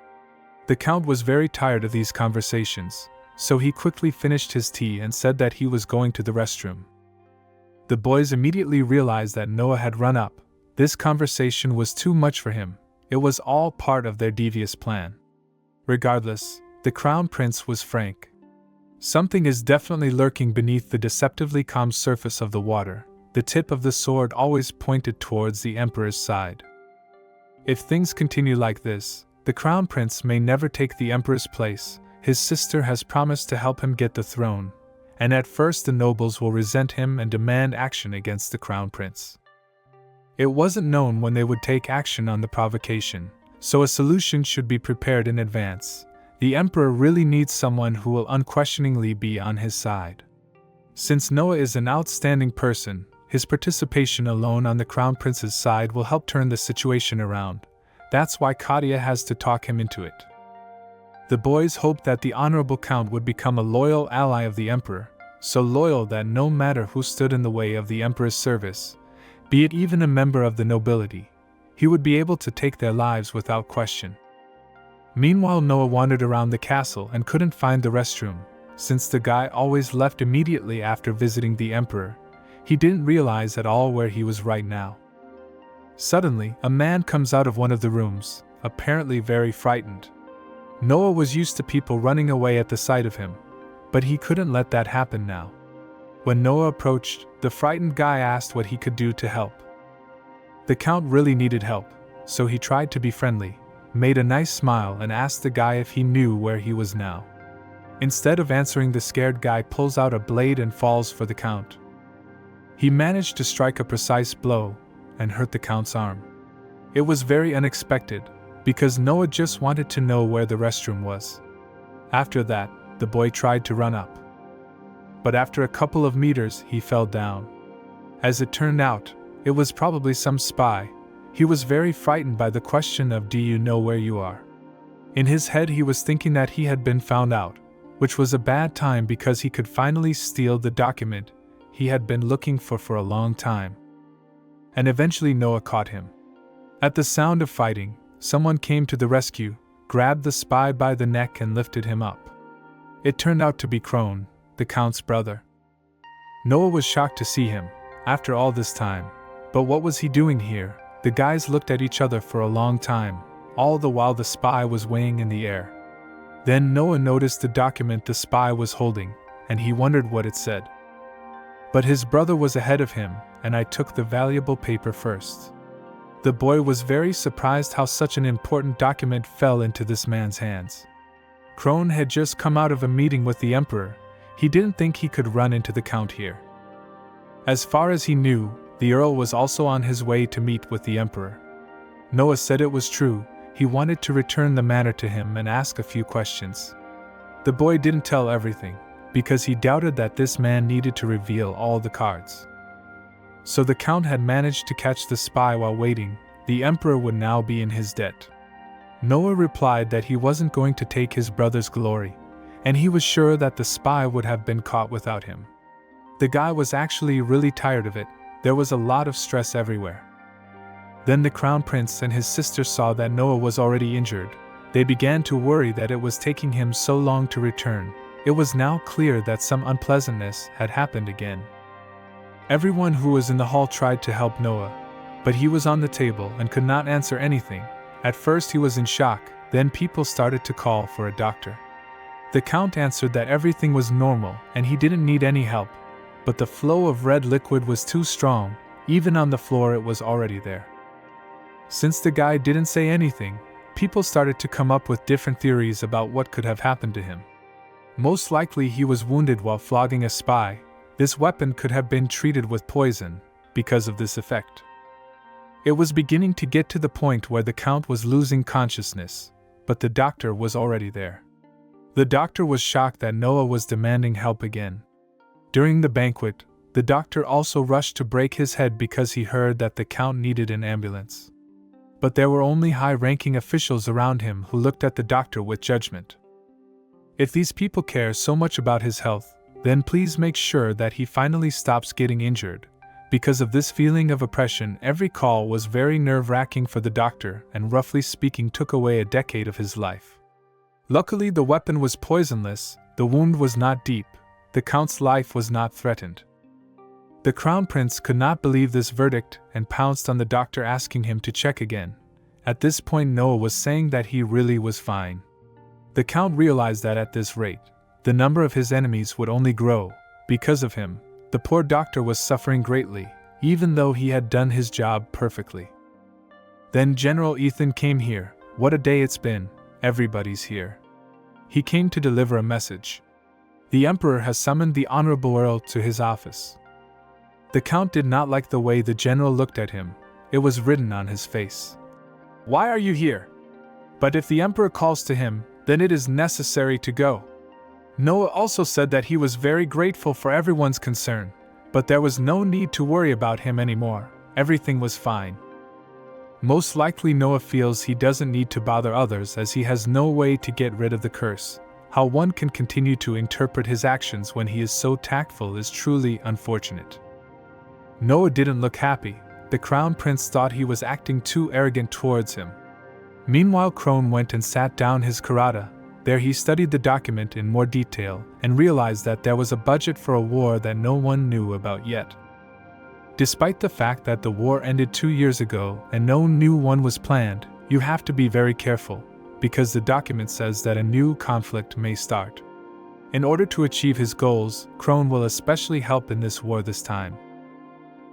The Count was very tired of these conversations, so he quickly finished his tea and said that he was going to the restroom. The boys immediately realized that Noah had run up. This conversation was too much for him. It was all part of their devious plan. Regardless, the Crown Prince was frank. Something is definitely lurking beneath the deceptively calm surface of the water. The tip of the sword always pointed towards the Emperor's side. If things continue like this, the Crown Prince may never take the Emperor's place. His sister has promised to help him get the throne, and at first the nobles will resent him and demand action against the Crown Prince. It wasn't known when they would take action on the provocation, so a solution should be prepared in advance. The Emperor really needs someone who will unquestioningly be on his side. Since Noah is an outstanding person, his participation alone on the Crown Prince's side will help turn the situation around. That's why Katya has to talk him into it. The boys hoped that the Honorable Count would become a loyal ally of the Emperor, so loyal that no matter who stood in the way of the Emperor's service, be it even a member of the nobility, he would be able to take their lives without question. Meanwhile, Noah wandered around the castle and couldn't find the restroom. Since the guy always left immediately after visiting the Emperor, he didn't realize at all where he was right now. Suddenly, a man comes out of one of the rooms, apparently very frightened. Noah was used to people running away at the sight of him, but he couldn't let that happen now. When Noah approached, the frightened guy asked what he could do to help. The Count really needed help, so he tried to be friendly, made a nice smile and asked the guy if he knew where he was now. Instead of answering, the scared guy pulls out a blade and falls for the Count. He managed to strike a precise blow and hurt the Count's arm. It was very unexpected, because Noah just wanted to know where the restroom was. After that, the boy tried to run up. But after a couple of meters, he fell down. As it turned out, it was probably some spy. He was very frightened by the question of "Do you know where you are?" In his head he was thinking that he had been found out, which was a bad time because he could finally steal the document he had been looking for a long time. And eventually Noah caught him. At the sound of fighting, someone came to the rescue, grabbed the spy by the neck and lifted him up. It turned out to be Crone, the Count's brother. Noah was shocked to see him, after all this time. But what was he doing here? The guys looked at each other for a long time, all the while the spy was weighing in the air. Then Noah noticed the document the spy was holding, and he wondered what it said. But his brother was ahead of him, and I took the valuable paper first. The boy was very surprised how such an important document fell into this man's hands. Crone had just come out of a meeting with the Emperor. He didn't think he could run into the Count here. As far as he knew, the Earl was also on his way to meet with the Emperor. Noah said it was true, he wanted to return the manor to him and ask a few questions. The boy didn't tell everything, because he doubted that this man needed to reveal all the cards. So the Count had managed to catch the spy while waiting. The Emperor would now be in his debt. Noah replied that he wasn't going to take his brother's glory, and he was sure that the spy would have been caught without him. The guy was actually really tired of it. There was a lot of stress everywhere. Then the Crown Prince and his sister saw that Noah was already injured. They began to worry that it was taking him so long to return. It was now clear that some unpleasantness had happened again. Everyone who was in the hall tried to help Noah, but he was on the table and could not answer anything. At first he was in shock, then people started to call for a doctor. The Count answered that everything was normal and he didn't need any help, but the flow of red liquid was too strong, even on the floor it was already there. Since the guy didn't say anything, people started to come up with different theories about what could have happened to him. Most likely he was wounded while flogging a spy. This weapon could have been treated with poison, because of this effect. It was beginning to get to the point where the Count was losing consciousness, but the doctor was already there. The doctor was shocked that Noah was demanding help again. During the banquet, the doctor also rushed to break his head because he heard that the Count needed an ambulance. But there were only high-ranking officials around him who looked at the doctor with judgment. If these people care so much about his health, then please make sure that he finally stops getting injured. Because of this feeling of oppression, every call was very nerve-wracking for the doctor and roughly speaking took away a decade of his life. Luckily the weapon was poisonless, the wound was not deep, the Count's life was not threatened. The Crown Prince could not believe this verdict and pounced on the doctor asking him to check again. At this point Noah was saying that he really was fine. The Count realized that at this rate, the number of his enemies would only grow. Because of him, the poor doctor was suffering greatly, even though he had done his job perfectly. Then General Ethan came here. What a day it's been, everybody's here. He came to deliver a message. The Emperor has summoned the Honorable Earl to his office. The Count did not like the way the general looked at him. It was written on his face. Why are you here? But if the Emperor calls to him, then it is necessary to go. Noah also said that he was very grateful for everyone's concern, but there was no need to worry about him anymore. Everything was fine. Most likely Noah feels he doesn't need to bother others as he has no way to get rid of the curse. How one can continue to interpret his actions when he is so tactful is truly unfortunate. Noah didn't look happy. The Crown Prince thought he was acting too arrogant towards him. Meanwhile Crone went and sat down his karata. There he studied the document in more detail and realized that there was a budget for a war that no one knew about yet. Despite the fact that the war ended 2 years ago and no new one was planned, you have to be very careful, because the document says that a new conflict may start. In order to achieve his goals, Crone will especially help in this war this time.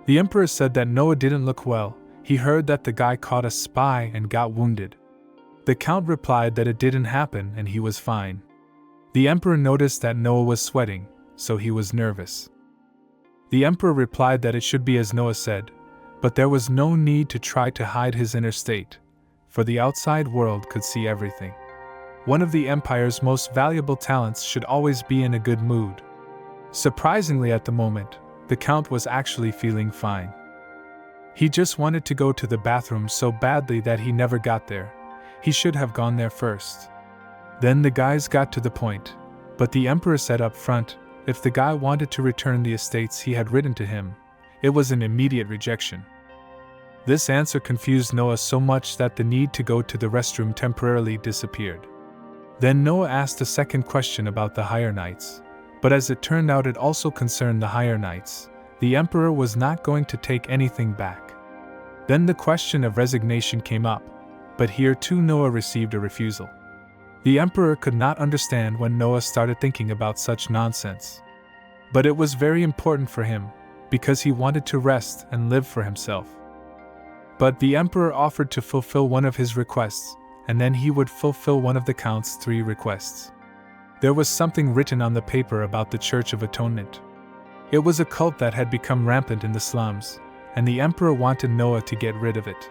The Emperor said that Noah didn't look well. He heard that the guy caught a spy and got wounded. The Count replied that it didn't happen and he was fine. The Emperor noticed that Noah was sweating, so he was nervous. The Emperor replied that it should be as Noah said, but there was no need to try to hide his inner state, for the outside world could see everything. One of the Empire's most valuable talents should always be in a good mood. Surprisingly at the moment, the Count was actually feeling fine. He just wanted to go to the bathroom so badly that he never got there. He should have gone there first. Then the guys got to the point, but the Emperor said up front, if the guy wanted to return the estates he had written to him, it was an immediate rejection. This answer confused Noah so much that the need to go to the restroom temporarily disappeared. Then Noah asked a second question about the Higher Knights, but as it turned out it also concerned the Higher Knights. The Emperor was not going to take anything back. Then the question of resignation came up, but here too Noah received a refusal. The Emperor could not understand when Noah started thinking about such nonsense. But it was very important for him, because he wanted to rest and live for himself. But the Emperor offered to fulfill one of his requests, and then he would fulfill one of the Count's 3 requests. There was something written on the paper about the Church of Atonement. It was a cult that had become rampant in the slums, and the emperor wanted Noah to get rid of it.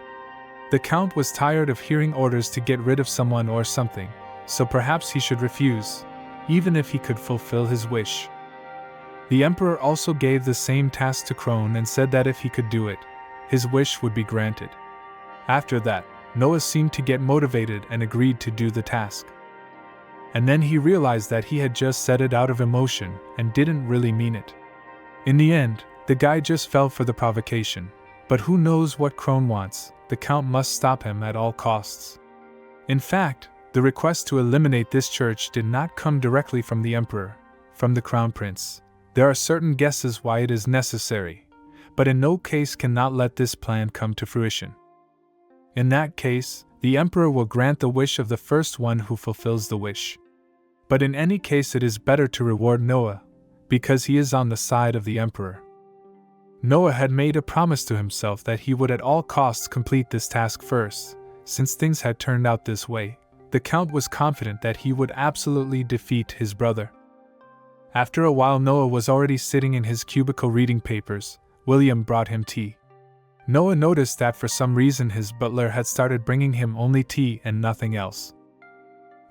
The count was tired of hearing orders to get rid of someone or something, so perhaps he should refuse, even if he could fulfill his wish. The emperor also gave the same task to Crone and said that if he could do it, his wish would be granted. After that, Noah seemed to get motivated and agreed to do the task. And then he realized that he had just said it out of emotion and didn't really mean it. In the end, the guy just fell for the provocation, but who knows what Crone wants, the count must stop him at all costs. In fact, the request to eliminate this church did not come directly from the emperor, from the crown prince. There are certain guesses why it is necessary, but in no case cannot let this plan come to fruition. In that case, the emperor will grant the wish of the first one who fulfills the wish. But in any case it is better to reward Noah, because he is on the side of the emperor. Noah had made a promise to himself that he would at all costs complete this task first. Since things had turned out this way, the count was confident that he would absolutely defeat his brother. After a while, Noah was already sitting in his cubicle reading papers. William brought him tea. Noah noticed that for some reason his butler had started bringing him only tea and nothing else.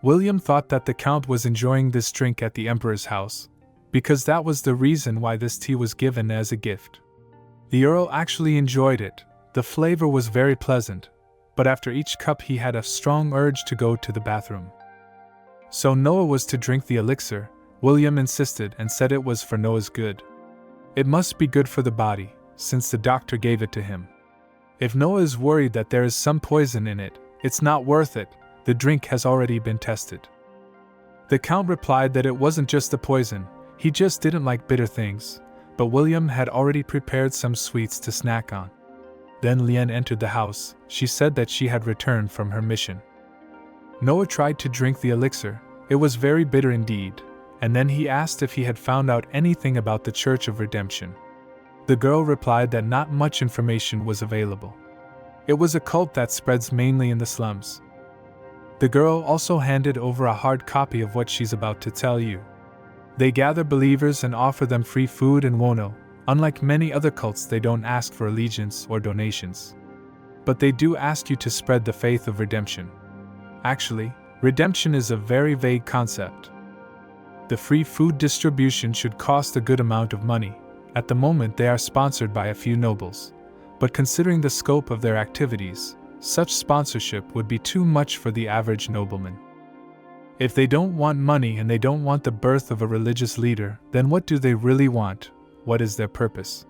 William thought that the count was enjoying this drink at the emperor's house, because that was the reason why this tea was given as a gift. The earl actually enjoyed it. The flavor was very pleasant, but after each cup he had a strong urge to go to the bathroom. So Noah was to drink the elixir. William insisted and said it was for Noah's good. It must be good for the body, since the doctor gave it to him. If Noah is worried that there is some poison in it, it's not worth it. The drink has already been tested. The count replied that it wasn't just the poison, he just didn't like bitter things, but William had already prepared some sweets to snack on. Then Lien entered the house. She said that she had returned from her mission. Noah tried to drink the elixir. It was very bitter indeed, and then he asked if he had found out anything about the Church of Redemption. The girl replied that not much information was available. It was a cult that spreads mainly in the slums. The girl also handed over a hard copy of what she's about to tell you. They gather believers and offer them free food and wono. Unlike many other cults, they don't ask for allegiance or donations. But they do ask you to spread the faith of redemption. Actually, redemption is a very vague concept. The free food distribution should cost a good amount of money. At the moment they are sponsored by a few nobles, but considering the scope of their activities, such sponsorship would be too much for the average nobleman. If they don't want money and they don't want the birth of a religious leader, then what do they really want? What is their purpose?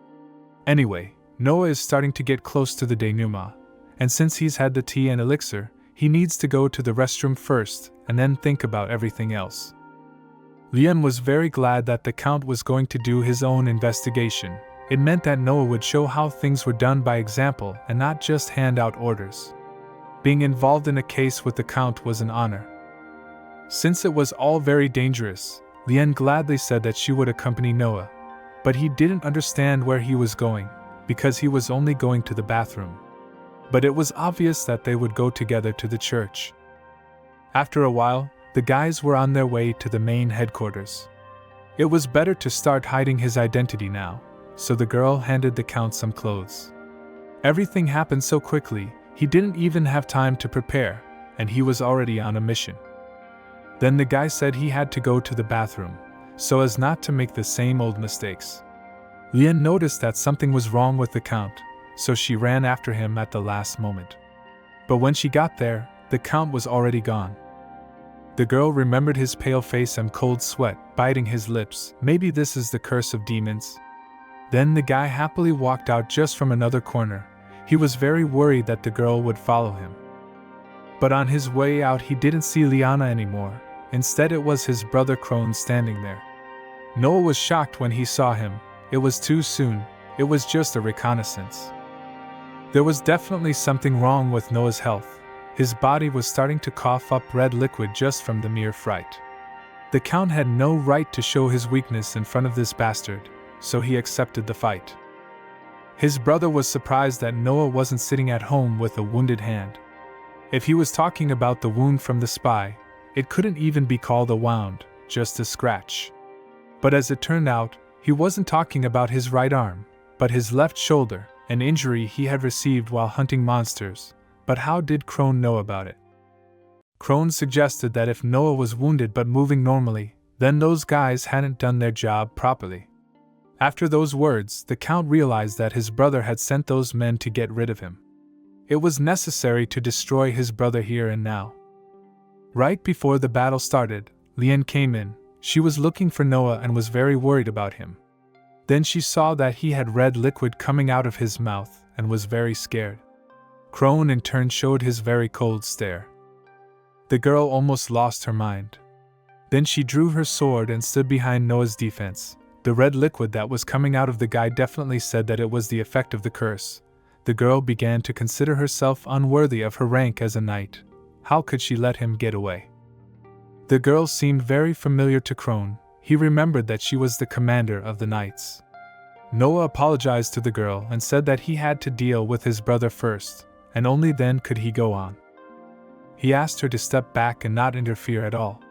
Anyway, Noah is starting to get close to the denouement, and since he's had the tea and elixir, he needs to go to the restroom first and then think about everything else. Lien was very glad that the count was going to do his own investigation. It meant that Noah would show how things were done by example and not just hand out orders. Being involved in a case with the count was an honor. Since it was all very dangerous, Lien gladly said that she would accompany Noah, but he didn't understand where he was going, because he was only going to the bathroom. But it was obvious that they would go together to the church. After a while, the guys were on their way to the main headquarters. It was better to start hiding his identity now, so the girl handed the count some clothes. Everything happened so quickly, he didn't even have time to prepare, and he was already on a mission. Then the guy said he had to go to the bathroom, so as not to make the same old mistakes. Lien noticed that something was wrong with the count, so she ran after him at the last moment. But when she got there, the count was already gone. The girl remembered his pale face and cold sweat, biting his lips. Maybe this is the curse of demons. Then the guy happily walked out just from another corner. He was very worried that the girl would follow him. But on his way out he didn't see Liana anymore. Instead it was his brother Crone standing there. Noah was shocked when he saw him. It was too soon. It was just a reconnaissance. There was definitely something wrong with Noah's health. His body was starting to cough up red liquid just from the mere fright. The count had no right to show his weakness in front of this bastard, so he accepted the fight. His brother was surprised that Noah wasn't sitting at home with a wounded hand. If he was talking about the wound from the spy, it couldn't even be called a wound, just a scratch. But as it turned out, he wasn't talking about his right arm, but his left shoulder, an injury he had received while hunting monsters, but how did Crone know about it? Crone suggested that if Noah was wounded but moving normally, then those guys hadn't done their job properly. After those words, the Count realized that his brother had sent those men to get rid of him. It was necessary to destroy his brother here and now. Right before the battle started, Lien came in. She was looking for Noah and was very worried about him. Then she saw that he had red liquid coming out of his mouth and was very scared. Crone in turn showed his very cold stare. The girl almost lost her mind. Then she drew her sword and stood behind Noah's defense. The red liquid that was coming out of the guy definitely said that it was the effect of the curse. The girl began to consider herself unworthy of her rank as a knight. How could she let him get away? The girl seemed very familiar to Crone. He remembered that she was the commander of the knights. Noah apologized to the girl and said that he had to deal with his brother first, and only then could he go on. He asked her to step back and not interfere at all.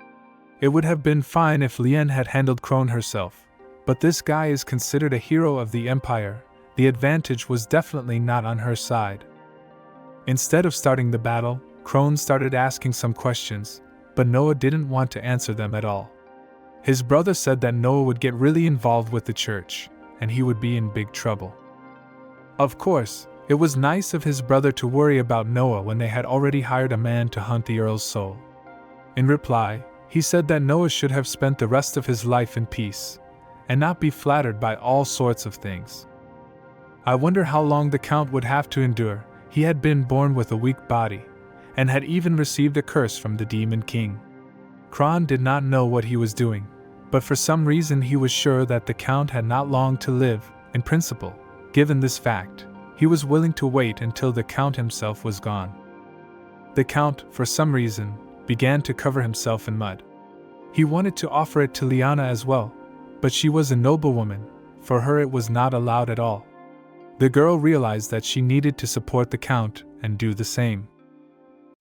It would have been fine if Lien had handled Crone herself, but this guy is considered a hero of the Empire. The advantage was definitely not on her side. Instead of starting the battle, Crone started asking some questions, but Noah didn't want to answer them at all. His brother said that Noah would get really involved with the church, and he would be in big trouble. Of course, it was nice of his brother to worry about Noah when they had already hired a man to hunt the Earl's soul. In reply, he said that Noah should have spent the rest of his life in peace, and not be flattered by all sorts of things. I wonder how long the Count would have to endure. He had been born with a weak body, and had even received a curse from the Demon King. Crone did not know what he was doing, but for some reason he was sure that the Count had not long to live. In principle, given this fact, he was willing to wait until the Count himself was gone. The Count, for some reason, began to cover himself in mud. He wanted to offer it to Liana as well, but she was a noblewoman. For her it was not allowed at all. The girl realized that she needed to support the Count and do the same.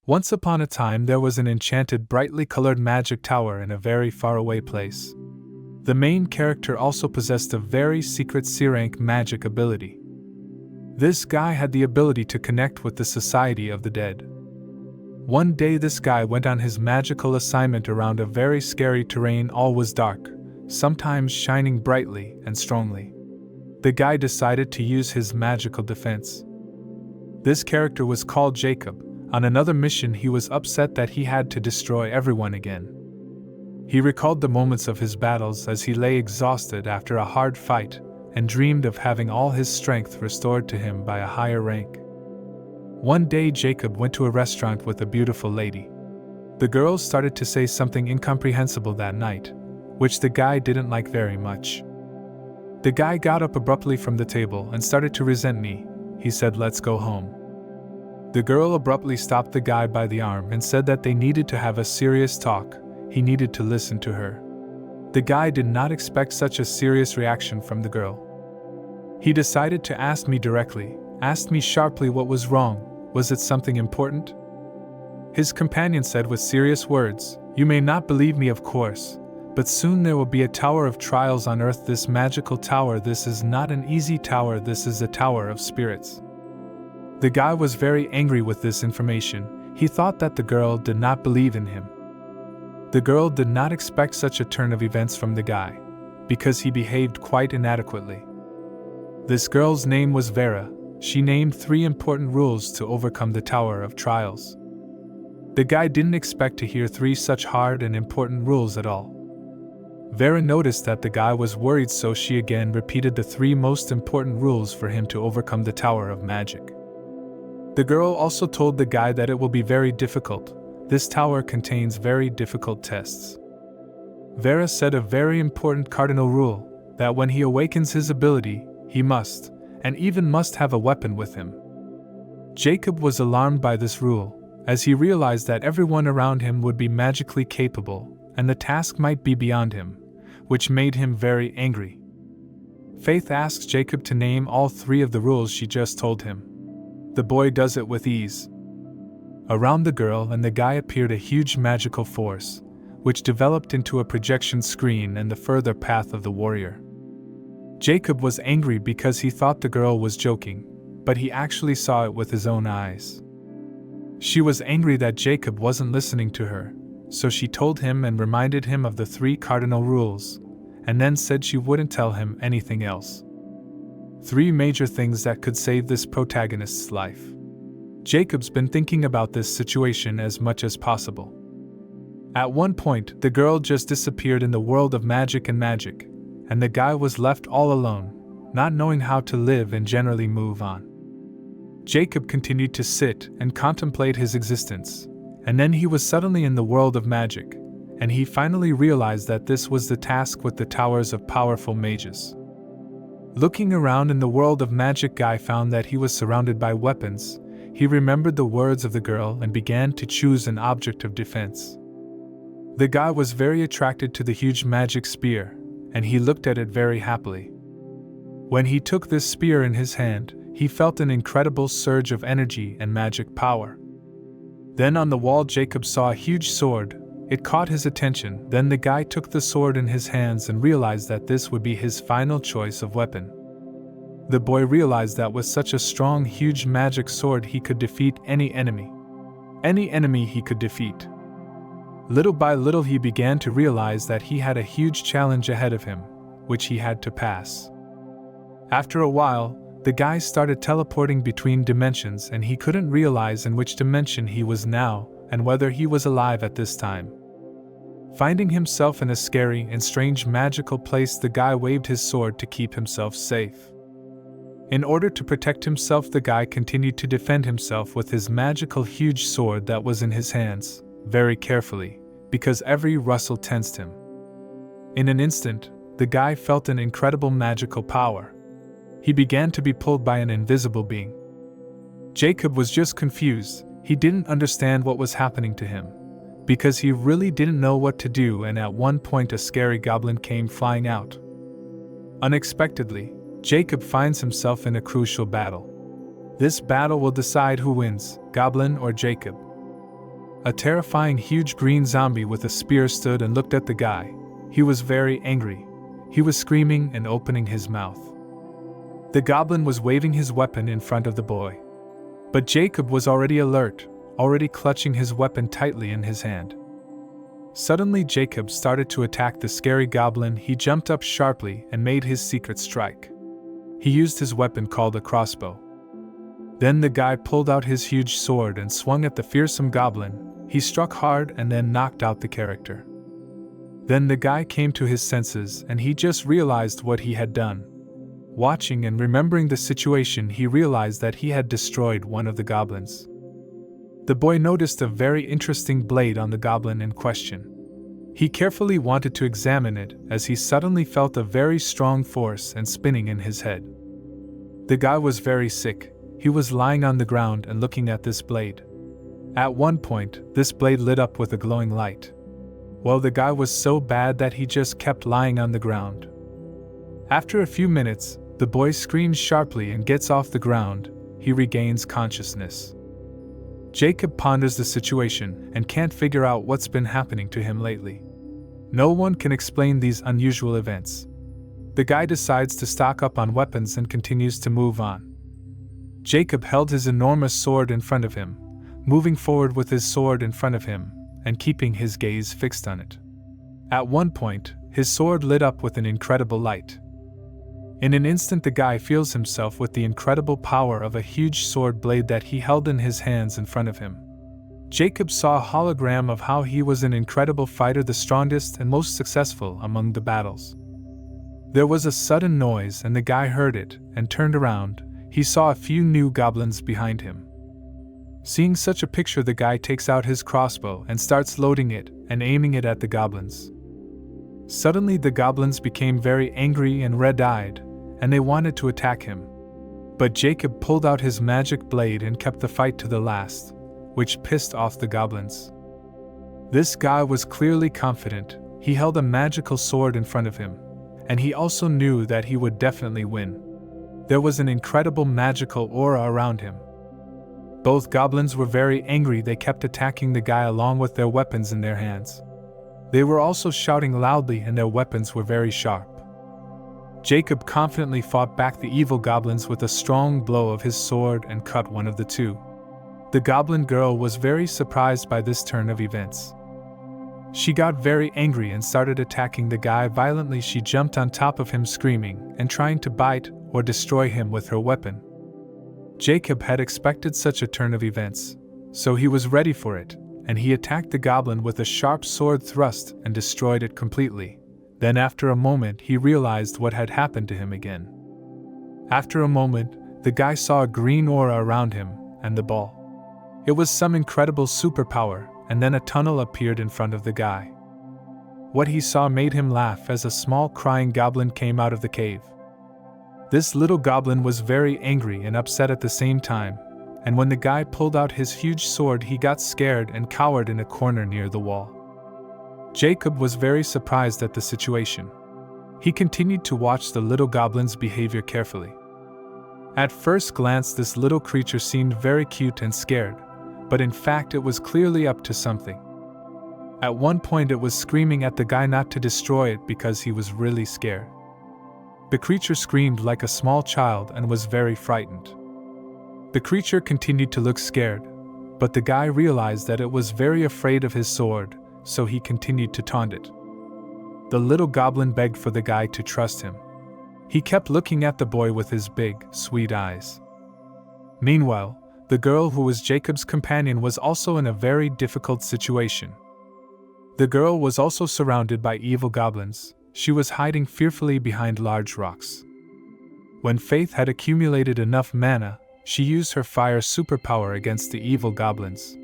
Once upon a time there was an enchanted brightly colored magic tower in a very faraway place. The main character also possessed a very secret C-rank magic ability. This guy had the ability to connect with the Society of the Dead. One day this guy went on his magical assignment around a very scary terrain. All was dark, sometimes shining brightly and strongly. The guy decided to use his magical defense. This character was called Jacob. On another mission he was upset that he had to destroy everyone again. He recalled the moments of his battles as he lay exhausted after a hard fight, and dreamed of having all his strength restored to him by a higher rank. One day Jacob went to a restaurant with a beautiful lady. The girls started to say something incomprehensible that night, which the guy didn't like very much. The guy got up abruptly from the table and started to resent me. He said, "Let's go home." The girl abruptly stopped the guy by the arm and said that they needed to have a serious talk. He needed to listen to her. The guy did not expect such a serious reaction from the girl. He decided to ask me directly, asked me sharply what was wrong. Was it something important? His companion said with serious words, "You may not believe me, of course, but soon there will be a tower of trials on earth. This magical tower, this is not an easy tower, this is a tower of spirits." The guy was very angry with this information. He thought that the girl did not believe in him. The girl did not expect such a turn of events from the guy, because he behaved quite inadequately. This girl's name was Vera. She named 3 important rules to overcome the Tower of Trials. The guy didn't expect to hear 3 such hard and important rules at all. Vera noticed that the guy was worried, so she again repeated the 3 most important rules for him to overcome the Tower of Magic. The girl also told the guy that it will be very difficult. This tower contains very difficult tests. Vera said a very important cardinal rule, that when he awakens his ability, he must, and even must have a weapon with him. Jacob was alarmed by this rule, as he realized that everyone around him would be magically capable, and the task might be beyond him, which made him very angry. Faith asks Jacob to name all 3 of the rules she just told him. The boy does it with ease. Around the girl and the guy appeared a huge magical force, which developed into a projection screen and the further path of the warrior. Jacob was angry because he thought the girl was joking. but he actually saw it with his own eyes. She was angry that Jacob wasn't listening to her, so she told him and reminded him of the 3 cardinal rules, and then said she wouldn't tell him anything else. 3 major things that could save this protagonist's life. Jacob's been thinking about this situation as much as possible. At one point, the girl just disappeared in the world of magic, and the guy was left all alone, not knowing how to live and generally move on. Jacob continued to sit and contemplate his existence, and then he was suddenly in the world of magic, and he finally realized that this was the task with the towers of powerful mages. Looking around in the world of magic, Guy found that he was surrounded by weapons. He remembered the words of the girl and began to choose an object of defense. The guy was very attracted to the huge magic spear, and he looked at it very happily. When he took this spear in his hand, he felt an incredible surge of energy and magic power. Then on the wall, Jacob saw a huge sword. It caught his attention. Then the guy took the sword in his hands and realized that this would be his final choice of weapon. The boy realized that with such a strong, huge magic sword he could defeat any enemy. Any enemy he could defeat. Little by little he began to realize that he had a huge challenge ahead of him, which he had to pass. After a while, the guy started teleporting between dimensions and he couldn't realize in which dimension he was now and whether he was alive at this time. Finding himself in a scary and strange magical place, the guy waved his sword to keep himself safe. In order to protect himself, the guy continued to defend himself with his magical huge sword that was in his hands, very carefully, because every rustle tensed him. In an instant, the guy felt an incredible magical power. He began to be pulled by an invisible being. Jacob was just confused. He didn't understand what was happening to him, because he really didn't know what to do, and at one point a scary goblin came flying out. Unexpectedly, Jacob finds himself in a crucial battle. This battle will decide who wins, goblin or Jacob. A terrifying huge green zombie with a spear stood and looked at the guy. He was very angry. He was screaming and opening his mouth. The goblin was waving his weapon in front of the boy. But Jacob was already alert, already clutching his weapon tightly in his hand. Suddenly Jacob started to attack the scary goblin. He jumped up sharply and made his secret strike. He used his weapon called a crossbow. Then the guy pulled out his huge sword and swung at the fearsome goblin. He struck hard and then knocked out the character. Then the guy came to his senses and he just realized what he had done. Watching and remembering the situation, he realized that he had destroyed one of the goblins. The boy noticed a very interesting blade on the goblin in question. He carefully wanted to examine it as he suddenly felt a very strong force and spinning in his head. The guy was very sick. He was lying on the ground and looking at this blade. At one point, this blade lit up with a glowing light. Well, the guy was so bad that he just kept lying on the ground. After a few minutes, the boy screams sharply and gets off the ground. He regains consciousness. Jacob ponders the situation and can't figure out what's been happening to him lately. No one can explain these unusual events. The guy decides to stock up on weapons and continues to move on. Jacob held his enormous sword in front of him, moving forward with his sword in front of him and keeping his gaze fixed on it. At one point, his sword lit up with an incredible light. In an instant, the guy feels himself with the incredible power of a huge sword blade that he held in his hands in front of him. Jacob saw a hologram of how he was an incredible fighter, the strongest and most successful among the battles. There was a sudden noise and the guy heard it and turned around. He saw a few new goblins behind him. Seeing such a picture, the guy takes out his crossbow and starts loading it and aiming it at the goblins. Suddenly the goblins became very angry and red-eyed, and they wanted to attack him. But Jacob pulled out his magic blade and kept the fight to the last, which pissed off the goblins. This guy was clearly confident. He held a magical sword in front of him, and he also knew that he would definitely win. There was an incredible magical aura around him. Both goblins were very angry. They kept attacking the guy along with their weapons in their hands. They were also shouting loudly and their weapons were very sharp. Jacob confidently fought back the evil goblins with a strong blow of his sword and cut one of the two. The goblin girl was very surprised by this turn of events. She got very angry and started attacking the guy violently. She jumped on top of him screaming and trying to bite or destroy him with her weapon. Jacob had expected such a turn of events, so he was ready for it, and he attacked the goblin with a sharp sword thrust and destroyed it completely. Then after a moment he realized what had happened to him again. After a moment, the guy saw a green aura around him and the ball. It was some incredible superpower, and then a tunnel appeared in front of the guy. What he saw made him laugh as a small crying goblin came out of the cave. This little goblin was very angry and upset at the same time, and when the guy pulled out his huge sword he got scared and cowered in a corner near the wall. Jacob was very surprised at the situation. He continued to watch the little goblin's behavior carefully. At first glance this little creature seemed very cute and scared, but in fact it was clearly up to something. At one point it was screaming at the guy not to destroy it because he was really scared. The creature screamed like a small child and was very frightened. The creature continued to look scared, but the guy realized that it was very afraid of his sword, so he continued to taunt it. The little goblin begged for the guy to trust him. He kept looking at the boy with his big, sweet eyes. Meanwhile, the girl who was Jacob's companion was also in a very difficult situation. The girl was also surrounded by evil goblins. She was hiding fearfully behind large rocks. When Faith had accumulated enough mana, she used her fire superpower against the evil goblins.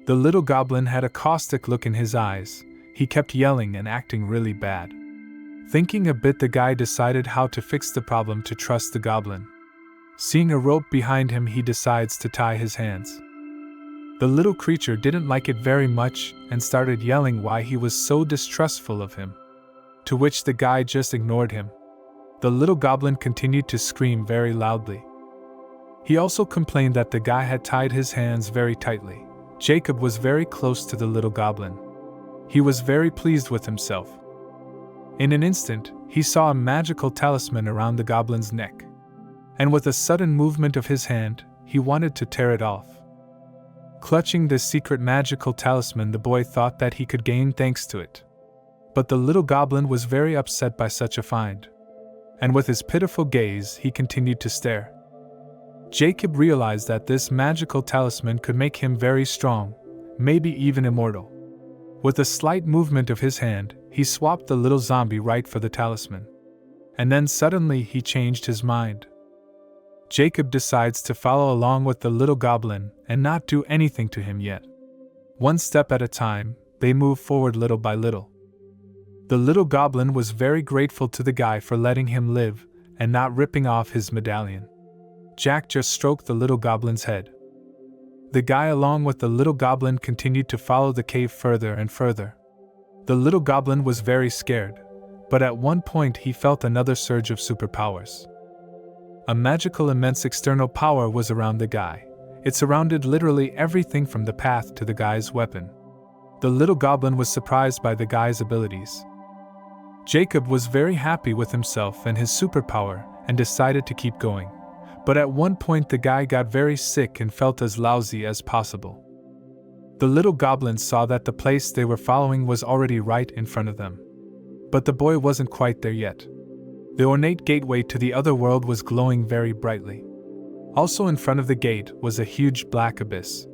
The little goblin had a caustic look in his eyes. He kept yelling and acting really bad. Thinking a bit, the guy decided how to fix the problem to trust the goblin. Seeing a rope behind him, he decides to tie his hands. The little creature didn't like it very much and started yelling why he was so distrustful of him, to which the guy just ignored him. The little goblin continued to scream very loudly. He also complained that the guy had tied his hands very tightly. Jacob was very close to the little goblin. He was very pleased with himself. In an instant, he saw a magical talisman around the goblin's neck, and with a sudden movement of his hand, he wanted to tear it off. Clutching this secret magical talisman, the boy thought that he could gain thanks to it. But the little goblin was very upset by such a find, and with his pitiful gaze, he continued to stare. Jacob realized that this magical talisman could make him very strong, maybe even immortal. With a slight movement of his hand, he swapped the little zombie right for the talisman. And then suddenly he changed his mind. Jacob decides to follow along with the little goblin and not do anything to him yet. One step at a time, they move forward little by little. The little goblin was very grateful to the guy for letting him live and not ripping off his medallion. Jack just stroked the little goblin's head. The guy along with the little goblin continued to follow the cave further and further. The little goblin was very scared, but at one point he felt another surge of superpowers. A magical immense external power was around the guy. It surrounded literally everything from the path to the guy's weapon. The little goblin was surprised by the guy's abilities. Jacob was very happy with himself and his superpower and decided to keep going. But at one point the guy got very sick and felt as lousy as possible. The little goblins saw that the place they were following was already right in front of them. But the boy wasn't quite there yet. The ornate gateway to the other world was glowing very brightly. Also in front of the gate was a huge black abyss.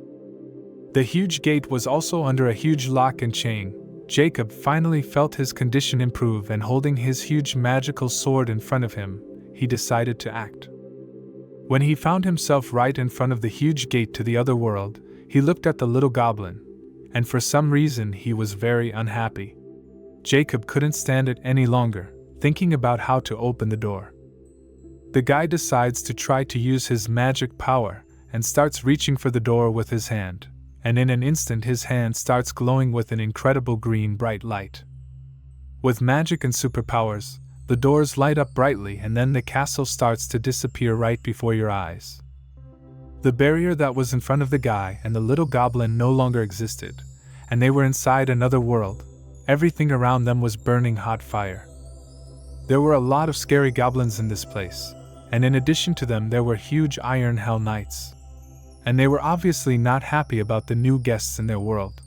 The huge gate was also under a huge lock and chain. Jacob finally felt his condition improve, and holding his huge magical sword in front of him, he decided to act. When he found himself right in front of the huge gate to the other world, he looked at the little goblin, and for some reason he was very unhappy. Jacob couldn't stand it any longer, thinking about how to open the door. The guy decides to try to use his magic power and starts reaching for the door with his hand, and in an instant his hand starts glowing with an incredible green bright light. With magic and superpowers, the doors light up brightly, and then the castle starts to disappear right before your eyes. The barrier that was in front of the guy and the little goblin no longer existed, and they were inside another world. Everything around them was burning hot fire. There were a lot of scary goblins in this place, and in addition to them there were huge Iron Hell Knights. And they were obviously not happy about the new guests in their world.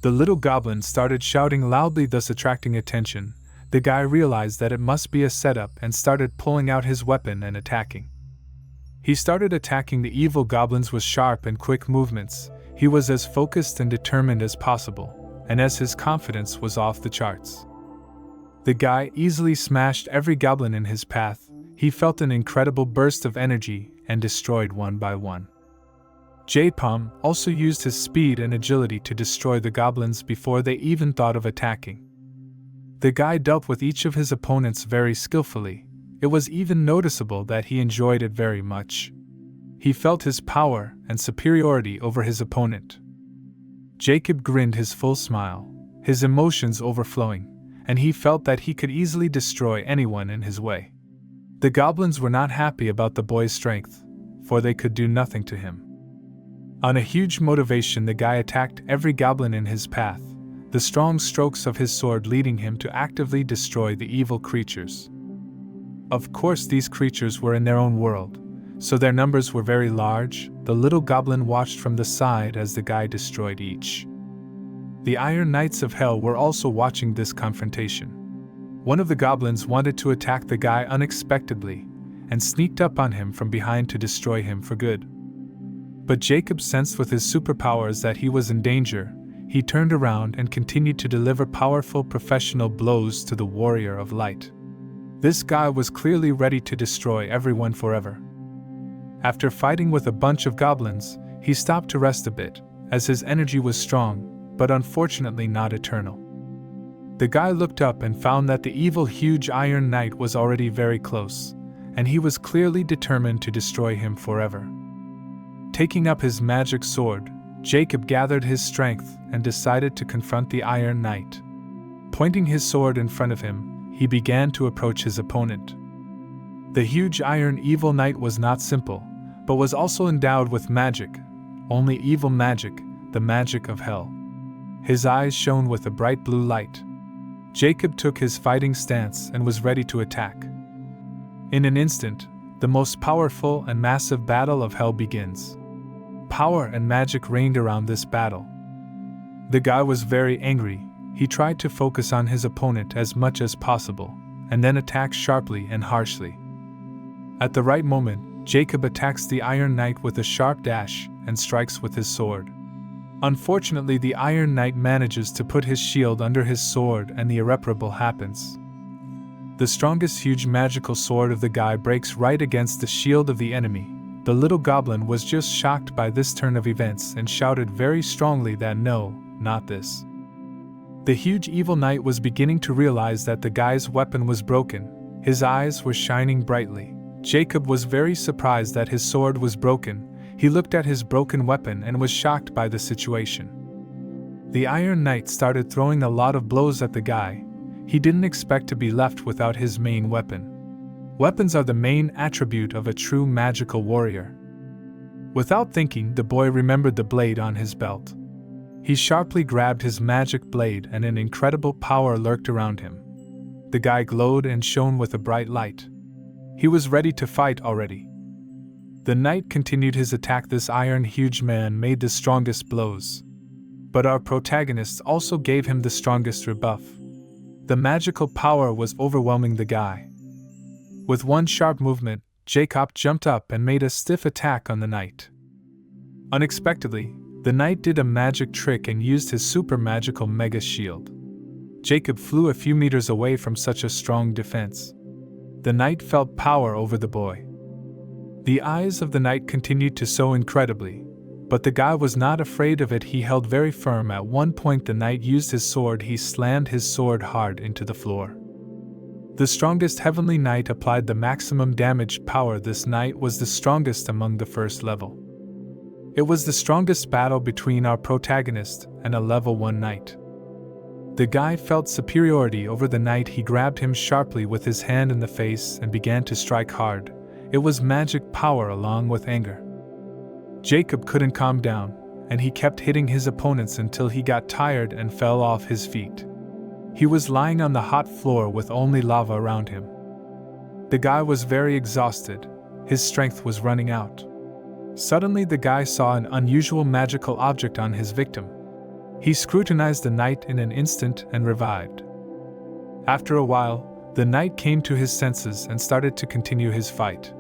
The little goblin started shouting loudly, thus attracting attention. The guy realized that it must be a setup and started pulling out his weapon and attacking. He started attacking the evil goblins with sharp and quick movements. He was as focused and determined as possible, and as his confidence was off the charts. The guy easily smashed every goblin in his path. He felt an incredible burst of energy and destroyed one by one. J-Palm also used his speed and agility to destroy the goblins before they even thought of attacking. The guy dealt with each of his opponents very skillfully. It was even noticeable that he enjoyed it very much. He felt his power and superiority over his opponent. Jacob grinned his full smile, his emotions overflowing, and he felt that he could easily destroy anyone in his way. The goblins were not happy about the boy's strength, for they could do nothing to him. On a huge motivation, the guy attacked every goblin in his path, the strong strokes of his sword leading him to actively destroy the evil creatures. Of course, these creatures were in their own world, so their numbers were very large. The little goblin watched from the side as the guy destroyed each. The Iron Knights of Hell were also watching this confrontation. One of the goblins wanted to attack the guy unexpectedly and sneaked up on him from behind to destroy him for good. But Jacob sensed with his superpowers that he was in danger. He turned around and continued to deliver powerful professional blows to the warrior of light. This guy was clearly ready to destroy everyone forever. After fighting with a bunch of goblins, he stopped to rest a bit, as his energy was strong, but unfortunately not eternal. The guy looked up and found that the evil huge Iron Knight was already very close, and he was clearly determined to destroy him forever. Taking up his magic sword, Jacob gathered his strength and decided to confront the Iron Knight. Pointing his sword in front of him, he began to approach his opponent. The huge Iron Evil Knight was not simple, but was also endowed with magic, only evil magic, the magic of hell. His eyes shone with a bright blue light. Jacob took his fighting stance and was ready to attack. In an instant, the most powerful and massive battle of hell begins. Power and magic reigned around this battle. The guy was very angry. He tried to focus on his opponent as much as possible, and then attack sharply and harshly. At the right moment, Jacob attacks the Iron Knight with a sharp dash and strikes with his sword. Unfortunately, the Iron Knight manages to put his shield under his sword and the irreparable happens. The strongest huge magical sword of the guy breaks right against the shield of the enemy. The little goblin was just shocked by this turn of events and shouted very strongly that no, not this. The huge evil knight was beginning to realize that the guy's weapon was broken. His eyes were shining brightly. Jacob was very surprised that his sword was broken. He looked at his broken weapon and was shocked by the situation. The Iron Knight started throwing a lot of blows at the guy. He didn't expect to be left without his main weapon. Weapons are the main attribute of a true magical warrior. Without thinking, the boy remembered the blade on his belt. He sharply grabbed his magic blade and an incredible power lurked around him. The guy glowed and shone with a bright light. He was ready to fight already. The knight continued his attack. This iron huge man made the strongest blows. But our protagonist also gave him the strongest rebuff. The magical power was overwhelming the guy. With one sharp movement, Jacob jumped up and made a stiff attack on the knight. Unexpectedly, the knight did a magic trick and used his super magical mega shield. Jacob flew a few meters away from such a strong defense. The knight felt power over the boy. The eyes of the knight continued to soar incredibly, but the guy was not afraid of it. He held very firm. At one point the knight used his sword. He slammed his sword hard into the floor. The strongest heavenly knight applied the maximum damage power. This knight was the strongest among the first level. It was the strongest battle between our protagonist and a level 1 knight. The guy felt superiority over the knight. He grabbed him sharply with his hand in the face and began to strike hard. It was magic power along with anger. Jacob couldn't calm down, and he kept hitting his opponents until he got tired and fell off his feet. He was lying on the hot floor with only lava around him. The guy was very exhausted. His strength was running out. Suddenly the guy saw an unusual magical object on his victim. He scrutinized the knight in an instant and revived. After a while, the knight came to his senses and started to continue his fight.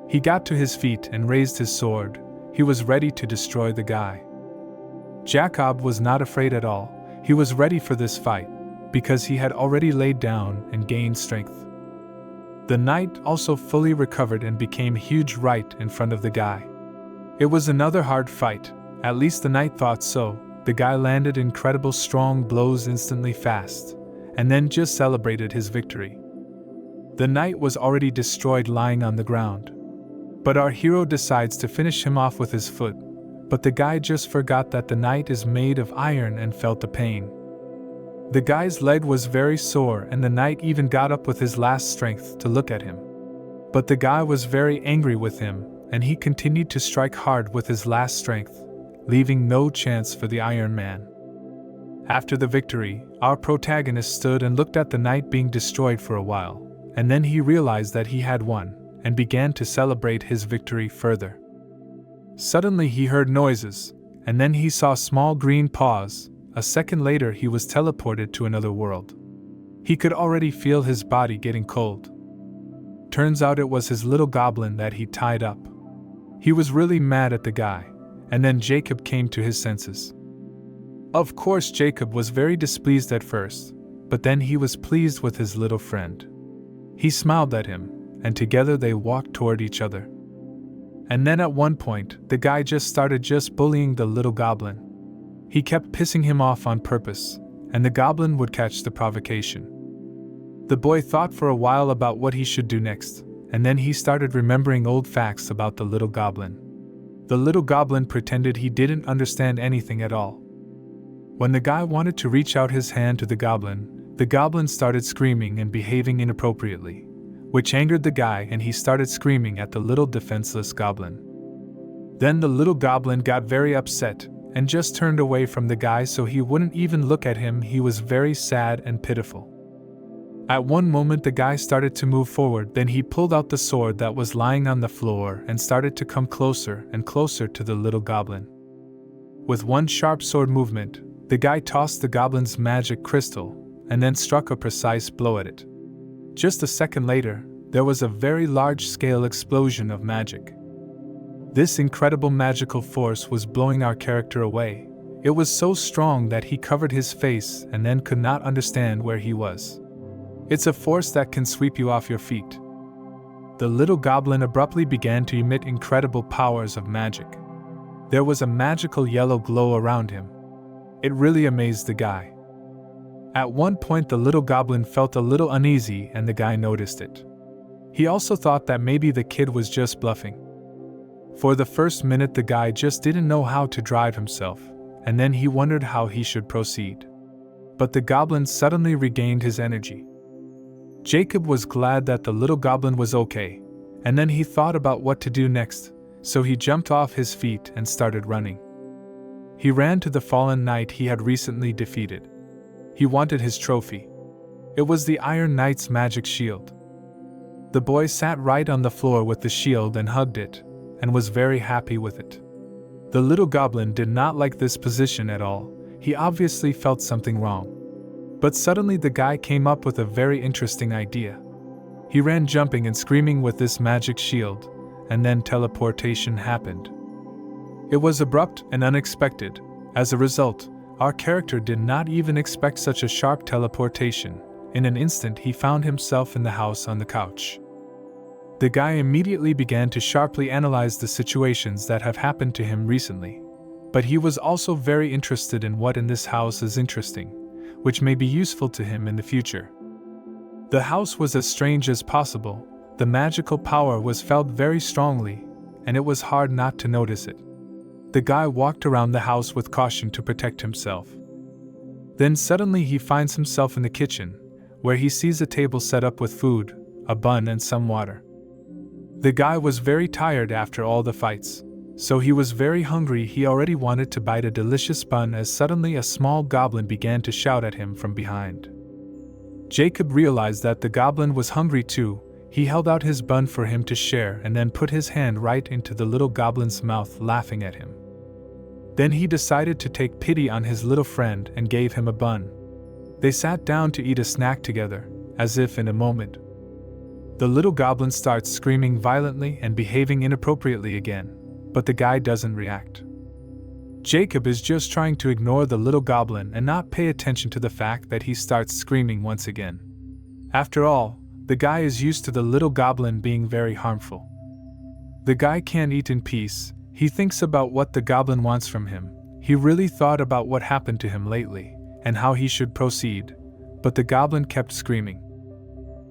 He got to his feet and raised his sword. He was ready to destroy the guy. Jacob was not afraid at all. He was ready for this fight, because he had already laid down and gained strength. The knight also fully recovered and became huge right in front of the guy. It was another hard fight, at least the knight thought so. The guy landed incredible strong blows instantly fast, and then just celebrated his victory. The knight was already destroyed lying on the ground. But our hero decides to finish him off with his foot, but the guy just forgot that the knight is made of iron and felt the pain. The guy's leg was very sore and the knight even got up with his last strength to look at him. But the guy was very angry with him, and he continued to strike hard with his last strength, leaving no chance for the Iron Man. After the victory, our protagonist stood and looked at the knight being destroyed for a while, and then he realized that he had won, and began to celebrate his victory further. Suddenly he heard noises, and then he saw small green paws. A second later he was teleported to another world. He could already feel his body getting cold. Turns out it was his little goblin that he tied up. He was really mad at the guy, and then Jacob came to his senses. Of course Jacob was very displeased at first, but then he was pleased with his little friend. He smiled at him, and together they walked toward each other. And then at one point, the guy just started bullying the little goblin. He kept pissing him off on purpose, and the goblin would catch the provocation. The boy thought for a while about what he should do next, and then he started remembering old facts about the little goblin. The little goblin pretended he didn't understand anything at all. When the guy wanted to reach out his hand to the goblin started screaming and behaving inappropriately, which angered the guy and he started screaming at the little defenseless goblin. Then the little goblin got very upset and just turned away from the guy so he wouldn't even look at him. He was very sad and pitiful. At one moment the guy started to move forward, then he pulled out the sword that was lying on the floor and started to come closer and closer to the little goblin. With one sharp sword movement, the guy tossed the goblin's magic crystal and then struck a precise blow at it. Just a second later, there was a very large-scale explosion of magic. This incredible magical force was blowing our character away. It was so strong that he covered his face and then could not understand where he was. It's a force that can sweep you off your feet. The little goblin abruptly began to emit incredible powers of magic. There was a magical yellow glow around him. It really amazed the guy. At one point the little goblin felt a little uneasy and the guy noticed it. He also thought that maybe the kid was just bluffing. For the first minute the guy just didn't know how to drive himself, and then he wondered how he should proceed. But the goblin suddenly regained his energy. Jacob was glad that the little goblin was okay, and then he thought about what to do next, so he jumped off his feet and started running. He ran to the fallen knight he had recently defeated. He wanted his trophy. It was the Iron Knight's magic shield. The boy sat right on the floor with the shield and hugged it, and was very happy with it. The little goblin did not like this position at all. He obviously felt something wrong. But suddenly the guy came up with a very interesting idea. He ran jumping and screaming with this magic shield, and then teleportation happened. It was abrupt and unexpected. As a result, our character did not even expect such a sharp teleportation. In an instant he found himself in the house on the couch. The guy immediately began to sharply analyze the situations that have happened to him recently. But he was also very interested in what in this house is interesting, which may be useful to him in the future. The house was as strange as possible. The magical power was felt very strongly, and it was hard not to notice it. The guy walked around the house with caution to protect himself. Then suddenly he finds himself in the kitchen, where he sees a table set up with food, a bun and some water. The guy was very tired after all the fights, so he was very hungry. He already wanted to bite a delicious bun as suddenly a small goblin began to shout at him from behind. Jacob realized that the goblin was hungry too. He held out his bun for him to share and then put his hand right into the little goblin's mouth, laughing at him. Then he decided to take pity on his little friend and gave him a bun. They sat down to eat a snack together, as if in a moment. The little goblin starts screaming violently and behaving inappropriately again, but the guy doesn't react. Jacob is just trying to ignore the little goblin and not pay attention to the fact that he starts screaming once again. After all, the guy is used to the little goblin being very harmful. The guy can't eat in peace. He thinks about what the goblin wants from him. He really thought about what happened to him lately and how he should proceed, but the goblin kept screaming.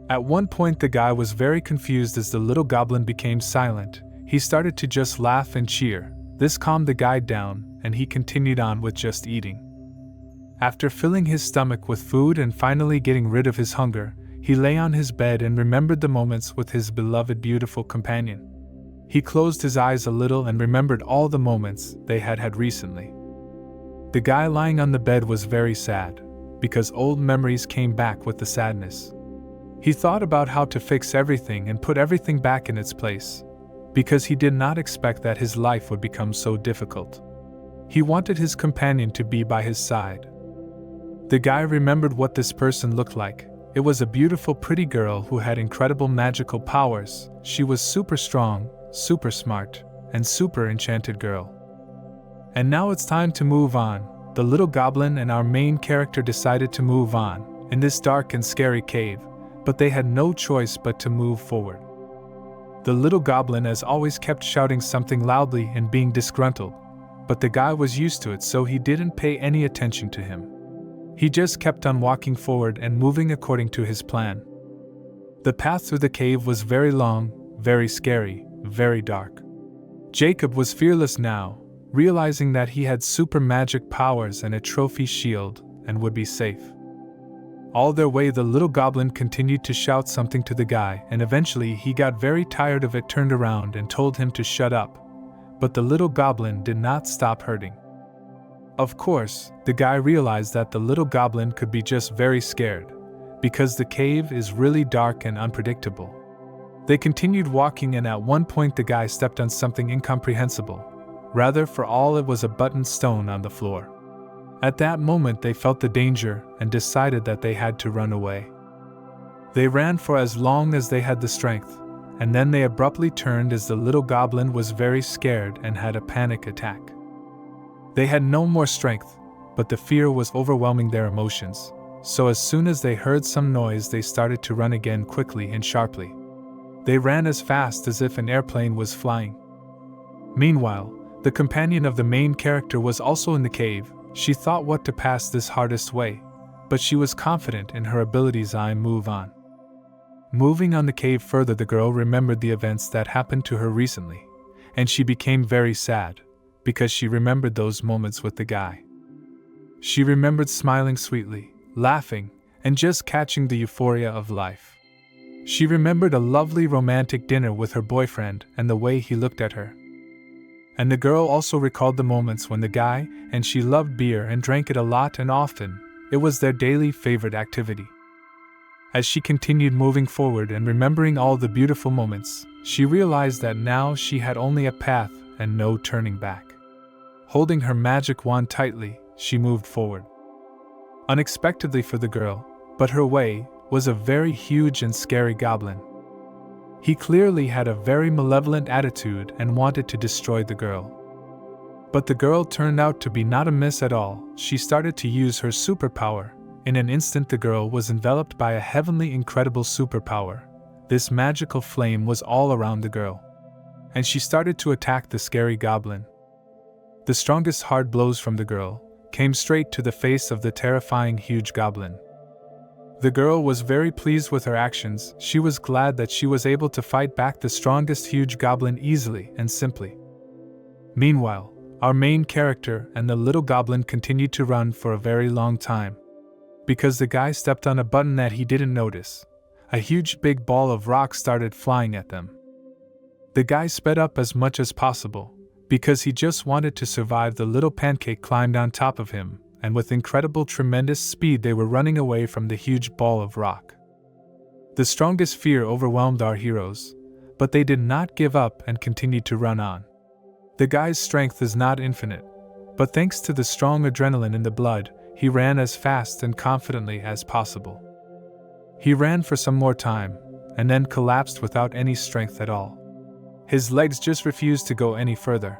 At one point the guy was very confused as the little goblin became silent. He started to just laugh and cheer. This calmed the guy down, and he continued on with just eating. After filling his stomach with food and finally getting rid of his hunger, he lay on his bed and remembered the moments with his beloved beautiful companion. He closed his eyes a little and remembered all the moments they had had recently. The guy lying on the bed was very sad, because old memories came back with the sadness. He thought about how to fix everything and put everything back in its place, because he did not expect that his life would become so difficult. He wanted his companion to be by his side. The guy remembered what this person looked like. It was a beautiful, pretty girl who had incredible magical powers. She was super strong, super smart, and super enchanted girl. And now it's time to move on. The little goblin and our main character decided to move on in this dark and scary cave, but they had no choice but to move forward. The little goblin as always kept shouting something loudly and being disgruntled, but the guy was used to it, so he didn't pay any attention to him. He just kept on walking forward and moving according to his plan. The path through the cave was very long, very scary, very dark. Jacob was fearless now, realizing that he had super magic powers and a trophy shield and would be safe. All their way the little goblin continued to shout something to the guy, and eventually he got very tired of it, turned around and told him to shut up. But the little goblin did not stop hurting. Of course, the guy realized that the little goblin could be just very scared, because the cave is really dark and unpredictable. They continued walking, and at one point the guy stepped on something incomprehensible. Rather, for all it was a button stone on the floor. At that moment they felt the danger and decided that they had to run away. They ran for as long as they had the strength, and then they abruptly turned as the little goblin was very scared and had a panic attack. They had no more strength, but the fear was overwhelming their emotions, so as soon as they heard some noise they started to run again quickly and sharply. They ran as fast as if an airplane was flying. Meanwhile, the companion of the main character was also in the cave. She thought what to pass this hardest way, but she was confident in her abilities to move on. Moving on the cave further, the girl remembered the events that happened to her recently, and she became very sad, because she remembered those moments with the guy. She remembered smiling sweetly, laughing, and just catching the euphoria of life. She remembered a lovely romantic dinner with her boyfriend and the way he looked at her. And the girl also recalled the moments when the guy and she loved beer and drank it a lot and often. It was their daily favorite activity. As she continued moving forward and remembering all the beautiful moments, she realized that now she had only a path and no turning back. Holding her magic wand tightly, she moved forward. Unexpectedly for the girl, but her way, was a very huge and scary goblin. He clearly had a very malevolent attitude and wanted to destroy the girl. But the girl turned out to be not a miss at all. She started to use her superpower. In an instant the girl was enveloped by a heavenly incredible superpower. This magical flame was all around the girl. And she started to attack the scary goblin. The strongest hard blows from the girl came straight to the face of the terrifying huge goblin. The girl was very pleased with her actions. She was glad that she was able to fight back the strongest huge goblin easily and simply. Meanwhile, our main character and the little goblin continued to run for a very long time. Because the guy stepped on a button that he didn't notice, a huge big ball of rock started flying at them. The guy sped up as much as possible, because he just wanted to survive. The little pancake climbed on top of him, and with incredible tremendous speed they were running away from the huge ball of rock. The strongest fear overwhelmed our heroes, but they did not give up and continued to run on. The guy's strength is not infinite, but thanks to the strong adrenaline in the blood, he ran as fast and confidently as possible. He ran for some more time, and then collapsed without any strength at all. His legs just refused to go any further.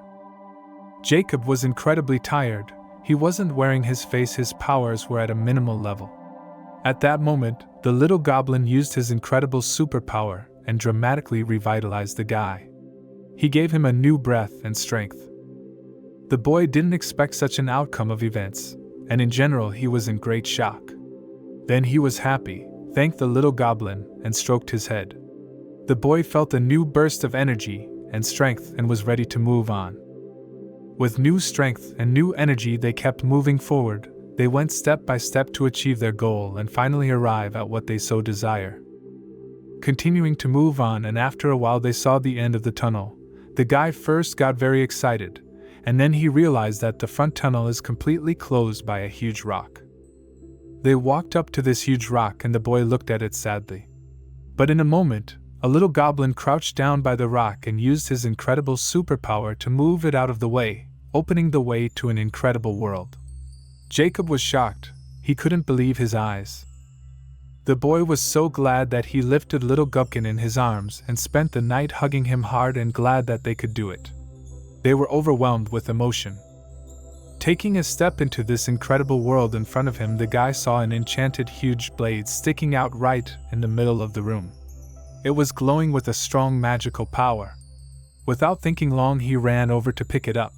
Jacob was incredibly tired. He wasn't wearing his face, his powers were at a minimal level. At that moment, the little goblin used his incredible superpower and dramatically revitalized the guy. He gave him a new breath and strength. The boy didn't expect such an outcome of events, and in general he was in great shock. Then he was happy, thanked the little goblin, and stroked his head. The boy felt a new burst of energy and strength and was ready to move on. With new strength and new energy they kept moving forward. They went step by step to achieve their goal and finally arrive at what they so desire. Continuing to move on, and after a while they saw the end of the tunnel. The guy first got very excited, and then he realized that the front tunnel is completely closed by a huge rock. They walked up to this huge rock and the boy looked at it sadly. But in a moment, a little goblin crouched down by the rock and used his incredible superpower to move it out of the way, opening the way to an incredible world. Jacob was shocked. He couldn't believe his eyes. The boy was so glad that he lifted little Gubkin in his arms and spent the night hugging him hard and glad that they could do it. They were overwhelmed with emotion. Taking a step into this incredible world in front of him, the guy saw an enchanted huge blade sticking out right in the middle of the room. It was glowing with a strong magical power. Without thinking long, he ran over to pick it up.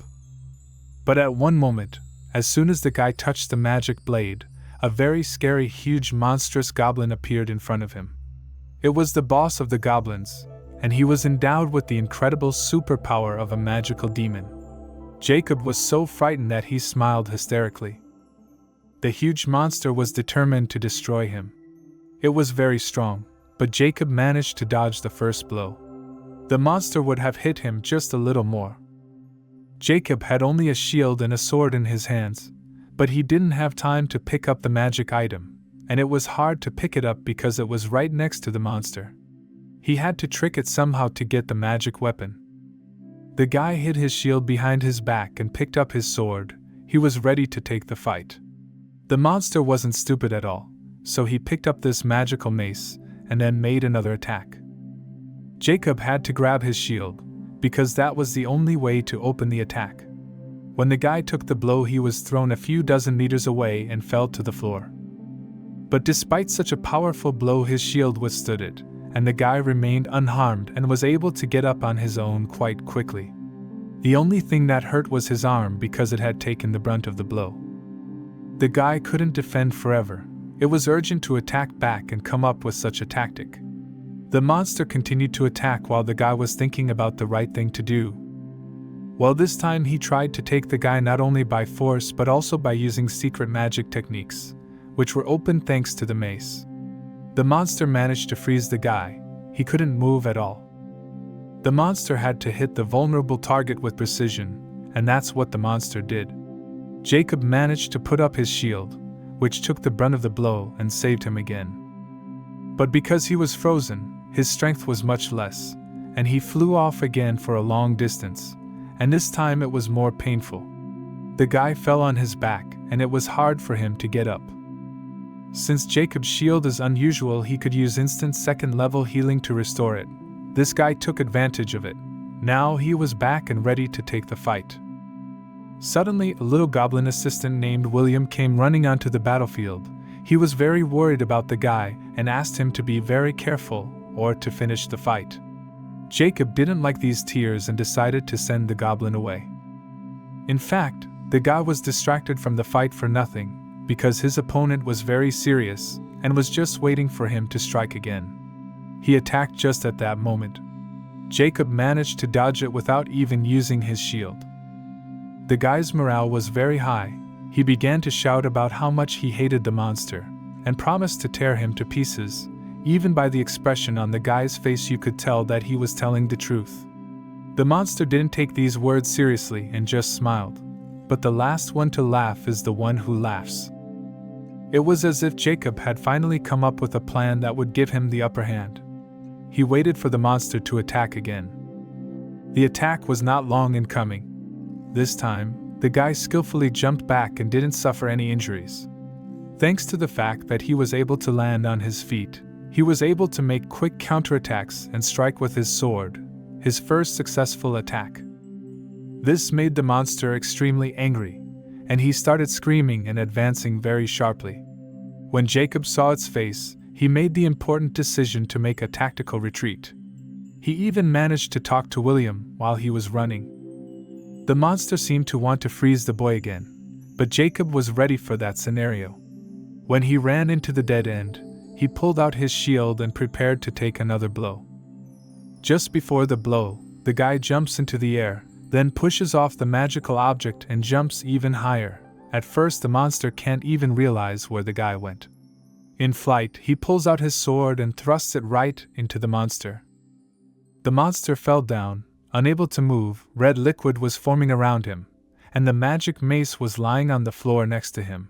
But at one moment, as soon as the guy touched the magic blade, a very scary, huge, monstrous goblin appeared in front of him. It was the boss of the goblins, and he was endowed with the incredible superpower of a magical demon. Jacob was so frightened that he smiled hysterically. The huge monster was determined to destroy him. It was very strong, but Jacob managed to dodge the first blow. The monster would have hit him just a little more. Jacob had only a shield and a sword in his hands, but he didn't have time to pick up the magic item, and it was hard to pick it up because it was right next to the monster. He had to trick it somehow to get the magic weapon. The guy hid his shield behind his back and picked up his sword. He was ready to take the fight. The monster wasn't stupid at all, so he picked up this magical mace and then made another attack. Jacob had to grab his shield, because that was the only way to open the attack. When the guy took the blow, he was thrown a few dozen meters away and fell to the floor. But despite such a powerful blow, his shield withstood it, and the guy remained unharmed and was able to get up on his own quite quickly. The only thing that hurt was his arm because it had taken the brunt of the blow. The guy couldn't defend forever. It was urgent to attack back and come up with such a tactic. The monster continued to attack while the guy was thinking about the right thing to do. Well, this time he tried to take the guy not only by force but also by using secret magic techniques, which were open thanks to the mace. The monster managed to freeze the guy. He couldn't move at all. The monster had to hit the vulnerable target with precision, and that's what the monster did. Jacob managed to put up his shield, which took the brunt of the blow and saved him again. But because he was frozen, his strength was much less, and he flew off again for a long distance, and this time it was more painful. The guy fell on his back, and it was hard for him to get up. Since Jacob's shield is unusual, he could use instant second-level healing to restore it. This guy took advantage of it. Now he was back and ready to take the fight. Suddenly, a little goblin assistant named William came running onto the battlefield. He was very worried about the guy and asked him to be very careful or to finish the fight. Jacob didn't like these tears and decided to send the goblin away. In fact, the guy was distracted from the fight for nothing, because his opponent was very serious and was just waiting for him to strike again. He attacked just at that moment. Jacob managed to dodge it without even using his shield. The guy's morale was very high. He began to shout about how much he hated the monster, and promised to tear him to pieces. Even by the expression on the guy's face you could tell that he was telling the truth. The monster didn't take these words seriously and just smiled. but the last one to laugh is the one who laughs. It was as if Jacob had finally come up with a plan that would give him the upper hand. He waited for the monster to attack again. The attack was not long in coming. This time, the guy skillfully jumped back and didn't suffer any injuries. Thanks to the fact that he was able to land on his feet, he was able to make quick counterattacks and strike with his sword, his first successful attack. This made the monster extremely angry, and he started screaming and advancing very sharply. When Jacob saw its face, he made the important decision to make a tactical retreat. He even managed to talk to William while he was running. The monster seemed to want to freeze the boy again, but Jacob was ready for that scenario. When he ran into the dead end, he pulled out his shield and prepared to take another blow. Just before the blow, the guy jumps into the air, then pushes off the magical object and jumps even higher. At first, the monster can't even realize where the guy went. In flight, he pulls out his sword and thrusts it right into the monster. The monster fell down, unable to move. Red liquid was forming around him, and the magic mace was lying on the floor next to him.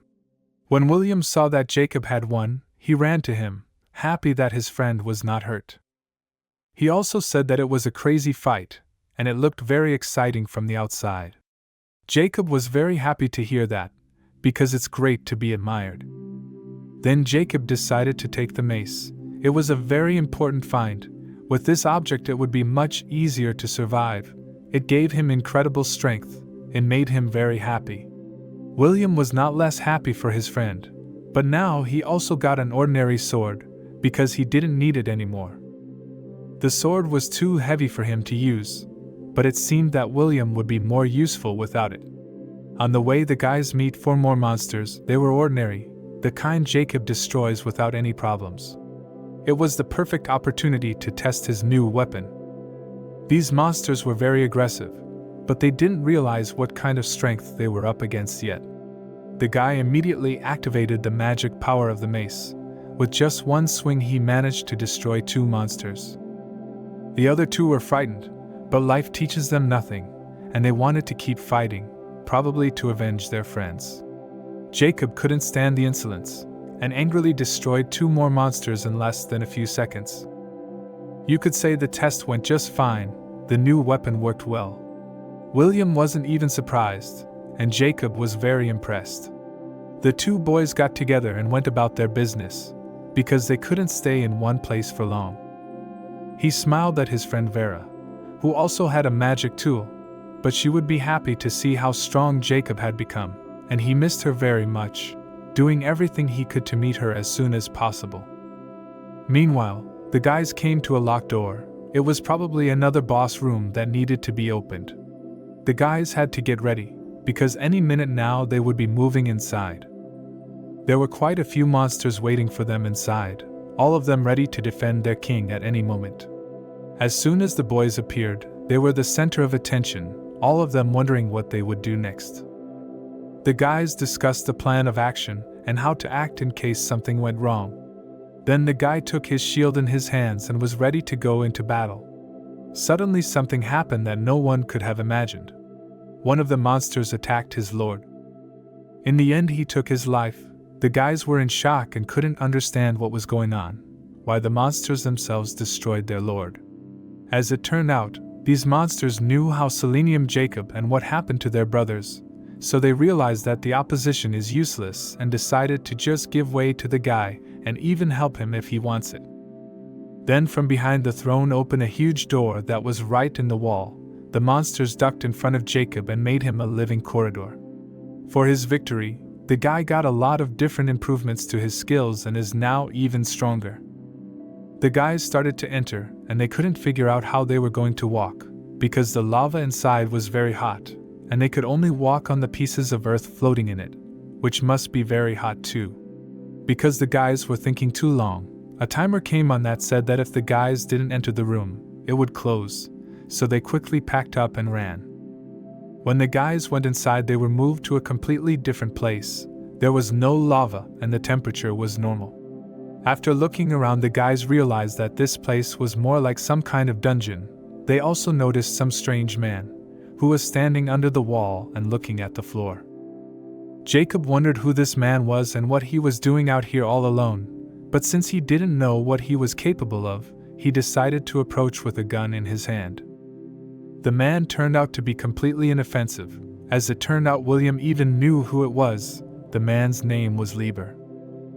When William saw that Jacob had won, he ran to him, happy that his friend was not hurt. He also said that it was a crazy fight, and it looked very exciting from the outside. Jacob was very happy to hear that, because it's great to be admired. Then Jacob decided to take the mace. It was a very important find. With this object, it would be much easier to survive. It gave him incredible strength. It made him very happy. William was not less happy for his friend, but now he also got an ordinary sword, because he didn't need it anymore. The sword was too heavy for him to use, but it seemed that William would be more useful without it. On the way, the guys meet 4 more monsters. They were ordinary, the kind Jacob destroys without any problems. It was the perfect opportunity to test his new weapon. These monsters were very aggressive, but they didn't realize what kind of strength they were up against yet. The guy immediately activated the magic power of the mace. With just one swing, he managed to destroy 2 monsters. The other 2 were frightened, but life teaches them nothing, and they wanted to keep fighting, probably to avenge their friends. Jacob couldn't stand the insolence, and angrily destroyed 2 more monsters in less than a few seconds. You could say the test went just fine. The new weapon worked well. William wasn't even surprised, and Jacob was very impressed. The 2 boys got together and went about their business, because they couldn't stay in one place for long. He smiled at his friend Vera, who also had a magic tool, but she would be happy to see how strong Jacob had become, and he missed her very much, doing everything he could to meet her as soon as possible. Meanwhile, the guys came to a locked door. It was probably another boss room that needed to be opened. The guys had to get ready, because any minute now they would be moving inside. There were quite a few monsters waiting for them inside, all of them ready to defend their king at any moment. As soon as the boys appeared, they were the center of attention, all of them wondering what they would do next. The guys discussed the plan of action and how to act in case something went wrong. Then the guy took his shield in his hands and was ready to go into battle. Suddenly something happened that no one could have imagined. One of the monsters attacked his lord. In the end, he took his life. The guys were in shock and couldn't understand what was going on, why the monsters themselves destroyed their lord. As it turned out, these monsters knew how Selenium Jacob and what happened to their brothers, so they realized that the opposition is useless and decided to just give way to the guy and even help him if he wants it. Then from behind the throne opened a huge door that was right in the wall. The monsters ducked in front of Jacob and made him a living corridor. For his victory, the guy got a lot of different improvements to his skills and is now even stronger. The guys started to enter, and they couldn't figure out how they were going to walk, because the lava inside was very hot, and they could only walk on the pieces of earth floating in it, which must be very hot too. Because the guys were thinking too long, a timer came on that said that if the guys didn't enter the room, it would close, so they quickly packed up and ran. When the guys went inside, they were moved to a completely different place. There was no lava and the temperature was normal. After looking around, the guys realized that this place was more like some kind of dungeon. They also noticed some strange man, who was standing under the wall and looking at the floor. Jacob wondered who this man was and what he was doing out here all alone, but since he didn't know what he was capable of, he decided to approach with a gun in his hand. The man turned out to be completely inoffensive. As it turned out, William even knew who it was. The man's name was Lieber.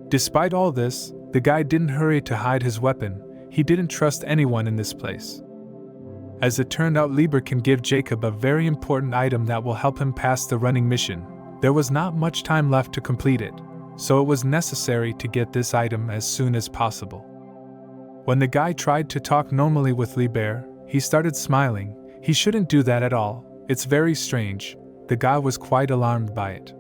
Despite all this, the guy didn't hurry to hide his weapon. He didn't trust anyone in this place. As it turned out, Lieber can give Jacob a very important item that will help him pass the running mission. There was not much time left to complete it, so it was necessary to get this item as soon as possible. When the guy tried to talk normally with Lieber, he started smiling. He shouldn't do that at all. It's very strange. The guy was quite alarmed by it.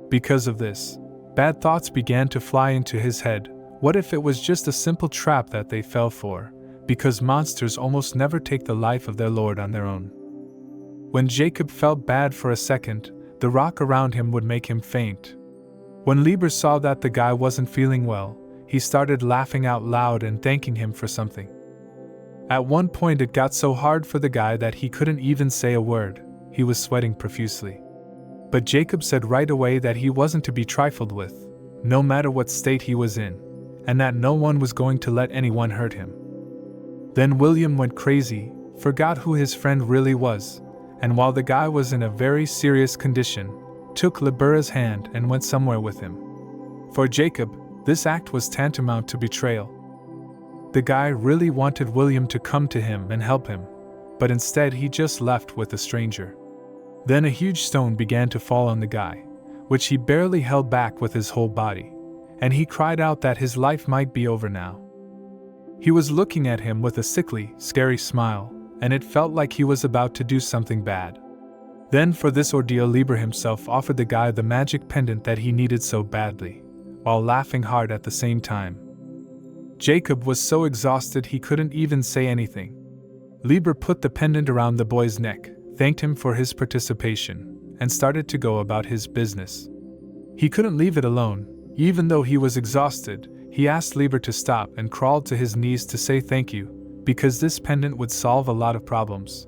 Because of this, bad thoughts began to fly into his head. What if it was just a simple trap that they fell for? Because monsters almost never take the life of their lord on their own. When Jacob felt bad for a second, the rock around him would make him faint. When Lieber saw that the guy wasn't feeling well, he started laughing out loud and thanking him for something. At one point it got so hard for the guy that he couldn't even say a word. He was sweating profusely. But Jacob said right away that he wasn't to be trifled with, no matter what state he was in, and that no one was going to let anyone hurt him. Then William went crazy, forgot who his friend really was, and while the guy was in a very serious condition, took Libera's hand and went somewhere with him. For Jacob, this act was tantamount to betrayal. The guy really wanted William to come to him and help him, but instead he just left with a stranger. Then a huge stone began to fall on the guy, which he barely held back with his whole body, and he cried out that his life might be over now. He was looking at him with a sickly, scary smile, and it felt like he was about to do something bad. Then for this ordeal, Lieber himself offered the guy the magic pendant that he needed so badly, while laughing hard at the same time. Jacob was so exhausted he couldn't even say anything. Lieber put the pendant around the boy's neck, thanked him for his participation, and started to go about his business. He couldn't leave it alone. Even though he was exhausted, he asked Lieber to stop and crawled to his knees to say thank you, because this pendant would solve a lot of problems.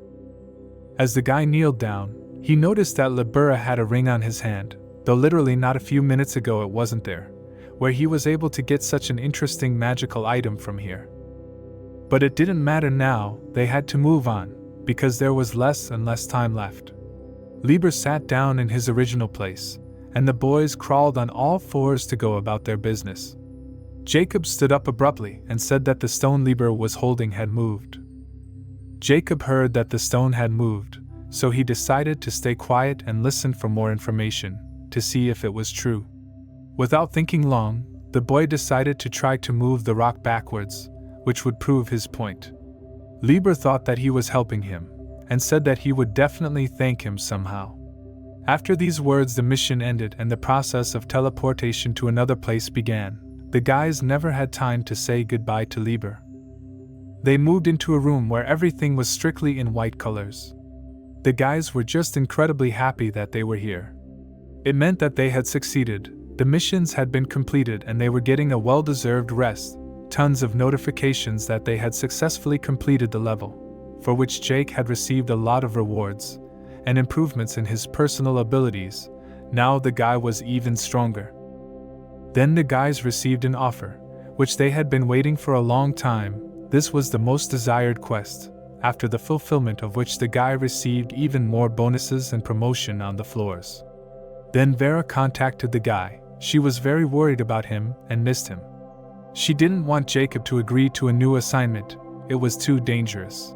As the guy kneeled down, he noticed that Libera had a ring on his hand, though literally not a few minutes ago it wasn't there, where he was able to get such an interesting magical item from here. But it didn't matter now, they had to move on, because there was less and less time left. Lieber sat down in his original place, and the boys crawled on all fours to go about their business. Jacob stood up abruptly and said that the stone Lieber was holding had moved. Jacob heard that the stone had moved, so he decided to stay quiet and listen for more information, to see if it was true. Without thinking long, the boy decided to try to move the rock backwards, which would prove his point. Lieber thought that he was helping him, and said that he would definitely thank him somehow. After these words, the mission ended and the process of teleportation to another place began. The guys never had time to say goodbye to Lieber. They moved into a room where everything was strictly in white colors. The guys were just incredibly happy that they were here. It meant that they had succeeded, the missions had been completed, and they were getting a well-deserved rest. Tons of notifications that they had successfully completed the level, for which Jake had received a lot of rewards, and improvements in his personal abilities. Now the guy was even stronger. Then the guys received an offer, which they had been waiting for a long time. This was the most desired quest, after the fulfillment of which the guy received even more bonuses and promotion on the floors. Then Vera contacted the guy. She was very worried about him and missed him. She didn't want Jacob to agree to a new assignment. It was too dangerous.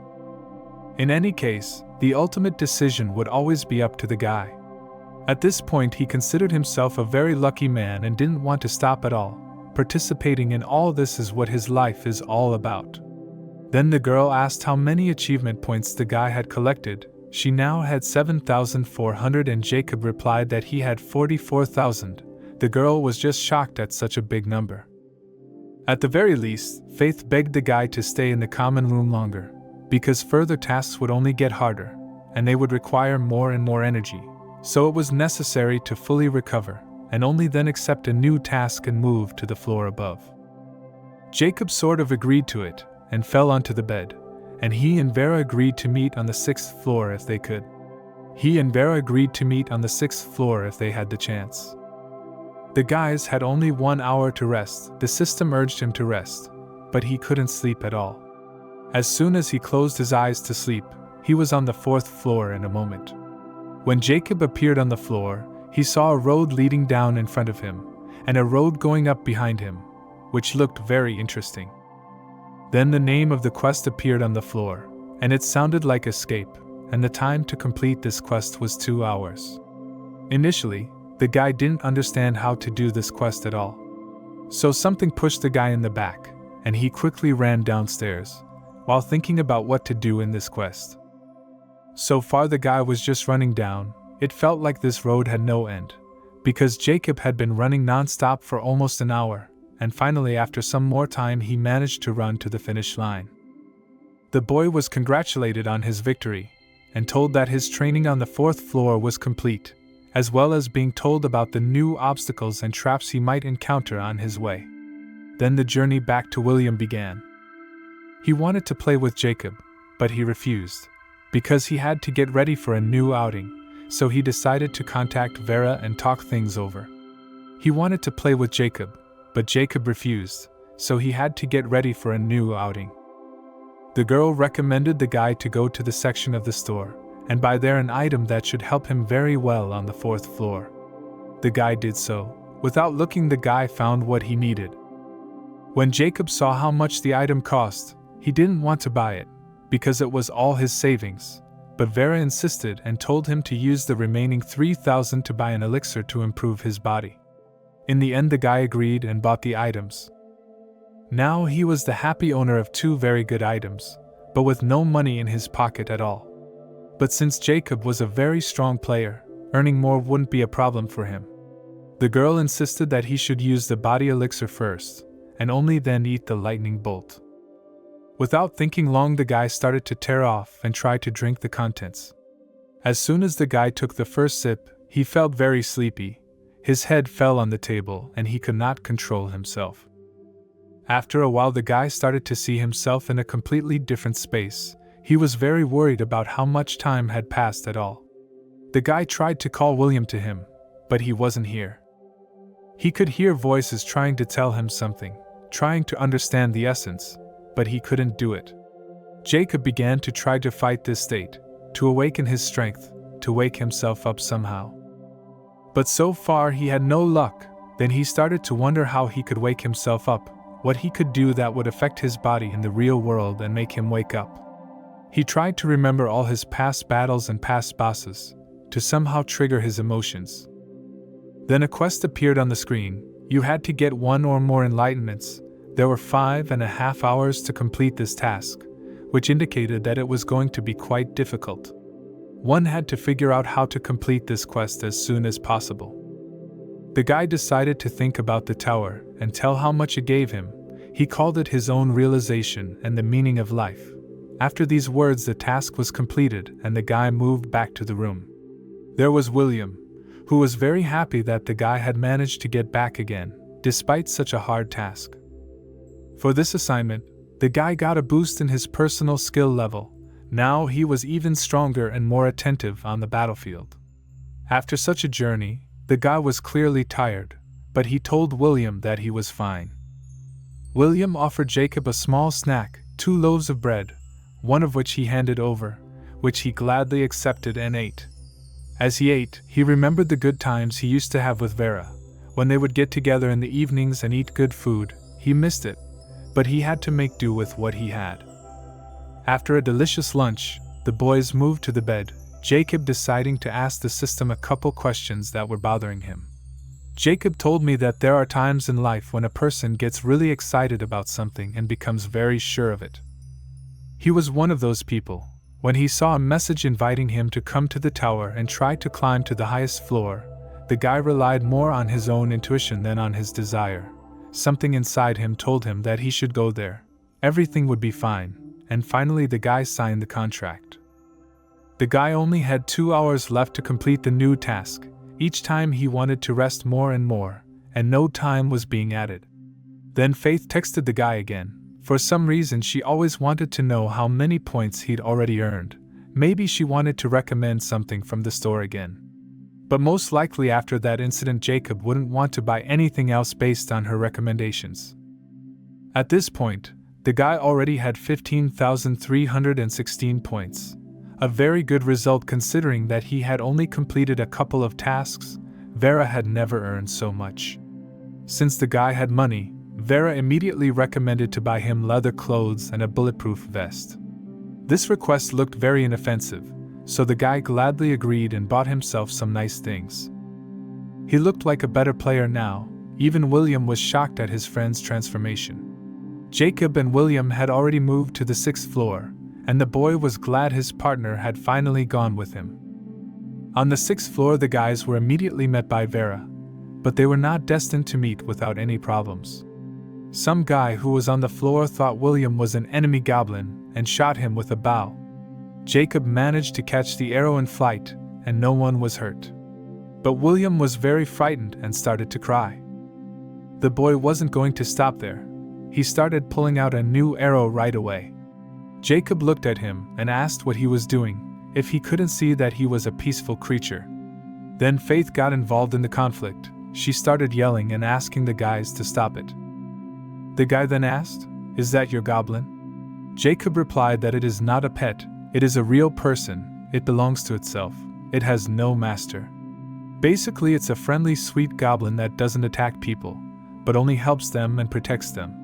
In any case, the ultimate decision would always be up to the guy. At this point, he considered himself a very lucky man and didn't want to stop at all. Participating in all this is what his life is all about. Then the girl asked how many achievement points the guy had collected. She now had 7,400 and Jacob replied that he had 44,000. The girl was just shocked at such a big number. At the very least, Faith begged the guy to stay in the common room longer, because further tasks would only get harder, and they would require more and more energy, so it was necessary to fully recover, and only then accept a new task and move to the floor above. Jacob sort of agreed to it, and fell onto the bed, and he and Vera agreed to meet on the 6th floor if they could. He and Vera agreed to meet on the 6th floor if they had the chance. The guys had only 1 hour to rest. The system urged him to rest, but he couldn't sleep at all. As soon as he closed his eyes to sleep, he was on the 4th floor in a moment. When Jacob appeared on the floor, he saw a road leading down in front of him, and a road going up behind him, which looked very interesting. Then the name of the quest appeared on the floor, and it sounded like escape, and the time to complete this quest was 2 hours. Initially, the guy didn't understand how to do this quest at all. So something pushed the guy in the back, and he quickly ran downstairs, while thinking about what to do in this quest. So far the guy was just running down. It felt like this road had no end, because Jacob had been running non-stop for almost an hour, and finally after some more time he managed to run to the finish line. The boy was congratulated on his victory, and told that his training on the 4th floor was complete, as well as being told about the new obstacles and traps he might encounter on his way. Then the journey back to William began. He wanted to play with Jacob, but he refused, because he had to get ready for a new outing, so he decided to contact Vera and talk things over. He wanted to play with Jacob, but Jacob refused, so he had to get ready for a new outing. The girl recommended the guy to go to the section of the store and buy there an item that should help him very well on the 4th floor. The guy did so. Without looking, the guy found what he needed. When Jacob saw how much the item cost, he didn't want to buy it, because it was all his savings, but Vera insisted and told him to use the remaining 3,000 to buy an elixir to improve his body. In the end the guy agreed and bought the items. Now he was the happy owner of 2 very good items, but with no money in his pocket at all. But since Jacob was a very strong player, earning more wouldn't be a problem for him. The girl insisted that he should use the body elixir first, and only then eat the lightning bolt. Without thinking long, the guy started to tear off and try to drink the contents. As soon as the guy took the first sip, he felt very sleepy. His head fell on the table and he could not control himself. After a while the guy started to see himself in a completely different space. He was very worried about how much time had passed at all. The guy tried to call William to him, but he wasn't here. He could hear voices trying to tell him something, trying to understand the essence, but he couldn't do it. Jacob began to try to fight this state, to awaken his strength, to wake himself up somehow. But so far he had no luck. Then he started to wonder how he could wake himself up, what he could do that would affect his body in the real world and make him wake up. He tried to remember all his past battles and past bosses, to somehow trigger his emotions. Then a quest appeared on the screen. You had to get 1 or more enlightenments. There were 5.5 hours to complete this task, which indicated that it was going to be quite difficult. One had to figure out how to complete this quest as soon as possible. The guy decided to think about the tower and tell how much it gave him. He called it his own realization and the meaning of life. After these words, the task was completed and the guy moved back to the room. There was William, who was very happy that the guy had managed to get back again, despite such a hard task. For this assignment, the guy got a boost in his personal skill level. Now he was even stronger and more attentive on the battlefield. After such a journey, the guy was clearly tired, but he told William that he was fine. William offered Jacob a small snack, 2 loaves of bread, one of which he handed over, which he gladly accepted and ate. As he ate, he remembered the good times he used to have with Vera. When they would get together in the evenings and eat good food, he missed it, but he had to make do with what he had. After a delicious lunch, the boys moved to the bed, Jacob deciding to ask the system a couple questions that were bothering him. Jacob told me that there are times in life when a person gets really excited about something and becomes very sure of it. He was one of those people. When he saw a message inviting him to come to the tower and try to climb to the highest floor, the guy relied more on his own intuition than on his desire. Something inside him told him that he should go there. Everything would be fine, and finally the guy signed the contract. The guy only had 2 hours left to complete the new task. Each time he wanted to rest more and more, and no time was being added. Then Faith texted the guy again. For some reason she always wanted to know how many points he'd already earned, Maybe she wanted to recommend something from the store again. But most likely after that incident, Jacob wouldn't want to buy anything else based on her recommendations. At this point, the guy already had 15,316 points. A very good result considering that he had only completed a couple of tasks. Vera had never earned so much. Since the guy had money, Vera immediately recommended to buy him leather clothes and a bulletproof vest. This request looked very inoffensive, so the guy gladly agreed and bought himself some nice things. He looked like a better player now. Even William was shocked at his friend's transformation. Jacob and William had already moved to the 6th floor, and the boy was glad his partner had finally gone with him. On the 6th floor, the guys were immediately met by Vera, but they were not destined to meet without any problems. Some guy who was on the floor thought William was an enemy goblin and shot him with a bow. Jacob managed to catch the arrow in flight, and no one was hurt. But William was very frightened and started to cry. The boy wasn't going to stop there. He started pulling out a new arrow right away. Jacob looked at him and asked what he was doing, if he couldn't see that he was a peaceful creature. Then Faith got involved in the conflict. She started yelling and asking the guys to stop it. The guy then asked, "Is that your goblin?" Jacob replied that it is not a pet, it is a real person, it belongs to itself, it has no master. Basically, it's a friendly, sweet goblin that doesn't attack people, but only helps them and protects them.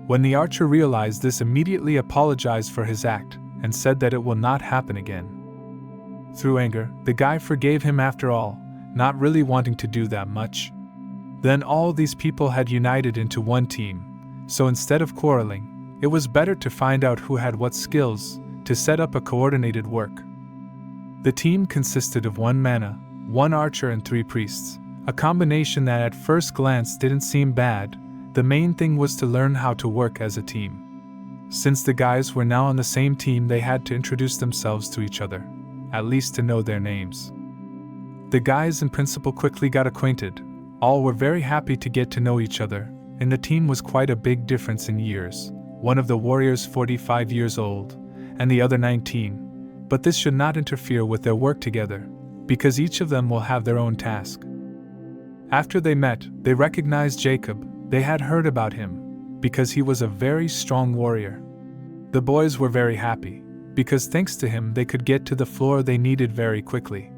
When the archer realized this, immediately apologized for his act and said that it will not happen again. Through anger, the guy forgave him after all, not really wanting to do that much. Then all these people had united into one team, so instead of quarreling, it was better to find out who had what skills to set up a coordinated work. The team consisted of 1 mana, 1 archer and 3 priests, a combination that at first glance didn't seem bad. The main thing was to learn how to work as a team. Since the guys were now on the same team, they had to introduce themselves to each other, at least to know their names. The guys in principle quickly got acquainted. All were very happy to get to know each other, and the team was quite a big difference in years. One of the warriors 45 years old, and the other 19, but this should not interfere with their work together, because each of them will have their own task. After they met, they recognized Jacob. They had heard about him, because he was a very strong warrior. The boys were very happy, because thanks to him they could get to the floor they needed very quickly.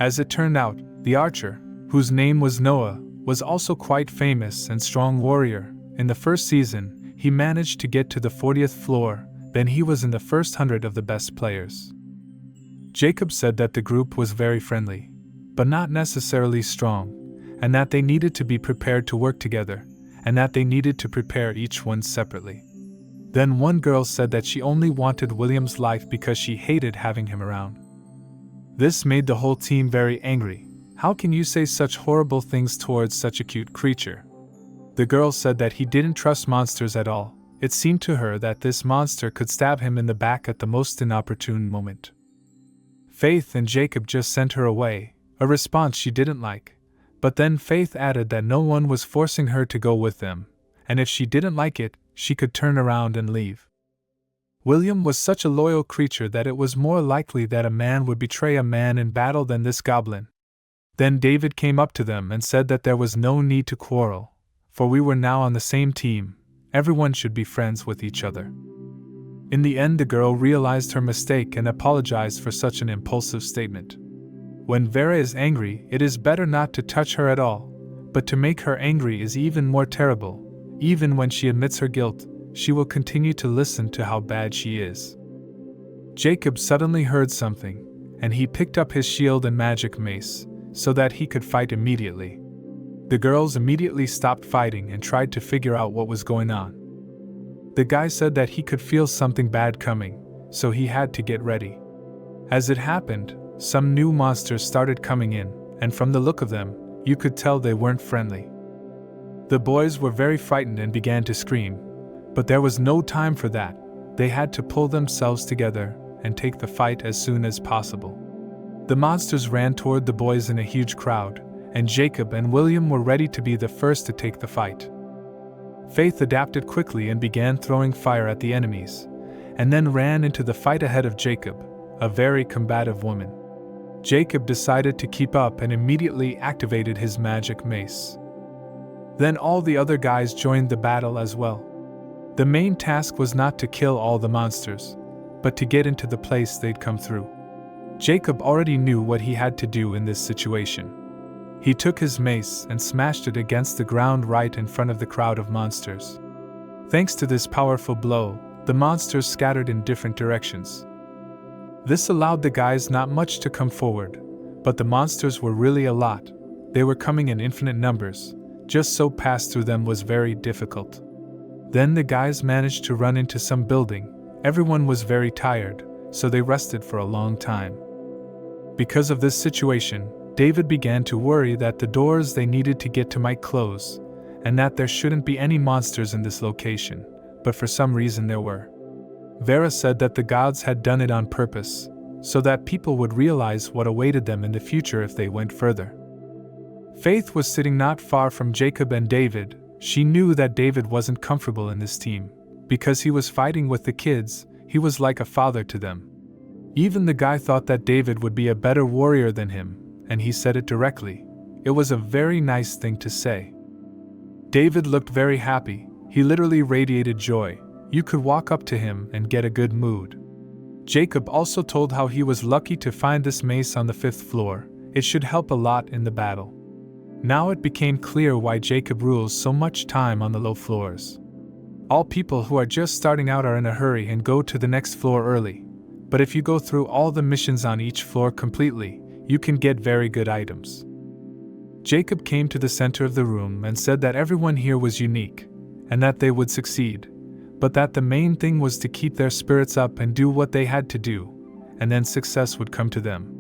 As it turned out, the archer, whose name was Noah, was also quite famous and strong warrior. In the first season, he managed to get to the 40th floor, then he was in the first 100 of the best players. Jacob said that the group was very friendly, but not necessarily strong, and that they needed to be prepared to work together, and that they needed to prepare each one separately. Then one girl said that she only wanted William's life because she hated having him around. This made the whole team very angry. How can you say such horrible things towards such a cute creature? The girl said that he didn't trust monsters at all. It seemed to her that this monster could stab him in the back at the most inopportune moment. Faith and Jacob just sent her away, a response she didn't like. But then Faith added that no one was forcing her to go with them, and if she didn't like it, she could turn around and leave. William was such a loyal creature that it was more likely that a man would betray a man in battle than this goblin. Then David came up to them and said that there was no need to quarrel, for we were now on the same team. Everyone should be friends with each other. In the end, the girl realized her mistake and apologized for such an impulsive statement. When Vera is angry, it is better not to touch her at all, but to make her angry is even more terrible. Even when she admits her guilt, she will continue to listen to how bad she is. Jacob suddenly heard something, and he picked up his shield and magic mace, so that he could fight immediately. The girls immediately stopped fighting and tried to figure out what was going on. The guy said that he could feel something bad coming, so he had to get ready. As it happened, some new monsters started coming in, and from the look of them, you could tell they weren't friendly. The boys were very frightened and began to scream, but there was no time for that. They had to pull themselves together and take the fight as soon as possible. The monsters ran toward the boys in a huge crowd, and Jacob and William were ready to be the first to take the fight. Faith adapted quickly and began throwing fire at the enemies, and then ran into the fight ahead of Jacob. a very combative woman. Jacob decided to keep up and immediately activated his magic mace. Then all the other guys joined the battle as well. The main task was not to kill all the monsters, but to get into the place they'd come through. Jacob already knew what he had to do in this situation. He took his mace and smashed it against the ground right in front of the crowd of monsters. Thanks to this powerful blow, the monsters scattered in different directions. This allowed the guys not much to come forward, but the monsters were really a lot. They were coming in infinite numbers, just so pass through them was very difficult. Then the guys managed to run into some building. Everyone was very tired, so they rested for a long time. Because of this situation, David began to worry that the doors they needed to get to might close, and that there shouldn't be any monsters in this location, but for some reason there were. Vera said that the gods had done it on purpose, so that people would realize what awaited them in the future if they went further. Faith was sitting not far from Jacob and David. She knew that David wasn't comfortable in this team. Because he was fighting with the kids, he was like a father to them. Even the guy thought that David would be a better warrior than him, and he said it directly. It was a very nice thing to say. David looked very happy. He literally radiated joy. You could walk up to him and get a good mood. Jacob also told how he was lucky to find this mace on the 5th floor. It should help a lot in the battle. Now it became clear why Jacob rules so much time on the low floors. All people who are just starting out are in a hurry and go to the next floor early. But if you go through all the missions on each floor completely, you can get very good items. Jacob came to the center of the room and said that everyone here was unique, and that they would succeed, but that the main thing was to keep their spirits up and do what they had to do, and then success would come to them.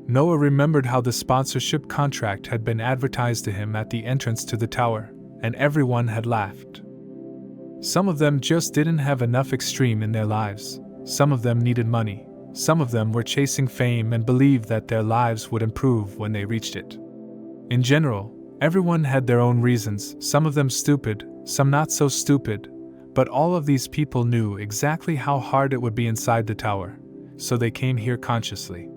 Noah remembered how the sponsorship contract had been advertised to him at the entrance to the tower, and everyone had laughed. Some of them just didn't have enough extreme in their lives. Some of them needed money. Some of them were chasing fame and believed that their lives would improve when they reached it. In general, everyone had their own reasons, some of them stupid, some not so stupid, but all of these people knew exactly how hard it would be inside the tower, so they came here consciously.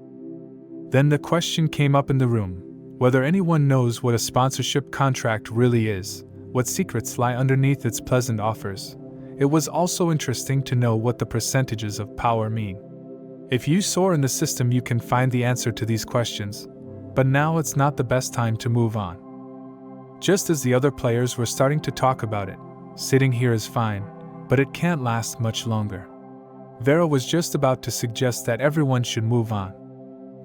Then the question came up in the room, whether anyone knows what a sponsorship contract really is, what secrets lie underneath its pleasant offers. It was also interesting to know what the percentages of power mean. If you soar in the system, you can find the answer to these questions, but now it's not the best time to move on. Just as the other players were starting to talk about it, sitting here is fine, but it can't last much longer. Vera was just about to suggest that everyone should move on.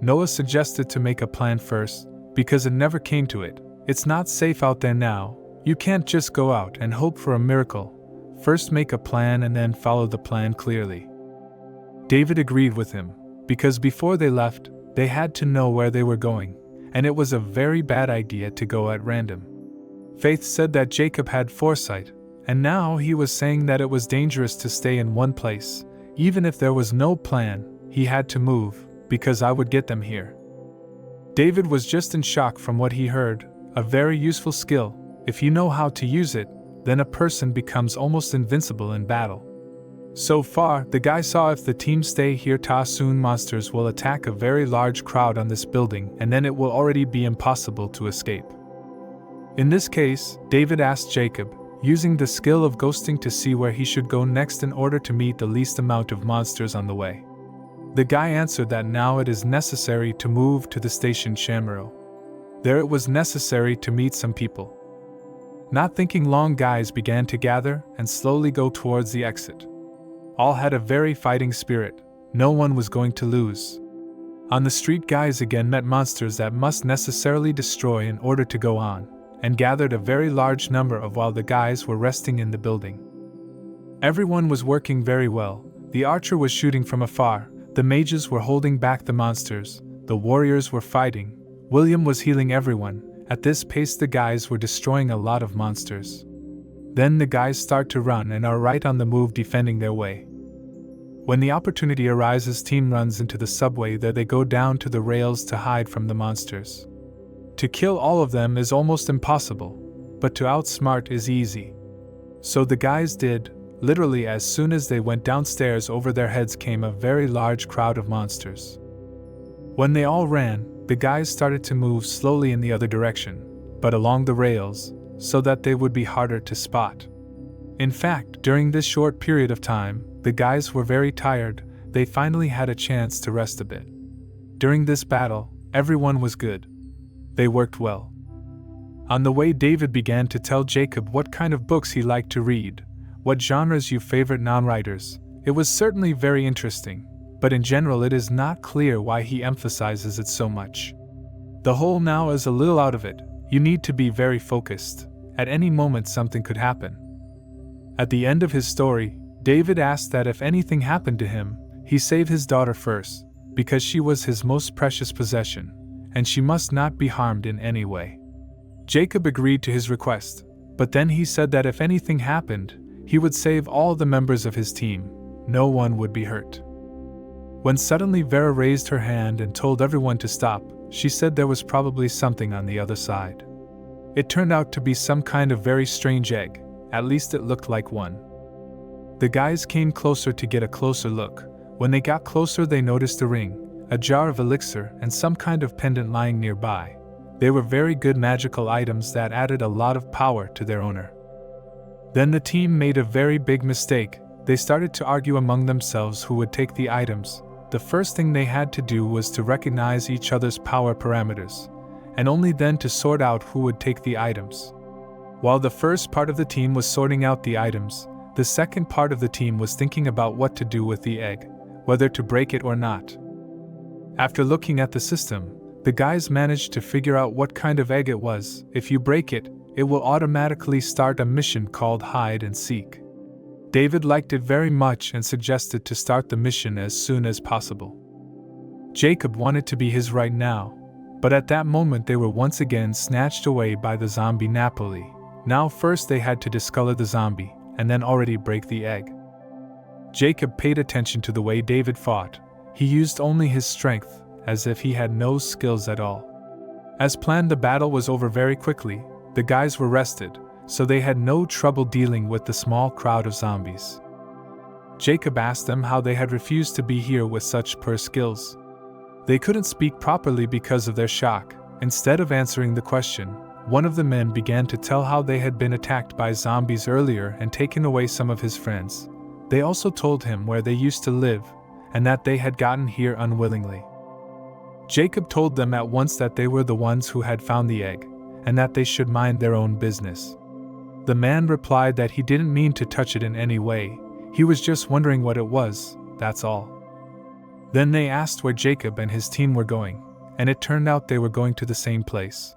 Noah suggested to make a plan first, because it never came to it. It's not safe out there now. You can't just go out and hope for a miracle. First make a plan and then follow the plan clearly. David agreed with him, because before they left, they had to know where they were going, and it was a very bad idea to go at random. Faith said that Jacob had foresight, and now he was saying that it was dangerous to stay in one place. Even if there was no plan, he had to move, because I would get them here. David was just in shock from what he heard, a very useful skill. If you know how to use it, then a person becomes almost invincible in battle. So far, the guy saw if the team stay here, soon monsters will attack a very large crowd on this building, and then it will already be impossible to escape. In this case, David asked Jacob, using the skill of ghosting, to see where he should go next in order to meet the least amount of monsters on the way. The guy answered that now it is necessary to move to the station Shamro. There it was necessary to meet some people. Not thinking long, guys began to gather and slowly go towards the exit. All had a very fighting spirit. No one was going to lose. On the street, guys again met monsters that must necessarily destroy in order to go on, and gathered a very large number of while the guys were resting in the building. Everyone was working very well. The archer was shooting from afar, the mages were holding back the monsters, the warriors were fighting, William was healing everyone. At this pace the guys were destroying a lot of monsters. Then the guys start to run and are right on the move, defending their way. When the opportunity arises, team runs into the subway. There they go down to the rails to hide from the monsters. To kill all of them is almost impossible, but to outsmart is easy. So the guys did. Literally, as soon as they went downstairs, over their heads came a very large crowd of monsters. When they all ran, the guys started to move slowly in the other direction, but along the rails, so that they would be harder to spot. In fact, during this short period of time, the guys were very tired. They finally had a chance to rest a bit. During this battle, everyone was good. They worked well. On the way, David began to tell Jacob what kind of books he liked to read, what genres you favorite non-writers. It was certainly very interesting, but in general it is not clear why he emphasizes it so much. The whole now is a little out of it. You need to be very focused. At any moment something could happen. At the end of his story, David asked that if anything happened to him, he save his daughter first, because she was his most precious possession, and she must not be harmed in any way. Jacob agreed to his request, but then he said that if anything happened, he would save all the members of his team. No one would be hurt. When suddenly Vera raised her hand and told everyone to stop, she said there was probably something on the other side. It turned out to be some kind of very strange egg, at least it looked like one. The guys came closer to get a closer look. When they got closer, they noticed a ring, a jar of elixir, and some kind of pendant lying nearby. They were very good magical items that added a lot of power to their owner. Then the team made a very big mistake. They started to argue among themselves who would take the items. The first thing they had to do was to recognize each other's power parameters, and only then to sort out who would take the items. While the first part of the team was sorting out the items, the second part of the team was thinking about what to do with the egg, whether to break it or not. After looking at the system, the guys managed to figure out what kind of egg it was. If you break it, it will automatically start a mission called Hide and Seek. David liked it very much and suggested to start the mission as soon as possible. Jacob wanted to be his right now, but at that moment they were once again snatched away by the zombie Napoli. Now first they had to discolor the zombie, and then already break the egg. Jacob paid attention to the way David fought. He used only his strength, as if he had no skills at all. As planned, the battle was over very quickly. The guys were rested, so they had no trouble dealing with the small crowd of zombies. Jacob asked them how they had refused to be here with such poor skills. They couldn't speak properly because of their shock. Instead of answering the question, one of the men began to tell how they had been attacked by zombies earlier and taken away some of his friends. They also told him where they used to live, and that they had gotten here unwillingly. Jacob told them at once that they were the ones who had found the egg, and that they should mind their own business. The man replied that he didn't mean to touch it in any way, he was just wondering what it was, that's all. Then they asked where Jacob and his team were going, and it turned out they were going to the same place.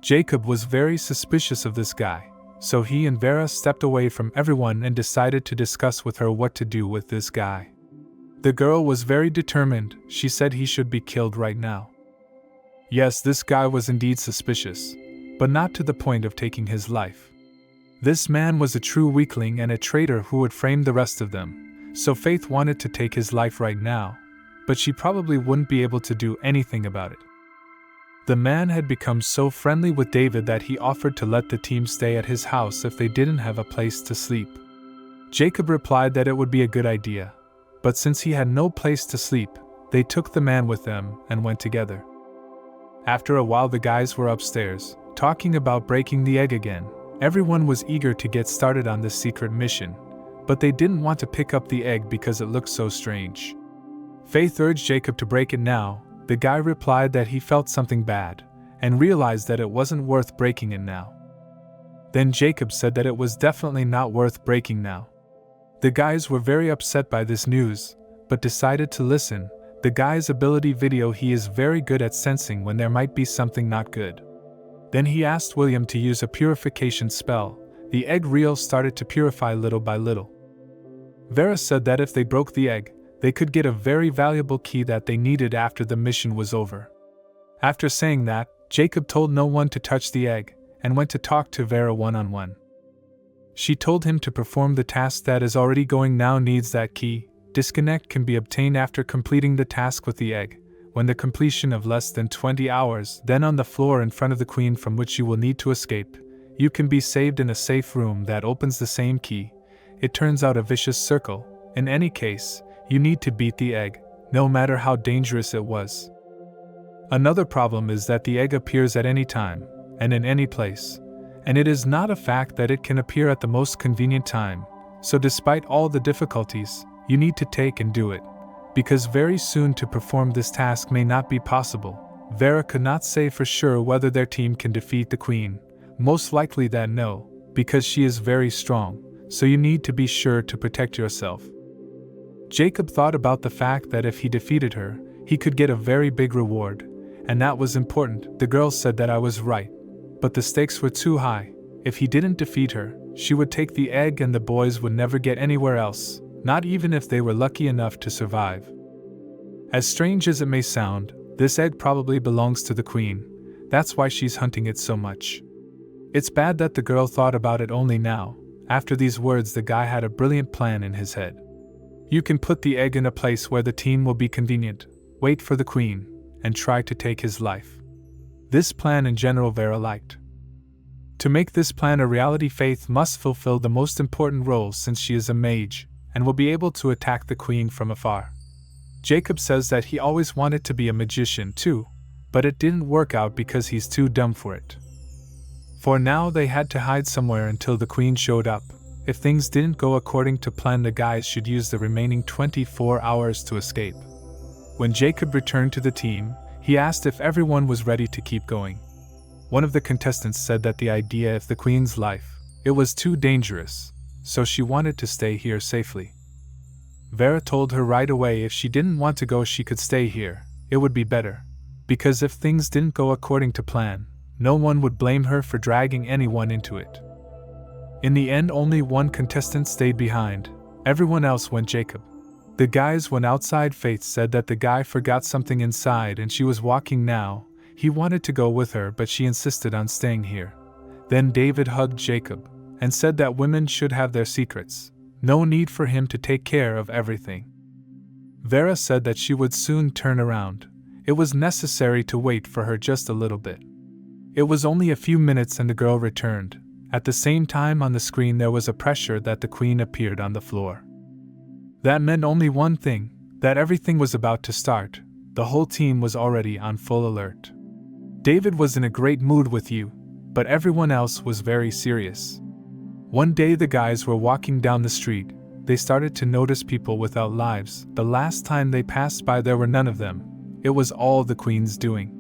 Jacob was very suspicious of this guy, so he and Vera stepped away from everyone and decided to discuss with her what to do with this guy. The girl was very determined. She said he should be killed right now. Yes, this guy was indeed suspicious, but not to the point of taking his life. This man was a true weakling and a traitor who would frame the rest of them, so Faith wanted to take his life right now, but she probably wouldn't be able to do anything about it. The man had become so friendly with David that he offered to let the team stay at his house if they didn't have a place to sleep. Jacob replied that it would be a good idea, but since he had no place to sleep, they took the man with them and went together. After a while, the guys were upstairs, talking about breaking the egg again. Everyone was eager to get started on this secret mission, but they didn't want to pick up the egg because it looked so strange. Faith urged Jacob to break it now. The guy replied that he felt something bad, and realized that it wasn't worth breaking it now. Then Jacob said that it was definitely not worth breaking now. The guys were very upset by this news, but decided to listen. The guy's ability video, he is very good at sensing when there might be something not good. Then he asked William to use a purification spell. The egg reel started to purify little by little. Vera said that if they broke the egg, they could get a very valuable key that they needed after the mission was over. After saying that, Jacob told no one to touch the egg, and went to talk to Vera one-on-one. She told him to perform the task that is already going now needs that key. Disconnect can be obtained after completing the task with the egg. When the completion of less than 20 hours, then on the floor in front of the queen from which you will need to escape, you can be saved in a safe room that opens the same key. it turns out a vicious circle. In any case, you need to beat the egg, no matter how dangerous it was. Another problem is that the egg appears at any time, and in any place, and it is not a fact that it can appear at the most convenient time, so despite all the difficulties, you need to take and do it, because very soon to perform this task may not be possible. Vera could not say for sure whether their team can defeat the queen, most likely that no, because she is very strong, so you need to be sure to protect yourself. Jacob thought about the fact that if he defeated her, he could get a very big reward, and that was important. The girl said that I was right, but the stakes were too high. If he didn't defeat her, she would take the egg and the boys would never get anywhere else, not even if they were lucky enough to survive. As strange as it may sound, this egg probably belongs to the queen. That's why she's hunting it so much. It's bad that the girl thought about it only now. After these words, the guy had a brilliant plan in his head. You can put the egg in a place where the team will be convenient, wait for the queen, and try to take his life. This plan in general Vera liked. To make this plan a reality, Faith must fulfill the most important role since she is a mage, and will be able to attack the queen from afar. Jacob says that he always wanted to be a magician too, but it didn't work out because he's too dumb for it. For now they had to hide somewhere until the queen showed up. If things didn't go according to plan, the guys should use the remaining 24 hours to escape. When Jacob returned to the team, he asked if everyone was ready to keep going. One of the contestants said that the idea of the queen's life, it was too dangerous, so she wanted to stay here safely. Vera told her right away if she didn't want to go she could stay here, it would be better, because if things didn't go according to plan, no one would blame her for dragging anyone into it. In the end, only one contestant stayed behind, everyone else went Jacob. The guys went outside. Faith said that the guy forgot something inside and she was walking now. He wanted to go with her but she insisted on staying here. Then David hugged Jacob and said that women should have their secrets, no need for him to take care of everything. Vera said that she would soon turn around. It was necessary to wait for her just a little bit. It was only a few minutes and the girl returned. At the same time on the screen there was a pressure that the queen appeared on the floor. That meant only one thing, that everything was about to start. The whole team was already on full alert. David was in a great mood with you, but everyone else was very serious. One day the guys were walking down the street. They started to notice people without lives. The last time they passed by there were none of them. It was all the queen's doing.